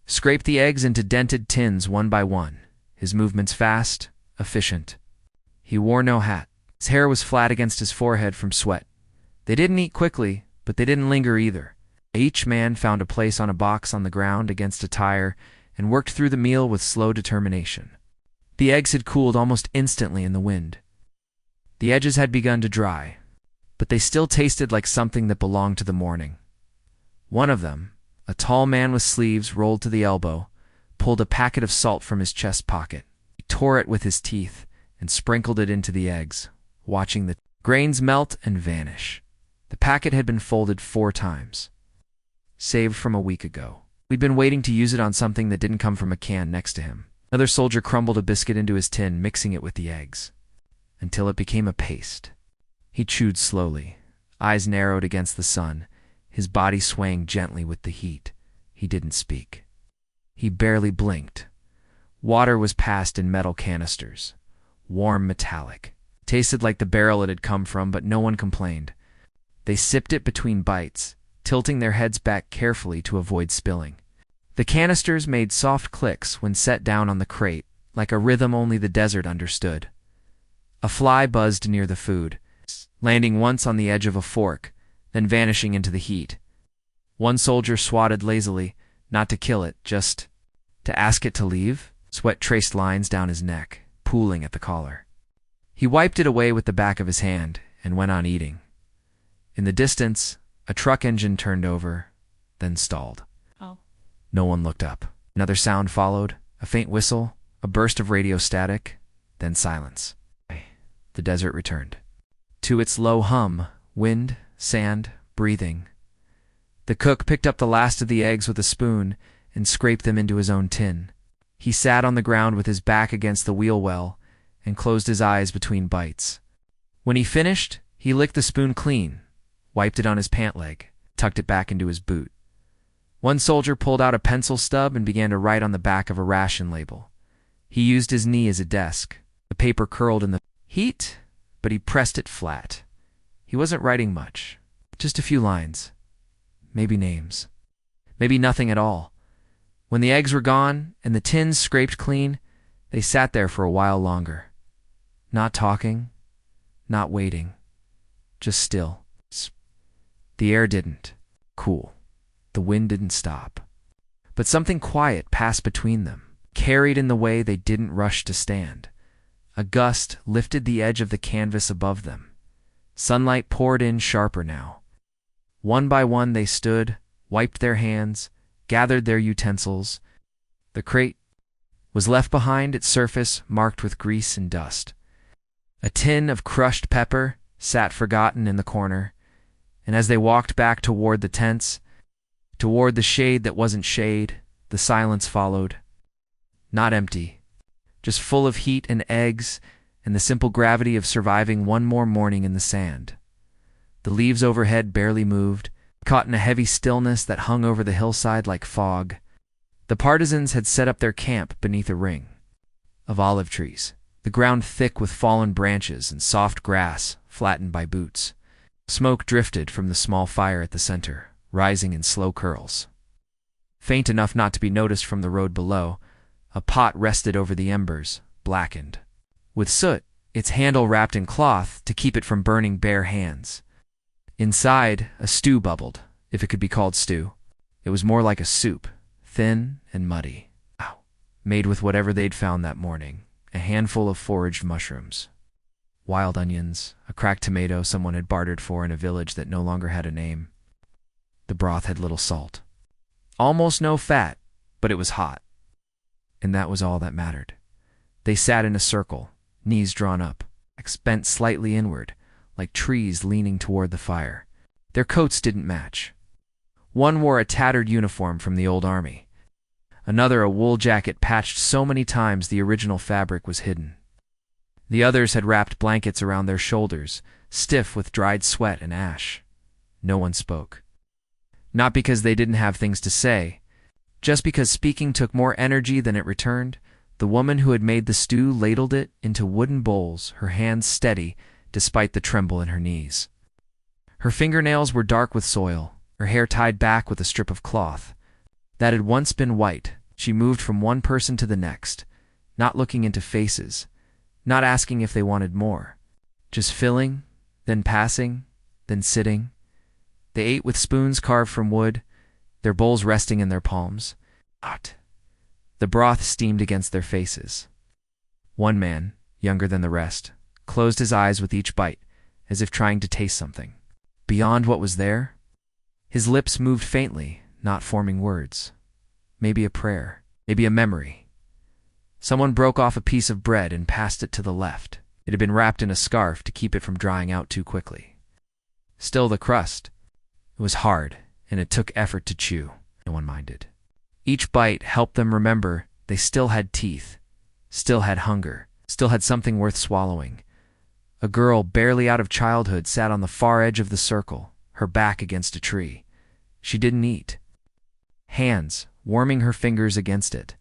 scraped the eggs into dented tins one by one, his movements fast, efficient. He wore no hat. His hair was flat against his forehead from sweat. They didn't eat quickly, but they didn't linger either. Each man found a place on a box on the ground against a tire and worked through the meal with slow determination. The eggs had cooled almost instantly in the wind. The edges had begun to dry, but they still tasted like something that belonged to the morning. One of them, a tall man with sleeves rolled to the elbow, pulled a packet of salt from his chest pocket. He tore it with his teeth and sprinkled it into the eggs, watching the grains melt and vanish. The packet had been folded 4 times, saved from a week ago. We'd been waiting to use it on something that didn't come from a can next to him. Another soldier crumbled a biscuit into his tin, mixing it with the eggs, until it became a paste. He chewed slowly, eyes narrowed against the sun, his body swaying gently with the heat. He didn't speak. He barely blinked. Water was passed in metal canisters, warm metallic. Tasted like the barrel it had come from, but no one complained. They sipped it between bites, tilting their heads back carefully to avoid spilling. The canisters made soft clicks when set down on the crate, like a rhythm only the desert understood. A fly buzzed near the food, landing once on the edge of a fork, then vanishing into the heat. One soldier swatted lazily, not to kill it, just to ask it to leave. Sweat traced lines down his neck, pooling at the collar. He wiped it away with the back of his hand and went on eating. In the distance, a truck engine turned over, then stalled. Oh. No one looked up. Another sound followed, a faint whistle, a burst of radio static, then silence. The desert returned. To its low hum, wind, sand, breathing. The cook picked up the last of the eggs with a spoon and scraped them into his own tin. He sat on the ground with his back against the wheel well and closed his eyes between bites. When he finished, he licked the spoon clean, wiped it on his pant leg, tucked it back into his boot. One soldier pulled out a pencil stub and began to write on the back of a ration label. He used his knee as a desk. The paper curled in the heat, but he pressed it flat. He wasn't writing much, just a few lines, maybe names, maybe nothing at all. When the eggs were gone and the tins scraped clean, they sat there for a while longer. Not talking, not waiting, just still. The air didn't cool. The wind didn't stop. But something quiet passed between them, carried in the way they didn't rush to stand. A gust lifted the edge of the canvas above them. Sunlight poured in sharper now. One by one they stood, wiped their hands, gathered their utensils. The crate was left behind, its surface marked with grease and dust. A tin of crushed pepper sat forgotten in the corner, and as they walked back toward the tents, Toward the shade that wasn't shade, the silence followed. Not empty, just full of heat and eggs and the simple gravity of surviving one more morning in the sand. The leaves overhead barely moved, caught in a heavy stillness that hung over the hillside like fog. The partisans had set up their camp beneath a ring of olive trees, the ground thick with fallen branches and soft grass flattened by boots. Smoke drifted from the small fire at the center, rising in slow curls. Faint enough not to be noticed from the road below, a pot rested over the embers, blackened with soot, its handle wrapped in cloth to keep it from burning bare hands. Inside, a stew bubbled, if it could be called stew. It was more like a soup, thin and muddy. Made with whatever they'd found that morning, a handful of foraged mushrooms, wild onions, a cracked tomato someone had bartered for in a village that no longer had a name. The broth had little salt. Almost no fat, but it was hot. And that was all that mattered. They sat in a circle, knees drawn up, backs bent slightly inward, like trees leaning toward the fire. Their coats didn't match. One wore a tattered uniform from the old army. Another a wool jacket patched so many times the original fabric was hidden. The others had wrapped blankets around their shoulders, stiff with dried sweat and ash. No one spoke. Not because they didn't have things to say, just because speaking took more energy than it returned. The woman who had made the stew ladled it into wooden bowls, her hands steady despite the tremble in her knees. Her fingernails were dark with soil, her hair tied back with a strip of cloth that had once been white. She moved from one person to the next, not looking into faces, not asking if they wanted more, just filling, then passing, then sitting. They ate with spoons carved from wood, their bowls resting in their palms. The broth steamed against their faces. One man, younger than the rest, closed his eyes with each bite, as if trying to taste something. Beyond what was there, his lips moved faintly, not forming words. Maybe a prayer, maybe a memory. Someone broke off a piece of bread and passed it to the left. It had been wrapped in a scarf to keep it from drying out too quickly. Still the crust. It was hard, and it took effort to chew. No one minded. Each bite helped them remember they still had teeth, still had hunger, still had something worth swallowing. A girl barely out of childhood sat on the far edge of the circle, her back against a tree. She didn't eat. Hands, warming her fingers against it.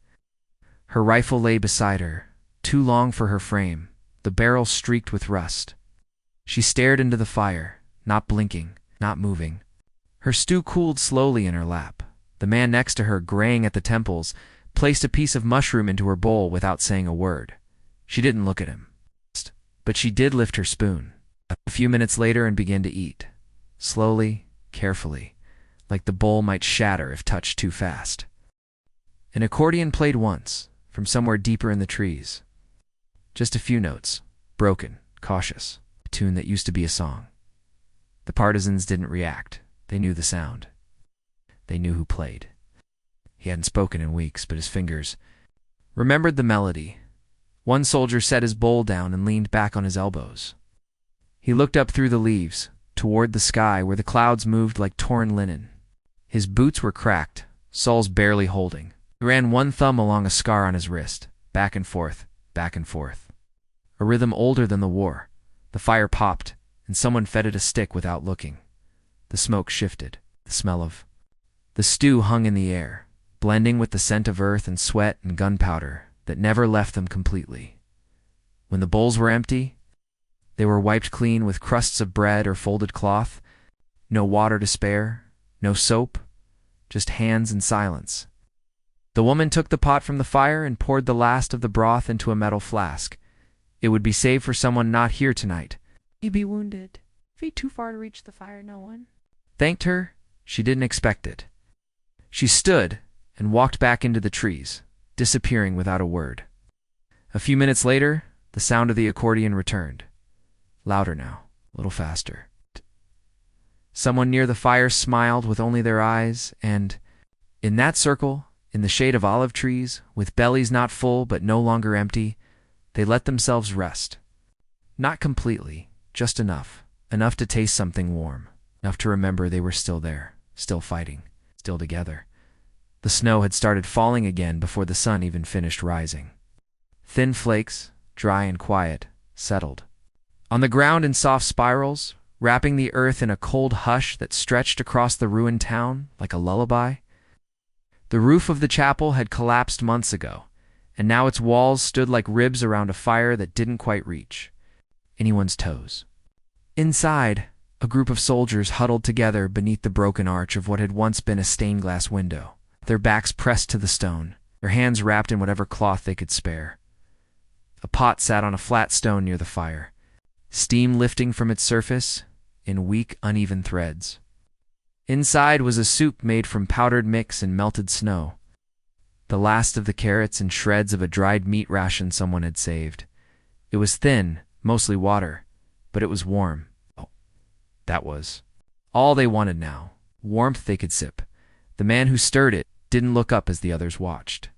Her rifle lay beside her, too long for her frame, the barrel streaked with rust. She stared into the fire, not blinking, not moving. Her stew cooled slowly in her lap. The man next to her, graying at the temples, placed a piece of mushroom into her bowl without saying a word. She didn't look at him, but she did lift her spoon a few minutes later and begin to eat, slowly, carefully, like the bowl might shatter if touched too fast. An accordion played once, from somewhere deeper in the trees. Just a few notes, broken, cautious, a tune that used to be a song. The partisans didn't react. They knew the sound. They knew who played. He hadn't spoken in weeks, but his fingers remembered the melody. One soldier set his bowl down and leaned back on his elbows. He looked up through the leaves, toward the sky where the clouds moved like torn linen. His boots were cracked, soles barely holding. He ran one thumb along a scar on his wrist, back and forth, back and forth. A rhythm older than the war. The fire popped, and someone fed it a stick without looking. The smoke shifted. The smell of the stew hung in the air, blending with the scent of earth and sweat and gunpowder that never left them completely. When the bowls were empty, they were wiped clean with crusts of bread or folded cloth. No water to spare, no soap, just hands and silence. The woman took the pot from the fire and poured the last of the broth into a metal flask. It would be saved for someone not here tonight. He'd be wounded. Feet too far to reach the fire, no one. Thanked her, she didn't expect it. She stood and walked back into the trees, disappearing without a word. A few minutes later, the sound of the accordion returned. Louder now, a little faster. Someone near the fire smiled with only their eyes, and in that circle, in the shade of olive trees, with bellies not full but no longer empty, they let themselves rest. Not completely, just enough. Enough to taste something warm. Enough to remember they were still there, still fighting. still together. The snow had started falling again before the sun even finished rising. Thin flakes, dry and quiet, settled on the ground in soft spirals, wrapping the earth in a cold hush that stretched across the ruined town like a lullaby. The roof of the chapel had collapsed months ago, and now its walls stood like ribs around a fire that didn't quite reach anyone's toes. Inside, a group of soldiers huddled together beneath the broken arch of what had once been a stained glass window, their backs pressed to the stone, their hands wrapped in whatever cloth they could spare. A pot sat on a flat stone near the fire, steam lifting from its surface in weak, uneven threads. Inside was a soup made from powdered mix and melted snow, the last of the carrots and shreds of a dried meat ration someone had saved. It was thin, mostly water, but it was warm. Oh, that was all they wanted now, warmth they could sip. The man who stirred it didn't look up as the others watched.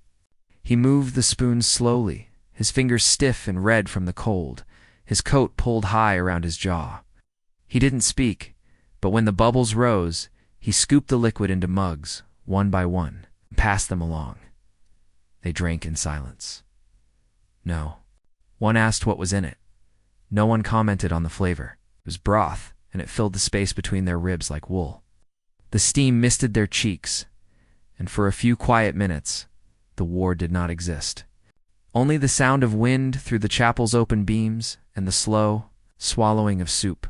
He moved the spoon slowly, his fingers stiff and red from the cold, his coat pulled high around his jaw. He didn't speak, but when the bubbles rose, he scooped the liquid into mugs, one by one, and passed them along. They drank in silence. No. One asked what was in it. No one commented on the flavor. It was broth, and it filled the space between their ribs like wool. The steam misted their cheeks, and for a few quiet minutes, the war did not exist. Only the sound of wind through the chapel's open beams and the slow swallowing of soup.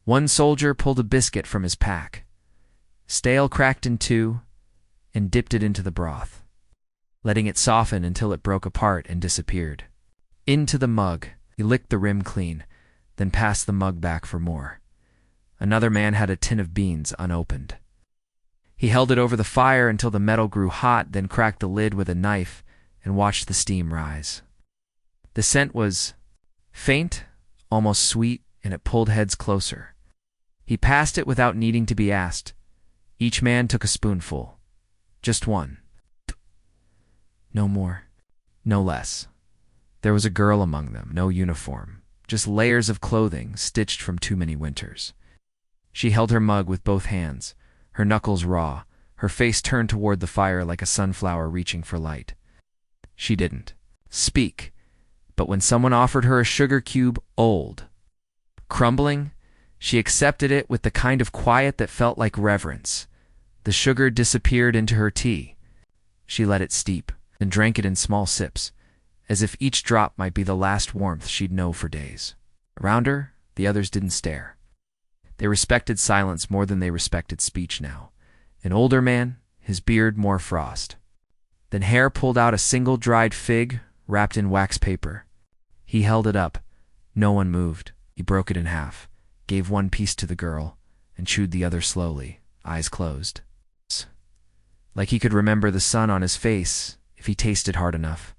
One soldier pulled a biscuit from his pack, stale cracked in two, and dipped it into the broth, letting it soften until it broke apart and disappeared. Into the mug, he licked the rim clean, then passed the mug back for more. Another man had a tin of beans unopened. He held it over the fire until the metal grew hot, then cracked the lid with a knife and watched the steam rise. The scent was faint, almost sweet, and it pulled heads closer. He passed it without needing to be asked. Each man took a spoonful. Just one. No more. No less. There was a girl among them, no uniform, just layers of clothing stitched from too many winters. She held her mug with both hands, her knuckles raw, her face turned toward the fire like a sunflower reaching for light. She didn't speak, but when someone offered her a sugar cube, old, crumbling, she accepted it with the kind of quiet that felt like reverence. The sugar disappeared into her tea. She let it steep, and drank it in small sips, as if each drop might be the last warmth she'd know for days. Around her, the others didn't stare. They respected silence more than they respected speech now. An older man, his beard more frost. Then Hare pulled out a single dried fig wrapped in wax paper. He held it up. No one moved. He broke it in half, gave one piece to the girl, and chewed the other slowly, eyes closed. Like he could remember the sun on his face if he tasted hard enough.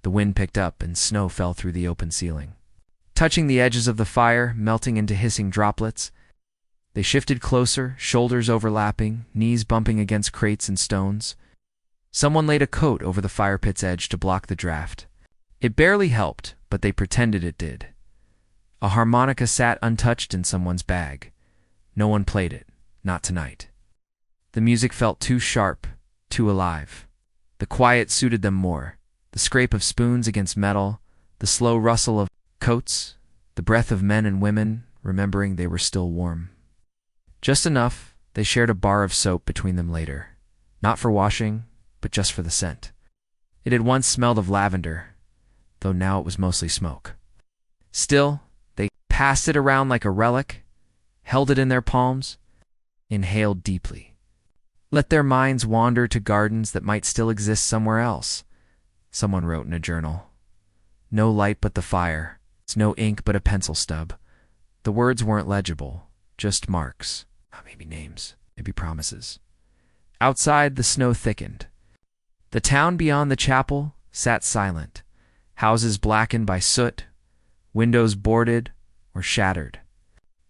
The wind picked up and snow fell through the open ceiling, touching the edges of the fire, melting into hissing droplets. They shifted closer, shoulders overlapping, knees bumping against crates and stones. Someone laid a coat over the fire pit's edge to block the draft. It barely helped, but they pretended it did. A harmonica sat untouched in someone's bag. No one played it, not tonight. The music felt too sharp, too alive. The quiet suited them more. The scrape of spoons against metal, the slow rustle of coats, the breath of men and women, remembering they were still warm. Just enough, they shared a bar of soap between them later. Not for washing, but just for the scent. It had once smelled of lavender, though now it was mostly smoke. Still, they passed it around like a relic, held it in their palms, inhaled deeply. Let their minds wander to gardens that might still exist somewhere else. Someone wrote in a journal. No light but the fire. It's no ink but a pencil stub. The words weren't legible, just marks. Maybe names, maybe promises. Outside, the snow thickened. The town beyond the chapel sat silent, houses blackened by soot, windows boarded or shattered.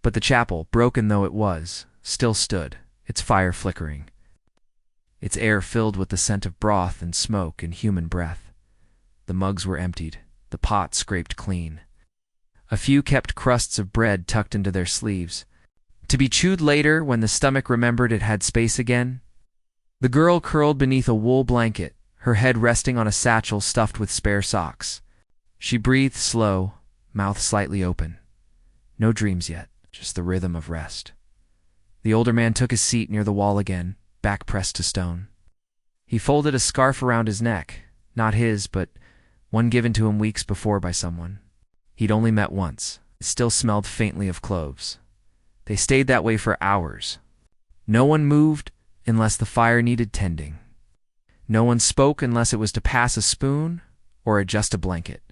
But the chapel, broken though it was, still stood, its fire flickering, its air filled with the scent of broth and smoke and human breath. The mugs were emptied, the pot scraped clean. A few kept crusts of bread tucked into their sleeves, to be chewed later when the stomach remembered it had space again, The girl curled beneath a wool blanket, her head resting on a satchel stuffed with spare socks. She breathed slow, mouth slightly open. No dreams yet, just the rhythm of rest. The older man took his seat near the wall again, back pressed to stone. He folded a scarf around his neck, not his, but one given to him weeks before by someone. He'd only met once. It still smelled faintly of cloves. They stayed that way for hours. No one moved unless the fire needed tending. No one spoke unless it was to pass a spoon or adjust a blanket.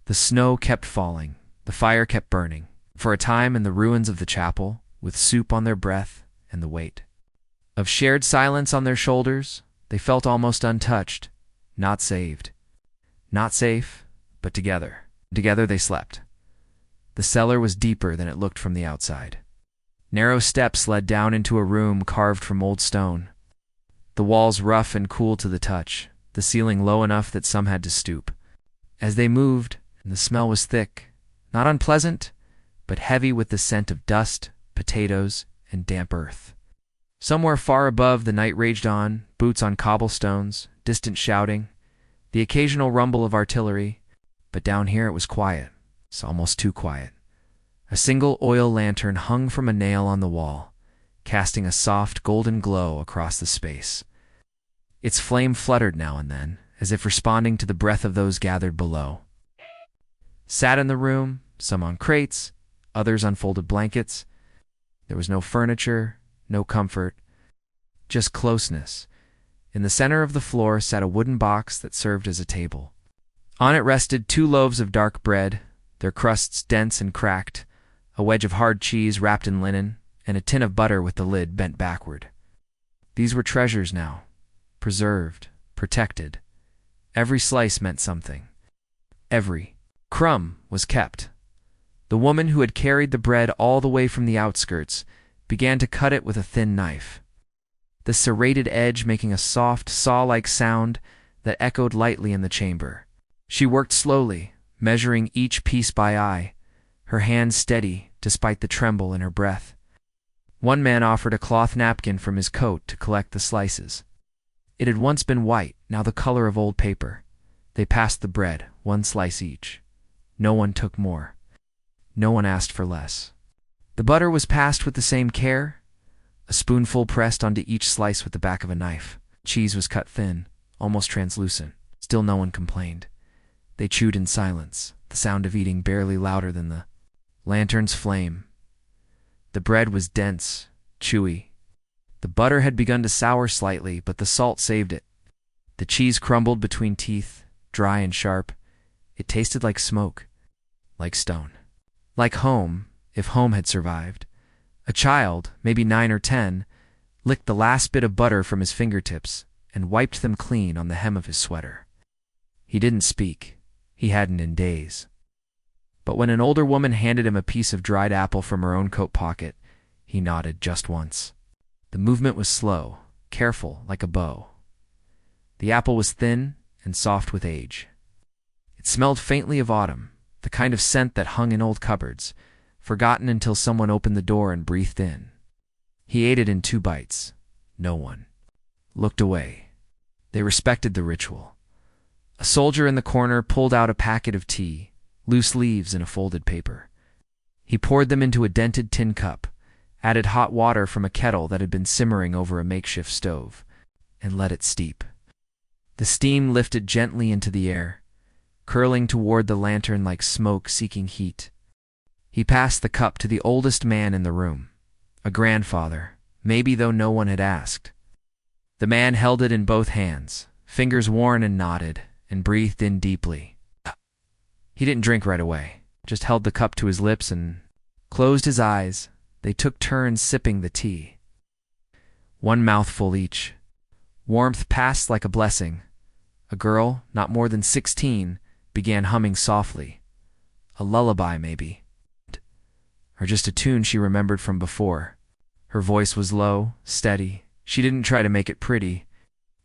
The snow kept falling. The fire kept burning. For a time in the ruins of the chapel, with soup on their breath and the weight of shared silence on their shoulders, they felt almost untouched, not saved. Not safe, but together. Together they slept. The cellar was deeper than it looked from the outside. Narrow steps led down into a room carved from old stone. The walls rough and cool to the touch, the ceiling low enough that some had to stoop. As they moved, the smell was thick, not unpleasant, but heavy with the scent of dust, potatoes, and damp earth. Somewhere far above, the night raged on, boots on cobblestones, distant shouting, the occasional rumble of artillery, but down here it was quiet. It's almost too quiet. A single oil lantern hung from a nail on the wall, casting a soft golden glow across the space. Its flame fluttered now and then, as if responding to the breath of those gathered below. Sat in the room, some on crates, others on folded blankets. There was no furniture, no comfort, just closeness. In the center of the floor sat a wooden box that served as a table. On it rested 2 loaves of dark bread, their crusts dense and cracked, a wedge of hard cheese wrapped in linen, and a tin of butter with the lid bent backward. These were treasures now, preserved, protected. Every slice meant something. Every crumb was kept. The woman who had carried the bread all the way from the outskirts began to cut it with a thin knife, the serrated edge making a soft, saw-like sound that echoed lightly in the chamber. She worked slowly, measuring each piece by eye, her hand steady despite the tremble in her breath. One man offered a cloth napkin from his coat to collect the slices. It had once been white, now the color of old paper. They passed the bread, 1 slice each. No one took more. No one asked for less. The butter was passed with the same care, a spoonful pressed onto each slice with the back of a knife. Cheese was cut thin, almost translucent. Still no one complained. They chewed in silence, the sound of eating barely louder than the lantern's flame. The bread was dense, chewy. The butter had begun to sour slightly, but the salt saved it. The cheese crumbled between teeth, dry and sharp. It tasted like smoke, like stone. Like home, if home had survived. A child, maybe 9 or 10, licked the last bit of butter from his fingertips and wiped them clean on the hem of his sweater. He didn't speak. He hadn't in days. But when an older woman handed him a piece of dried apple from her own coat pocket, he nodded just once. The movement was slow, careful, like a bow. The apple was thin and soft with age. It smelled faintly of autumn, the kind of scent that hung in old cupboards, forgotten until someone opened the door and breathed in. He ate it in 2 bites. No one looked away. They respected the ritual. A soldier in the corner pulled out a packet of tea, loose leaves in a folded paper. He poured them into a dented tin cup, added hot water from a kettle that had been simmering over a makeshift stove, and let it steep. The steam lifted gently into the air, curling toward the lantern like smoke seeking heat. He passed the cup to the oldest man in the room, a grandfather, maybe though no one had asked. The man held it in both hands, fingers worn and knotted, and breathed in deeply. He didn't drink right away, just held the cup to his lips and closed his eyes. They took turns sipping the tea. 1 mouthful each. Warmth passed like a blessing. A girl, not more than 16, began humming softly. A lullaby, maybe. Or just a tune she remembered from before. Her voice was low, steady. She didn't try to make it pretty.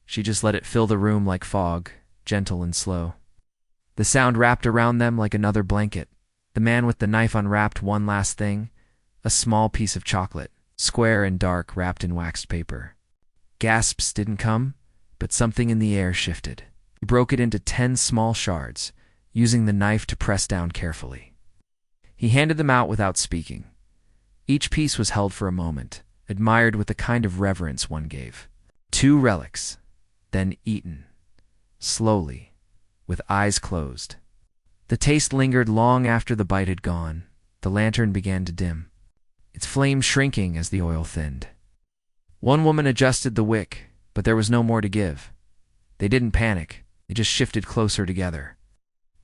She just let it fill the room like fog, gentle and slow. The sound wrapped around them like another blanket. The man with the knife unwrapped one last thing, a small piece of chocolate, square and dark, wrapped in waxed paper. Gasps didn't come, but something in the air shifted. He broke it into 10 small shards, using the knife to press down carefully. He handed them out without speaking. Each piece was held for a moment, admired with the kind of reverence one gave. 2 relics, then eaten, slowly, with eyes closed. The taste lingered long after the bite had gone. The lantern began to dim, its flame shrinking as the oil thinned. One woman adjusted the wick, but there was no more to give. They didn't panic, they just shifted closer together.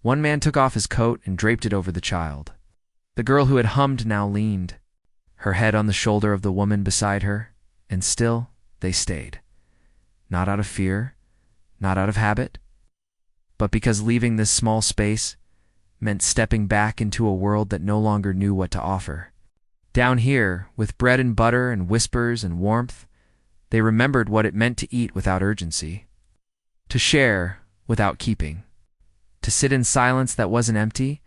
One man took off his coat and draped it over the child. The girl who had hummed now leaned, her head on the shoulder of the woman beside her, and still they stayed. Not out of fear, not out of habit, but because leaving this small space meant stepping back into a world that no longer knew what to offer. Down here, with bread and butter and whispers and warmth, they remembered what it meant to eat without urgency, to share without keeping, to sit in silence that wasn't empty.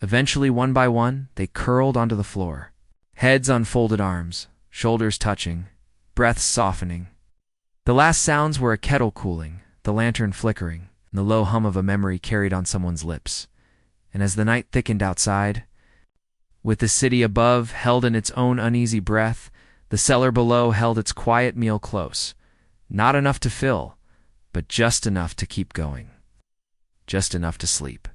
Eventually, one by one, they curled onto the floor, heads on folded arms, shoulders touching, breaths softening. The last sounds were a kettle cooling, the lantern flickering, and the low hum of a memory carried on someone's lips. And as the night thickened outside, with the city above held in its own uneasy breath, the cellar below held its quiet meal close. Not enough to fill, but just enough to keep going. Just enough to sleep.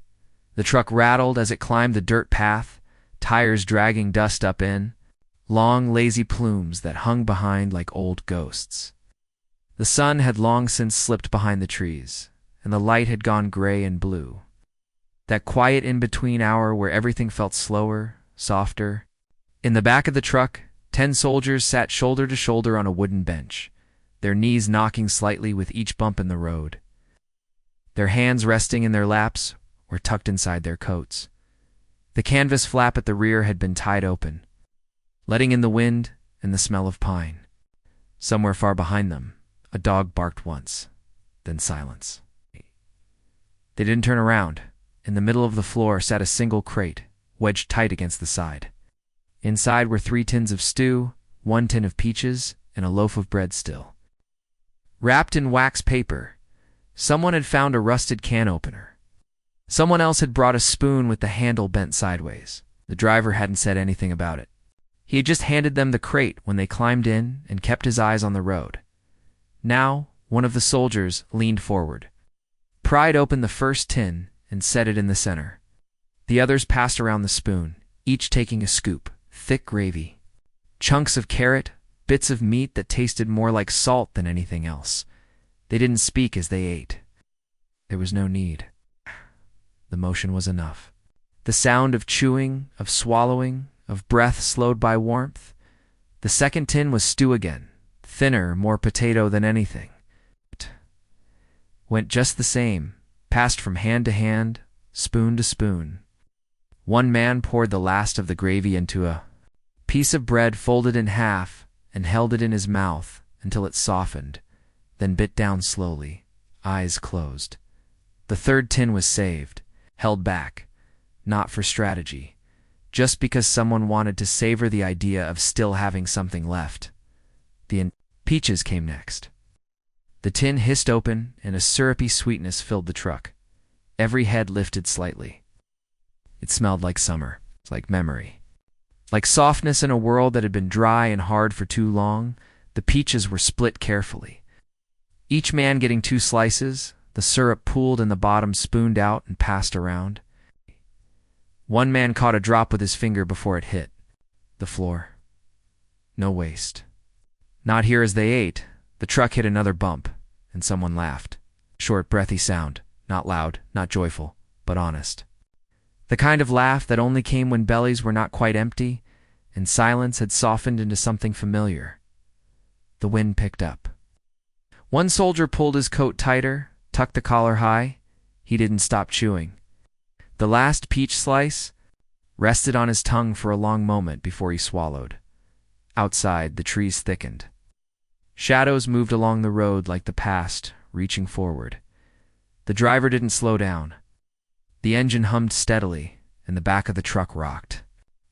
The truck rattled as it climbed the dirt path, tires dragging dust up in, long lazy plumes that hung behind like old ghosts. The sun had long since slipped behind the trees, and the light had gone gray and blue. That quiet in-between hour where everything felt slower, softer. In the back of the truck, 10 soldiers sat shoulder to shoulder on a wooden bench, their knees knocking slightly with each bump in the road. Their hands resting in their laps or tucked inside their coats. The canvas flap at the rear had been tied open, letting in the wind and the smell of pine. Somewhere far behind them, a dog barked once, then silence. They didn't turn around. In the middle of the floor sat a single crate, wedged tight against the side. Inside were 3 tins of stew, 1 tin of peaches, and a loaf of bread still. Wrapped in wax paper, someone had found a rusted can opener. Someone else had brought a spoon with the handle bent sideways. The driver hadn't said anything about it. He had just handed them the crate when they climbed in and kept his eyes on the road. Now, one of the soldiers leaned forward, pried open the first tin, and set it in the center. The others passed around the spoon, each taking a scoop, thick gravy. Chunks of carrot, bits of meat that tasted more like salt than anything else. They didn't speak as they ate. There was no need. The motion was enough. The sound of chewing, of swallowing, of breath slowed by warmth. The second tin was stew again, thinner, more potato than anything. Went just the same, passed from hand to hand, spoon to spoon. One man poured the last of the gravy into a piece of bread folded in half and held it in his mouth until it softened, then bit down slowly, eyes closed. The third tin was saved, held back, not for strategy, just because someone wanted to savor the idea of still having something left. The peaches came next. The tin hissed open, and a syrupy sweetness filled the truck. Every head lifted slightly. It smelled like summer, like memory. Like softness in a world that had been dry and hard for too long. The peaches were split carefully. Each man getting 2 slices, the syrup pooled and the bottom spooned out and passed around. One man caught a drop with his finger before it hit the floor. No waste. Not here as they ate. The truck hit another bump, and someone laughed. Short, breathy sound, not loud, not joyful, but honest. The kind of laugh that only came when bellies were not quite empty, and silence had softened into something familiar. The wind picked up. One soldier pulled his coat tighter, tucked the collar high. He didn't stop chewing. The last peach slice rested on his tongue for a long moment before he swallowed. Outside, the trees thickened. Shadows moved along the road like the past, reaching forward. The driver didn't slow down. The engine hummed steadily, and the back of the truck rocked.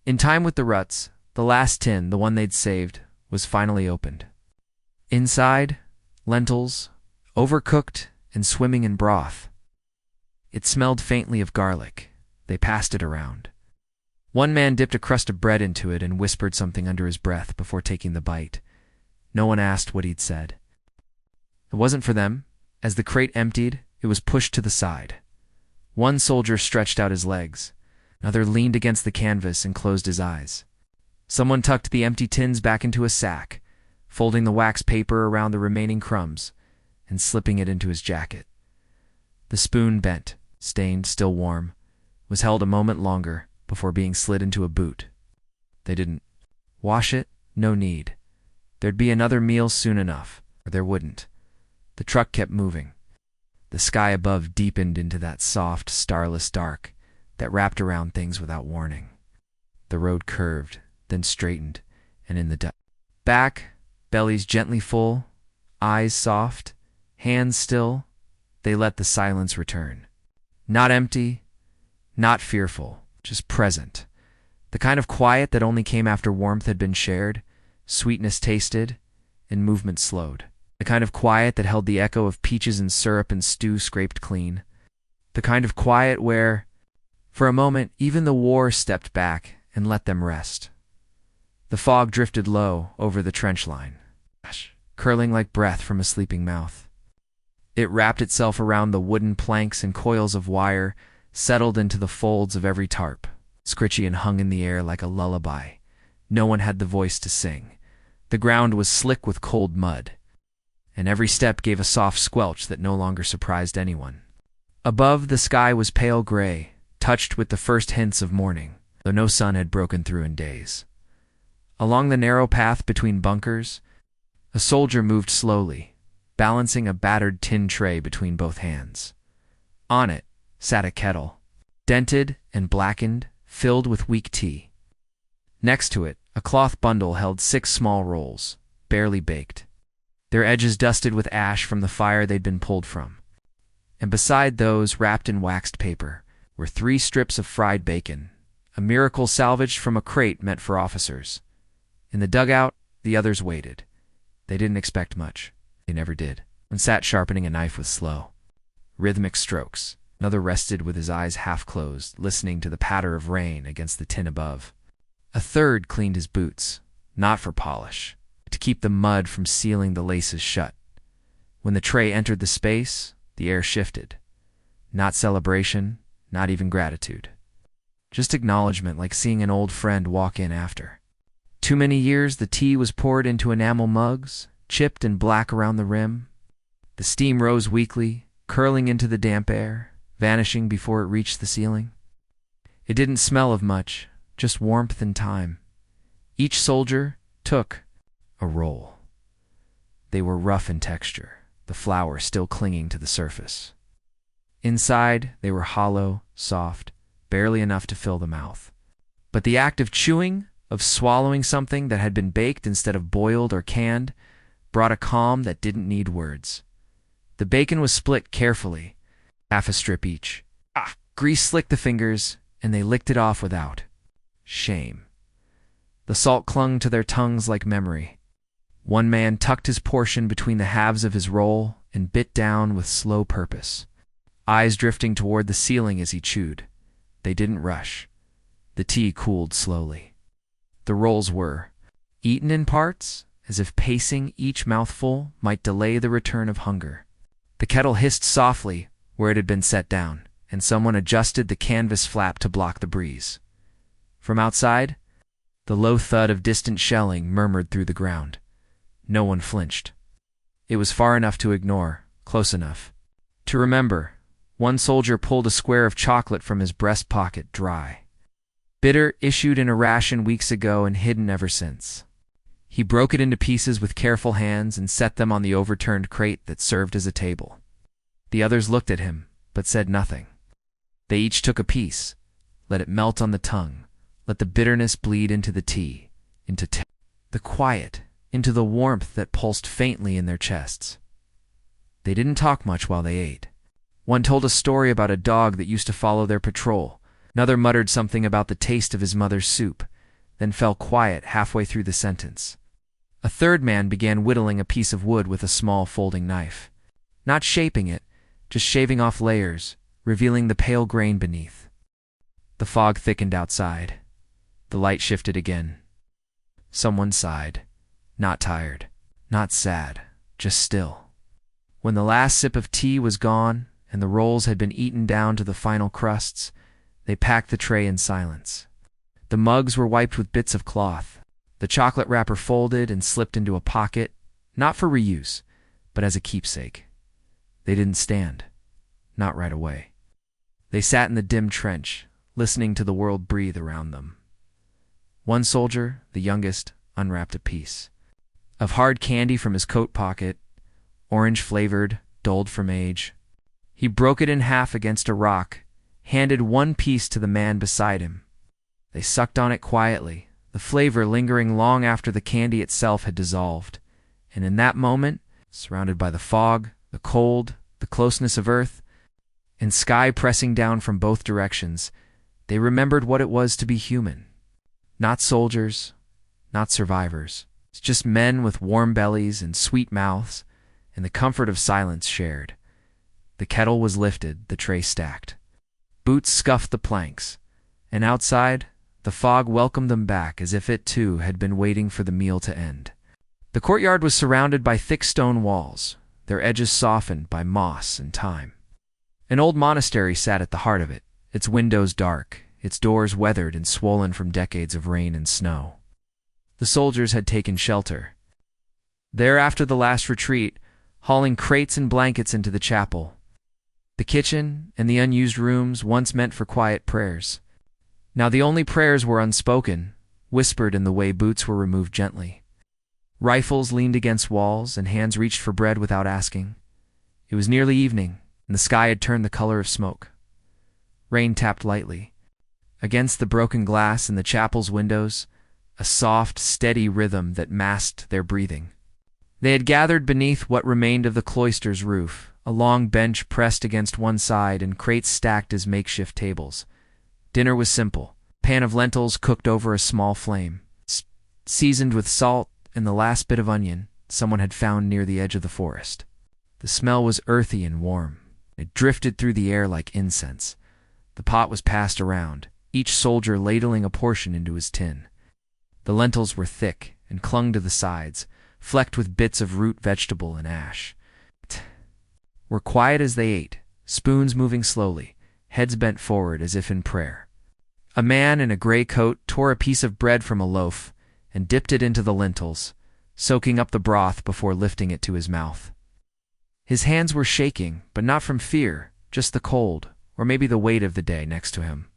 In time with the ruts, the last tin, the one they'd saved, was finally opened. Inside, lentils, overcooked and swimming in broth. It smelled faintly of garlic. They passed it around. One man dipped a crust of bread into it and whispered something under his breath before taking the bite. No one asked what he'd said. It wasn't for them. As the crate emptied, it was pushed to the side. One soldier stretched out his legs. Another leaned against the canvas and closed his eyes. Someone tucked the empty tins back into a sack, folding the wax paper around the remaining crumbs and slipping it into his jacket. The spoon, bent, stained, still warm, was held a moment longer before being slid into a boot. They didn't wash it, no need. There'd be another meal soon enough, or there wouldn't. The truck kept moving. The sky above deepened into that soft, starless dark that wrapped around things without warning. The road curved, then straightened, and in the back, bellies gently full, eyes soft, hands still, they let the silence return. Not empty, not fearful, just present. The kind of quiet that only came after warmth had been shared, sweetness tasted, and movement slowed. The kind of quiet that held the echo of peaches and syrup and stew scraped clean. The kind of quiet where, for a moment, even the war stepped back and let them rest. The fog drifted low over the trench line, curling like breath from a sleeping mouth. It wrapped itself around the wooden planks and coils of wire, settled into the folds of every tarp, scritchy and hung in the air like a lullaby. No one had the voice to sing. The ground was slick with cold mud, and every step gave a soft squelch that no longer surprised anyone. Above, the sky was pale gray, touched with the first hints of morning, though no sun had broken through in days. Along the narrow path between bunkers, a soldier moved slowly, balancing a battered tin tray between both hands. On it sat a kettle, dented and blackened, filled with weak tea. Next to it, a cloth bundle held 6 small rolls, barely baked, their edges dusted with ash from the fire they'd been pulled from. And beside those, wrapped in waxed paper, were 3 strips of fried bacon, a miracle salvaged from a crate meant for officers. In the dugout, the others waited. They didn't expect much. They never did. One sat sharpening a knife with slow, rhythmic strokes. Another rested with his eyes half closed, listening to the patter of rain against the tin above. A third cleaned his boots, not for polish, but to keep the mud from sealing the laces shut. When the tray entered the space, the air shifted. Not celebration, not even gratitude. Just acknowledgement, like seeing an old friend walk in after. Too many years, the tea was poured into enamel mugs, chipped and black around the rim. The steam rose weakly, curling into the damp air, vanishing before it reached the ceiling. It didn't smell of much, just warmth and time. Each soldier took a roll. They were rough in texture, the flour still clinging to the surface. Inside, they were hollow, soft, barely enough to fill the mouth. But the act of chewing, of swallowing something that had been baked instead of boiled or canned, brought a calm that didn't need words. The bacon was split carefully, half a strip each. Grease slicked the fingers, and they licked it off without shame. The salt clung to their tongues like memory. One man tucked his portion between the halves of his roll and bit down with slow purpose, eyes drifting toward the ceiling as he chewed. They didn't rush. The tea cooled slowly. The rolls were eaten in parts, as if pacing each mouthful might delay the return of hunger. The kettle hissed softly where it had been set down, and someone adjusted the canvas flap to block the breeze. From outside, the low thud of distant shelling murmured through the ground. No one flinched. It was far enough to ignore, close enough to remember. One soldier pulled a square of chocolate from his breast pocket, dry, bitter, issued in a ration weeks ago and hidden ever since. He broke it into pieces with careful hands and set them on the overturned crate that served as a table. The others looked at him, but said nothing. They each took a piece, let it melt on the tongue, let the bitterness bleed into the tea, into the quiet, into the warmth that pulsed faintly in their chests. They didn't talk much while they ate. One told a story about a dog that used to follow their patrol. Another muttered something about the taste of his mother's soup, then fell quiet halfway through the sentence. A third man began whittling a piece of wood with a small folding knife. Not shaping it, just shaving off layers, revealing the pale grain beneath. The fog thickened outside. The light shifted again. Someone sighed. Not tired, not sad, just still. When the last sip of tea was gone and the rolls had been eaten down to the final crusts, they packed the tray in silence. The mugs were wiped with bits of cloth. The chocolate wrapper folded and slipped into a pocket, not for reuse, but as a keepsake. They didn't stand. Not right away. They sat in the dim trench, listening to the world breathe around them. One soldier, the youngest, unwrapped a piece of hard candy from his coat pocket, orange-flavored, dulled from age. He broke it in half against a rock, handed one piece to the man beside him. They sucked on it quietly, the flavor lingering long after the candy itself had dissolved. And in that moment, surrounded by the fog, the cold, the closeness of earth, and sky pressing down from both directions, they remembered what it was to be human. Not soldiers, not survivors. It's just men with warm bellies and sweet mouths, and the comfort of silence shared. The kettle was lifted, the tray stacked. Boots scuffed the planks, and outside, the fog welcomed them back as if it too had been waiting for the meal to end. The courtyard was surrounded by thick stone walls, their edges softened by moss and time. An old monastery sat at the heart of it, its windows dark, its doors weathered and swollen from decades of rain and snow. The soldiers had taken shelter. There, after the last retreat, hauling crates and blankets into the chapel. The kitchen and the unused rooms once meant for quiet prayers. Now the only prayers were unspoken, whispered in the way boots were removed gently. Rifles leaned against walls and hands reached for bread without asking. It was nearly evening, and the sky had turned the color of smoke. Rain tapped lightly. Against the broken glass in the chapel's windows, a soft, steady rhythm that masked their breathing. They had gathered beneath what remained of the cloister's roof, a long bench pressed against one side and crates stacked as makeshift tables. Dinner was simple, a pan of lentils cooked over a small flame, seasoned with salt and the last bit of onion someone had found near the edge of the forest. The smell was earthy and warm. It drifted through the air like incense. The pot was passed around, each soldier ladling a portion into his tin. The lentils were thick and clung to the sides, flecked with bits of root vegetable and ash. Were quiet as they ate, spoons moving slowly, heads bent forward as if in prayer. A man in a gray coat tore a piece of bread from a loaf and dipped it into the lentils, soaking up the broth before lifting it to his mouth. His hands were shaking, but not from fear, just the cold, or maybe the weight of the day next to him.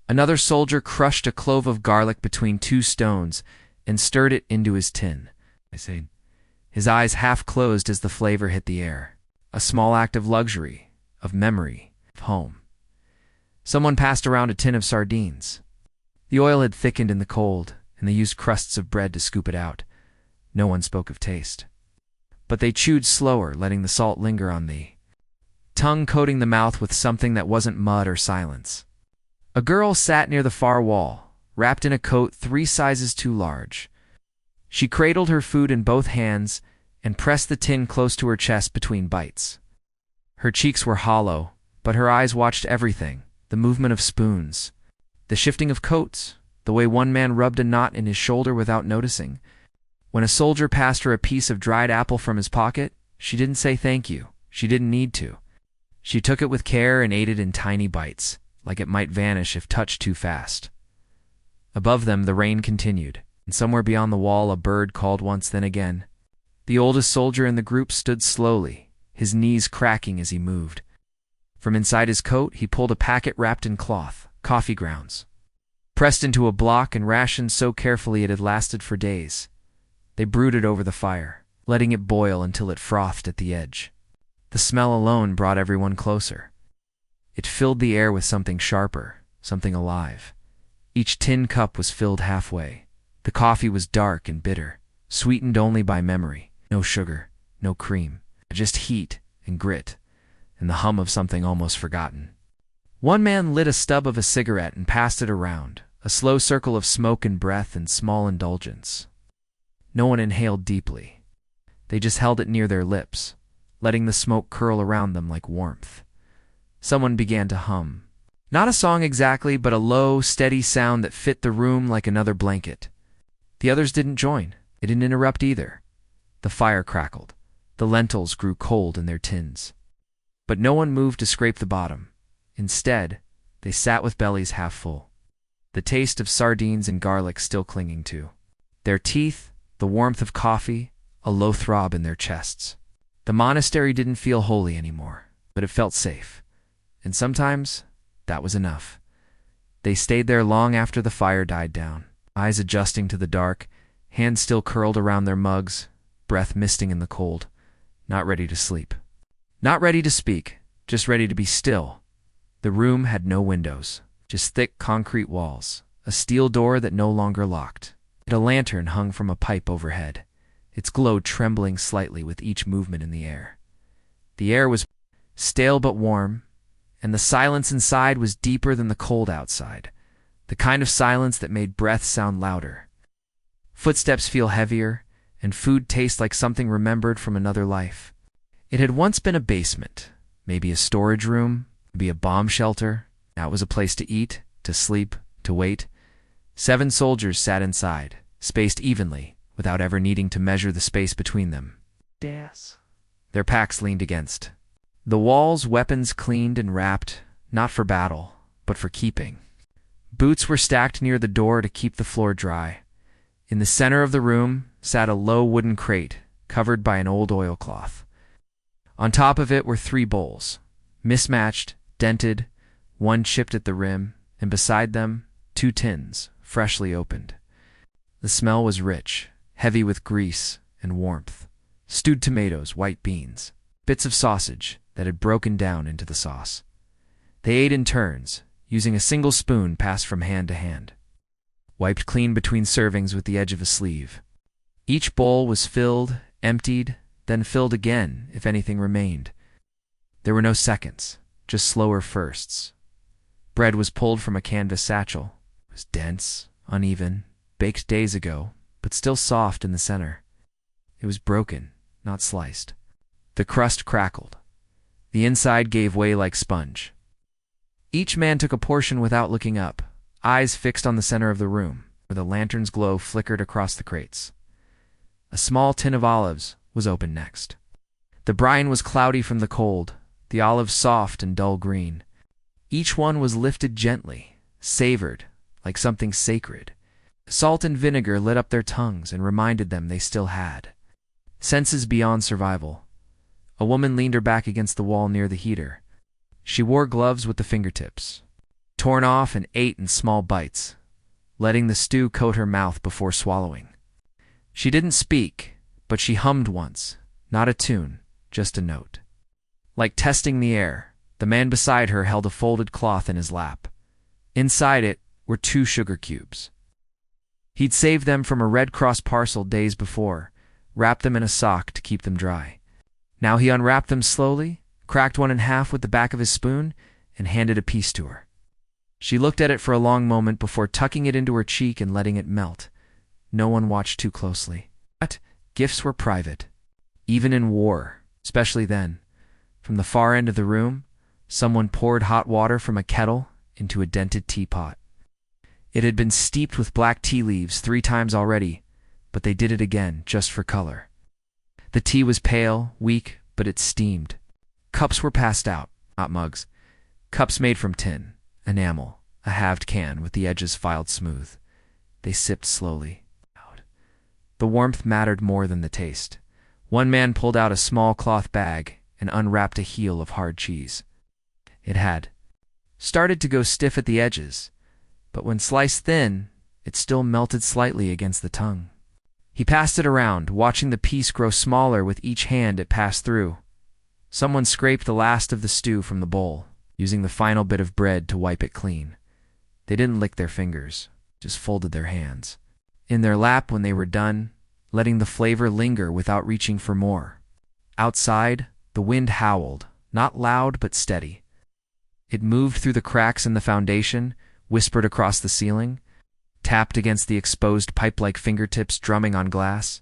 Another soldier crushed a clove of garlic between two stones and stirred it into his tin. His eyes half closed as the flavor hit the air. A small act of luxury, of memory, of home. Someone passed around a tin of sardines. The oil had thickened in the cold, and they used crusts of bread to scoop it out. No one spoke of taste. But they chewed slower, letting the salt linger on the tongue, coating the mouth with something that wasn't mud or silence. A girl sat near the far wall, wrapped in a coat 3 sizes too large. She cradled her food in both hands and pressed the tin close to her chest between bites. Her cheeks were hollow, but her eyes watched everything, the movement of spoons, the shifting of coats, the way one man rubbed a knot in his shoulder without noticing. When a soldier passed her a piece of dried apple from his pocket, she didn't say thank you. She didn't need to. She took it with care and ate it in tiny bites, like it might vanish if touched too fast. Above them the rain continued, and somewhere beyond the wall a bird called once then again. The oldest soldier in the group stood slowly, his knees cracking as he moved. From inside his coat he pulled a packet wrapped in cloth, coffee grounds, pressed into a block and rationed so carefully it had lasted for days. They brooded over the fire, letting it boil until it frothed at the edge. The smell alone brought everyone closer. It filled the air with something sharper, something alive. Each tin cup was filled halfway. The coffee was dark and bitter, sweetened only by memory. No sugar, no cream, just heat and grit, and the hum of something almost forgotten. One man lit a stub of a cigarette and passed it around, a slow circle of smoke and breath and small indulgence. No one inhaled deeply. They just held it near their lips, letting the smoke curl around them like warmth. Someone began to hum. Not a song exactly, but a low, steady sound that fit the room like another blanket. The others didn't join. They didn't interrupt either. The fire crackled. The lentils grew cold in their tins. But no one moved to scrape the bottom. Instead, they sat with bellies half full, the taste of sardines and garlic still clinging to their teeth, the warmth of coffee, a low throb in their chests. The monastery didn't feel holy anymore, but it felt safe. And sometimes, that was enough. They stayed there long after the fire died down, eyes adjusting to the dark, hands still curled around their mugs, breath misting in the cold, not ready to sleep. Not ready to speak, just ready to be still. The room had no windows, just thick concrete walls, a steel door that no longer locked. A lantern hung from a pipe overhead, its glow trembling slightly with each movement in the air. The air was stale but warm, and the silence inside was deeper than the cold outside, the kind of silence that made breath sound louder. Footsteps feel heavier, and food taste like something remembered from another life. It had once been a basement, maybe a storage room, maybe a bomb shelter. Now it was a place to eat, to sleep, to wait. 7 soldiers sat inside, spaced evenly, without ever needing to measure the space between them. Their packs leaned against the walls, weapons cleaned and wrapped, not for battle, but for keeping. Boots were stacked near the door to keep the floor dry. In the center of the room sat a low wooden crate, covered by an old oilcloth. On top of it were 3 bowls, mismatched, dented, one chipped at the rim, and beside them, 2 tins, freshly opened. The smell was rich, heavy with grease and warmth. Stewed tomatoes, white beans, bits of sausage that had broken down into the sauce. They ate in turns, using a single spoon passed from hand to hand, wiped clean between servings with the edge of a sleeve. Each bowl was filled, emptied, then filled again if anything remained. There were no seconds, just slower firsts. Bread was pulled from a canvas satchel. It was dense, uneven, baked days ago, but still soft in the center. It was broken, not sliced. The crust crackled. The inside gave way like sponge. Each man took a portion without looking up, eyes fixed on the center of the room, where the lantern's glow flickered across the crates. A small tin of olives was opened next. The brine was cloudy from the cold, the olives soft and dull green. Each one was lifted gently, savored, like something sacred. Salt and vinegar lit up their tongues and reminded them they still had senses beyond survival. A woman leaned her back against the wall near the heater. She wore gloves with the fingertips, torn off and ate in small bites, letting the stew coat her mouth before swallowing. She didn't speak, but she hummed once, not a tune, just a note. Like testing the air, the man beside her held a folded cloth in his lap. Inside it were 2 sugar cubes. He'd saved them from a Red Cross parcel days before, wrapped them in a sock to keep them dry. Now he unwrapped them slowly, cracked one in half with the back of his spoon, and handed a piece to her. She looked at it for a long moment before tucking it into her cheek and letting it melt. No one watched too closely. But gifts were private, even in war, especially then. From the far end of the room, someone poured hot water from a kettle into a dented teapot. It had been steeped with black tea leaves 3 times already, but they did it again just for color. The tea was pale, weak, but it steamed. Cups were passed out, not mugs. Cups made from tin, enamel, a halved can with the edges filed smooth. They sipped slowly. The warmth mattered more than the taste. One man pulled out a small cloth bag and unwrapped a heel of hard cheese. It had started to go stiff at the edges, but when sliced thin, it still melted slightly against the tongue. He passed it around, watching the piece grow smaller with each hand it passed through. Someone scraped the last of the stew from the bowl, using the final bit of bread to wipe it clean. They didn't lick their fingers, just folded their hands in their lap when they were done, letting the flavor linger without reaching for more. Outside, the wind howled, not loud but steady. It moved through the cracks in the foundation, whispered across the ceiling, tapped against the exposed pipe-like fingertips drumming on glass.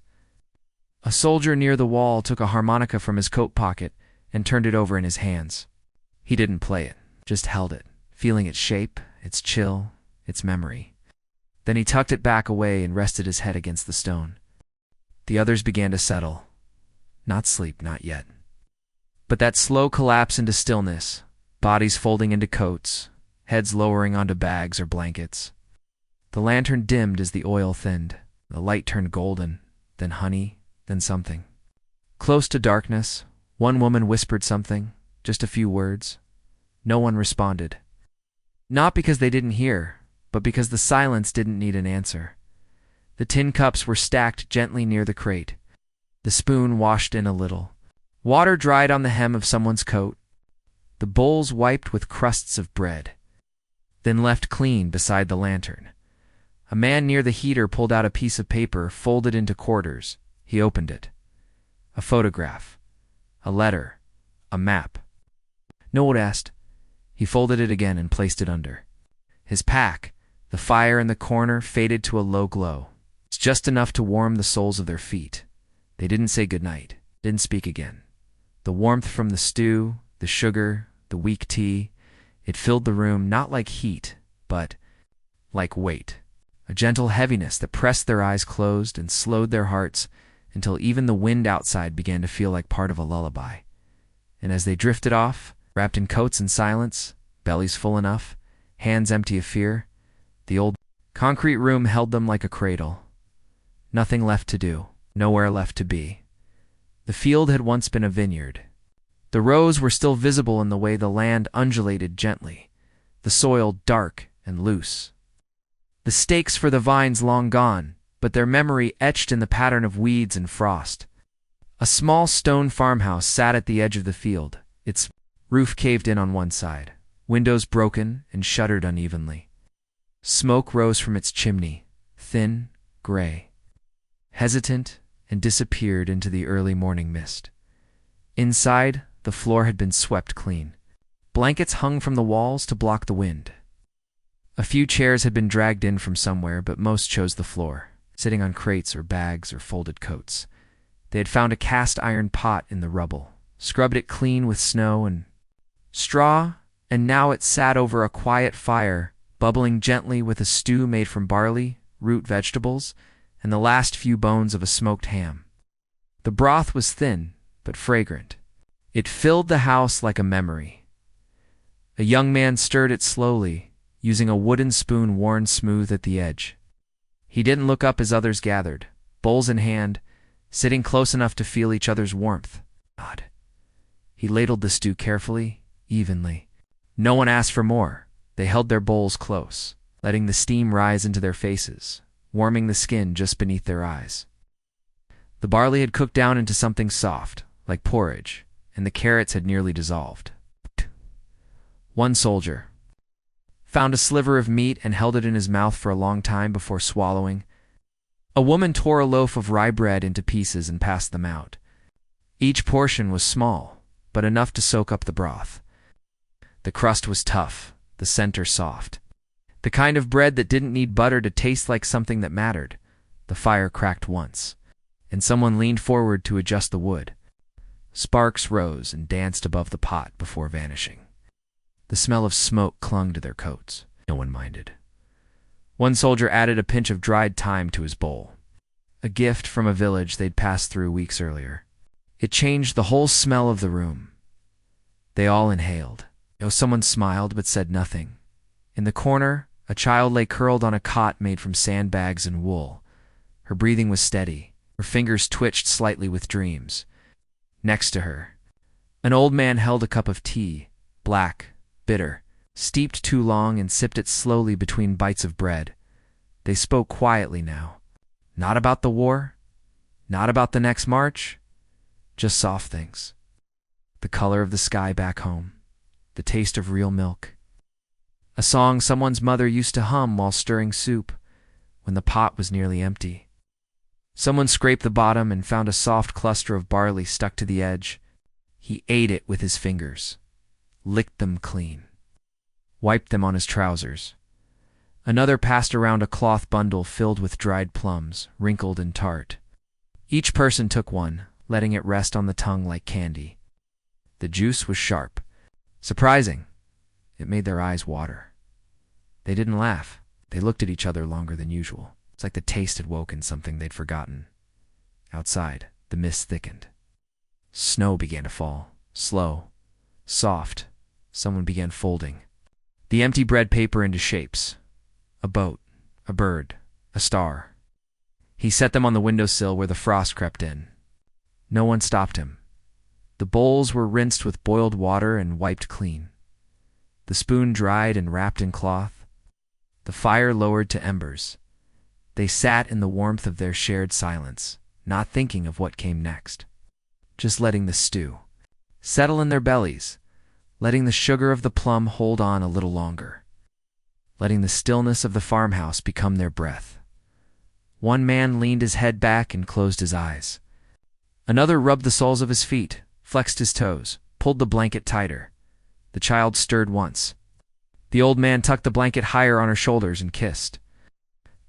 A soldier near the wall took a harmonica from his coat pocket and turned it over in his hands. He didn't play it, just held it, feeling its shape, its chill, its memory. Then he tucked it back away and rested his head against the stone. The others began to settle. Not sleep, not yet. But that slow collapse into stillness, bodies folding into coats, heads lowering onto bags or blankets. The lantern dimmed as the oil thinned. The light turned golden, then honey, then something. Close to darkness, one woman whispered something, just a few words. No one responded. Not because they didn't hear, but because the silence didn't need an answer. The tin cups were stacked gently near the crate. The spoon washed in a little. Water dried on the hem of someone's coat. The bowls wiped with crusts of bread, then left clean beside the lantern. A man near the heater pulled out a piece of paper folded into quarters. He opened it. A photograph. A letter. A map. No one asked. He folded it again and placed it under. His pack, the fire in the corner, faded to a low glow. It's just enough to warm the soles of their feet. They didn't say goodnight, didn't speak again. The warmth from the stew, the sugar, the weak tea, it filled the room not like heat, but like weight. A gentle heaviness that pressed their eyes closed and slowed their hearts until even the wind outside began to feel like part of a lullaby. And as they drifted off, wrapped in coats and silence, bellies full enough, hands empty of fear, the old concrete room held them like a cradle. Nothing left to do, nowhere left to be. The field had once been a vineyard. The rows were still visible in the way the land undulated gently, the soil dark and loose. The stakes for the vines long gone, but their memory etched in the pattern of weeds and frost. A small stone farmhouse sat at the edge of the field, its roof caved in on one side, windows broken and shuttered unevenly. Smoke rose from its chimney, thin, gray, hesitant, and disappeared into the early morning mist. Inside, the floor had been swept clean. Blankets hung from the walls to block the wind. A few chairs had been dragged in from somewhere, but most chose the floor, sitting on crates or bags or folded coats. They had found a cast iron pot in the rubble, scrubbed it clean with snow and straw, and now it sat over a quiet fire, bubbling gently with a stew made from barley, root vegetables, and the last few bones of a smoked ham. The broth was thin, but fragrant. It filled the house like a memory. A young man stirred it slowly, using a wooden spoon worn smooth at the edge. He didn't look up as others gathered, bowls in hand, sitting close enough to feel each other's warmth. God. He ladled the stew carefully, evenly. No one asked for more. They held their bowls close, letting the steam rise into their faces, warming the skin just beneath their eyes. The barley had cooked down into something soft, like porridge, and the carrots had nearly dissolved. One soldier found a sliver of meat and held it in his mouth for a long time before swallowing. A woman tore a loaf of rye bread into pieces and passed them out. Each portion was small, but enough to soak up the broth. The crust was tough, the center soft. The kind of bread that didn't need butter to taste like something that mattered. The fire cracked once, and someone leaned forward to adjust the wood. Sparks rose and danced above the pot before vanishing. The smell of smoke clung to their coats. No one minded. One soldier added a pinch of dried thyme to his bowl, a gift from a village they'd passed through weeks earlier. It changed the whole smell of the room. They all inhaled. Someone smiled but said nothing. In the corner, a child lay curled on a cot made from sandbags and wool. Her breathing was steady. Her fingers twitched slightly with dreams. Next to her, an old man held a cup of tea, black, bitter, steeped too long, and sipped it slowly between bites of bread. They spoke quietly now. Not about the war, not about the next march, just soft things. The color of the sky back home, the taste of real milk. A song someone's mother used to hum while stirring soup when the pot was nearly empty. Someone scraped the bottom and found a soft cluster of barley stuck to the edge. He ate it with his fingers, licked them clean, wiped them on his trousers. Another passed around a cloth bundle filled with dried plums, wrinkled and tart. Each person took one, letting it rest on the tongue like candy. The juice was sharp. Surprising. It made their eyes water. They didn't laugh. They looked at each other longer than usual. It's like the taste had woken something they'd forgotten. Outside, the mist thickened. Snow began to fall, slow, soft. Someone began folding the empty bread paper into shapes. A boat, a bird, a star. He set them on the windowsill where the frost crept in. No one stopped him. The bowls were rinsed with boiled water and wiped clean. The spoon dried and wrapped in cloth. The fire lowered to embers. They sat in the warmth of their shared silence, not thinking of what came next. Just letting the stew settle in their bellies, letting the sugar of the plum hold on a little longer, letting the stillness of the farmhouse become their breath. One man leaned his head back and closed his eyes. Another rubbed the soles of his feet, flexed his toes, pulled the blanket tighter. The child stirred once. The old man tucked the blanket higher on her shoulders and kissed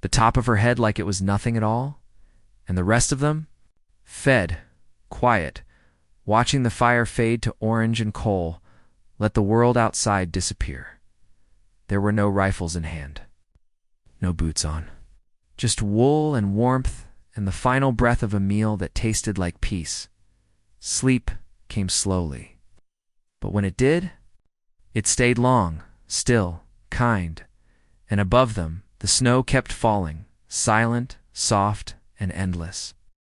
the top of her head like it was nothing at all. And the rest of them fed, quiet, watching the fire fade to orange and coal, let the world outside disappear. There were no rifles in hand, no boots on, just wool and warmth and the final breath of a meal that tasted like peace. Sleep came slowly. But when it did, it stayed long, still, kind, and above them the snow kept falling, silent, soft, and endless.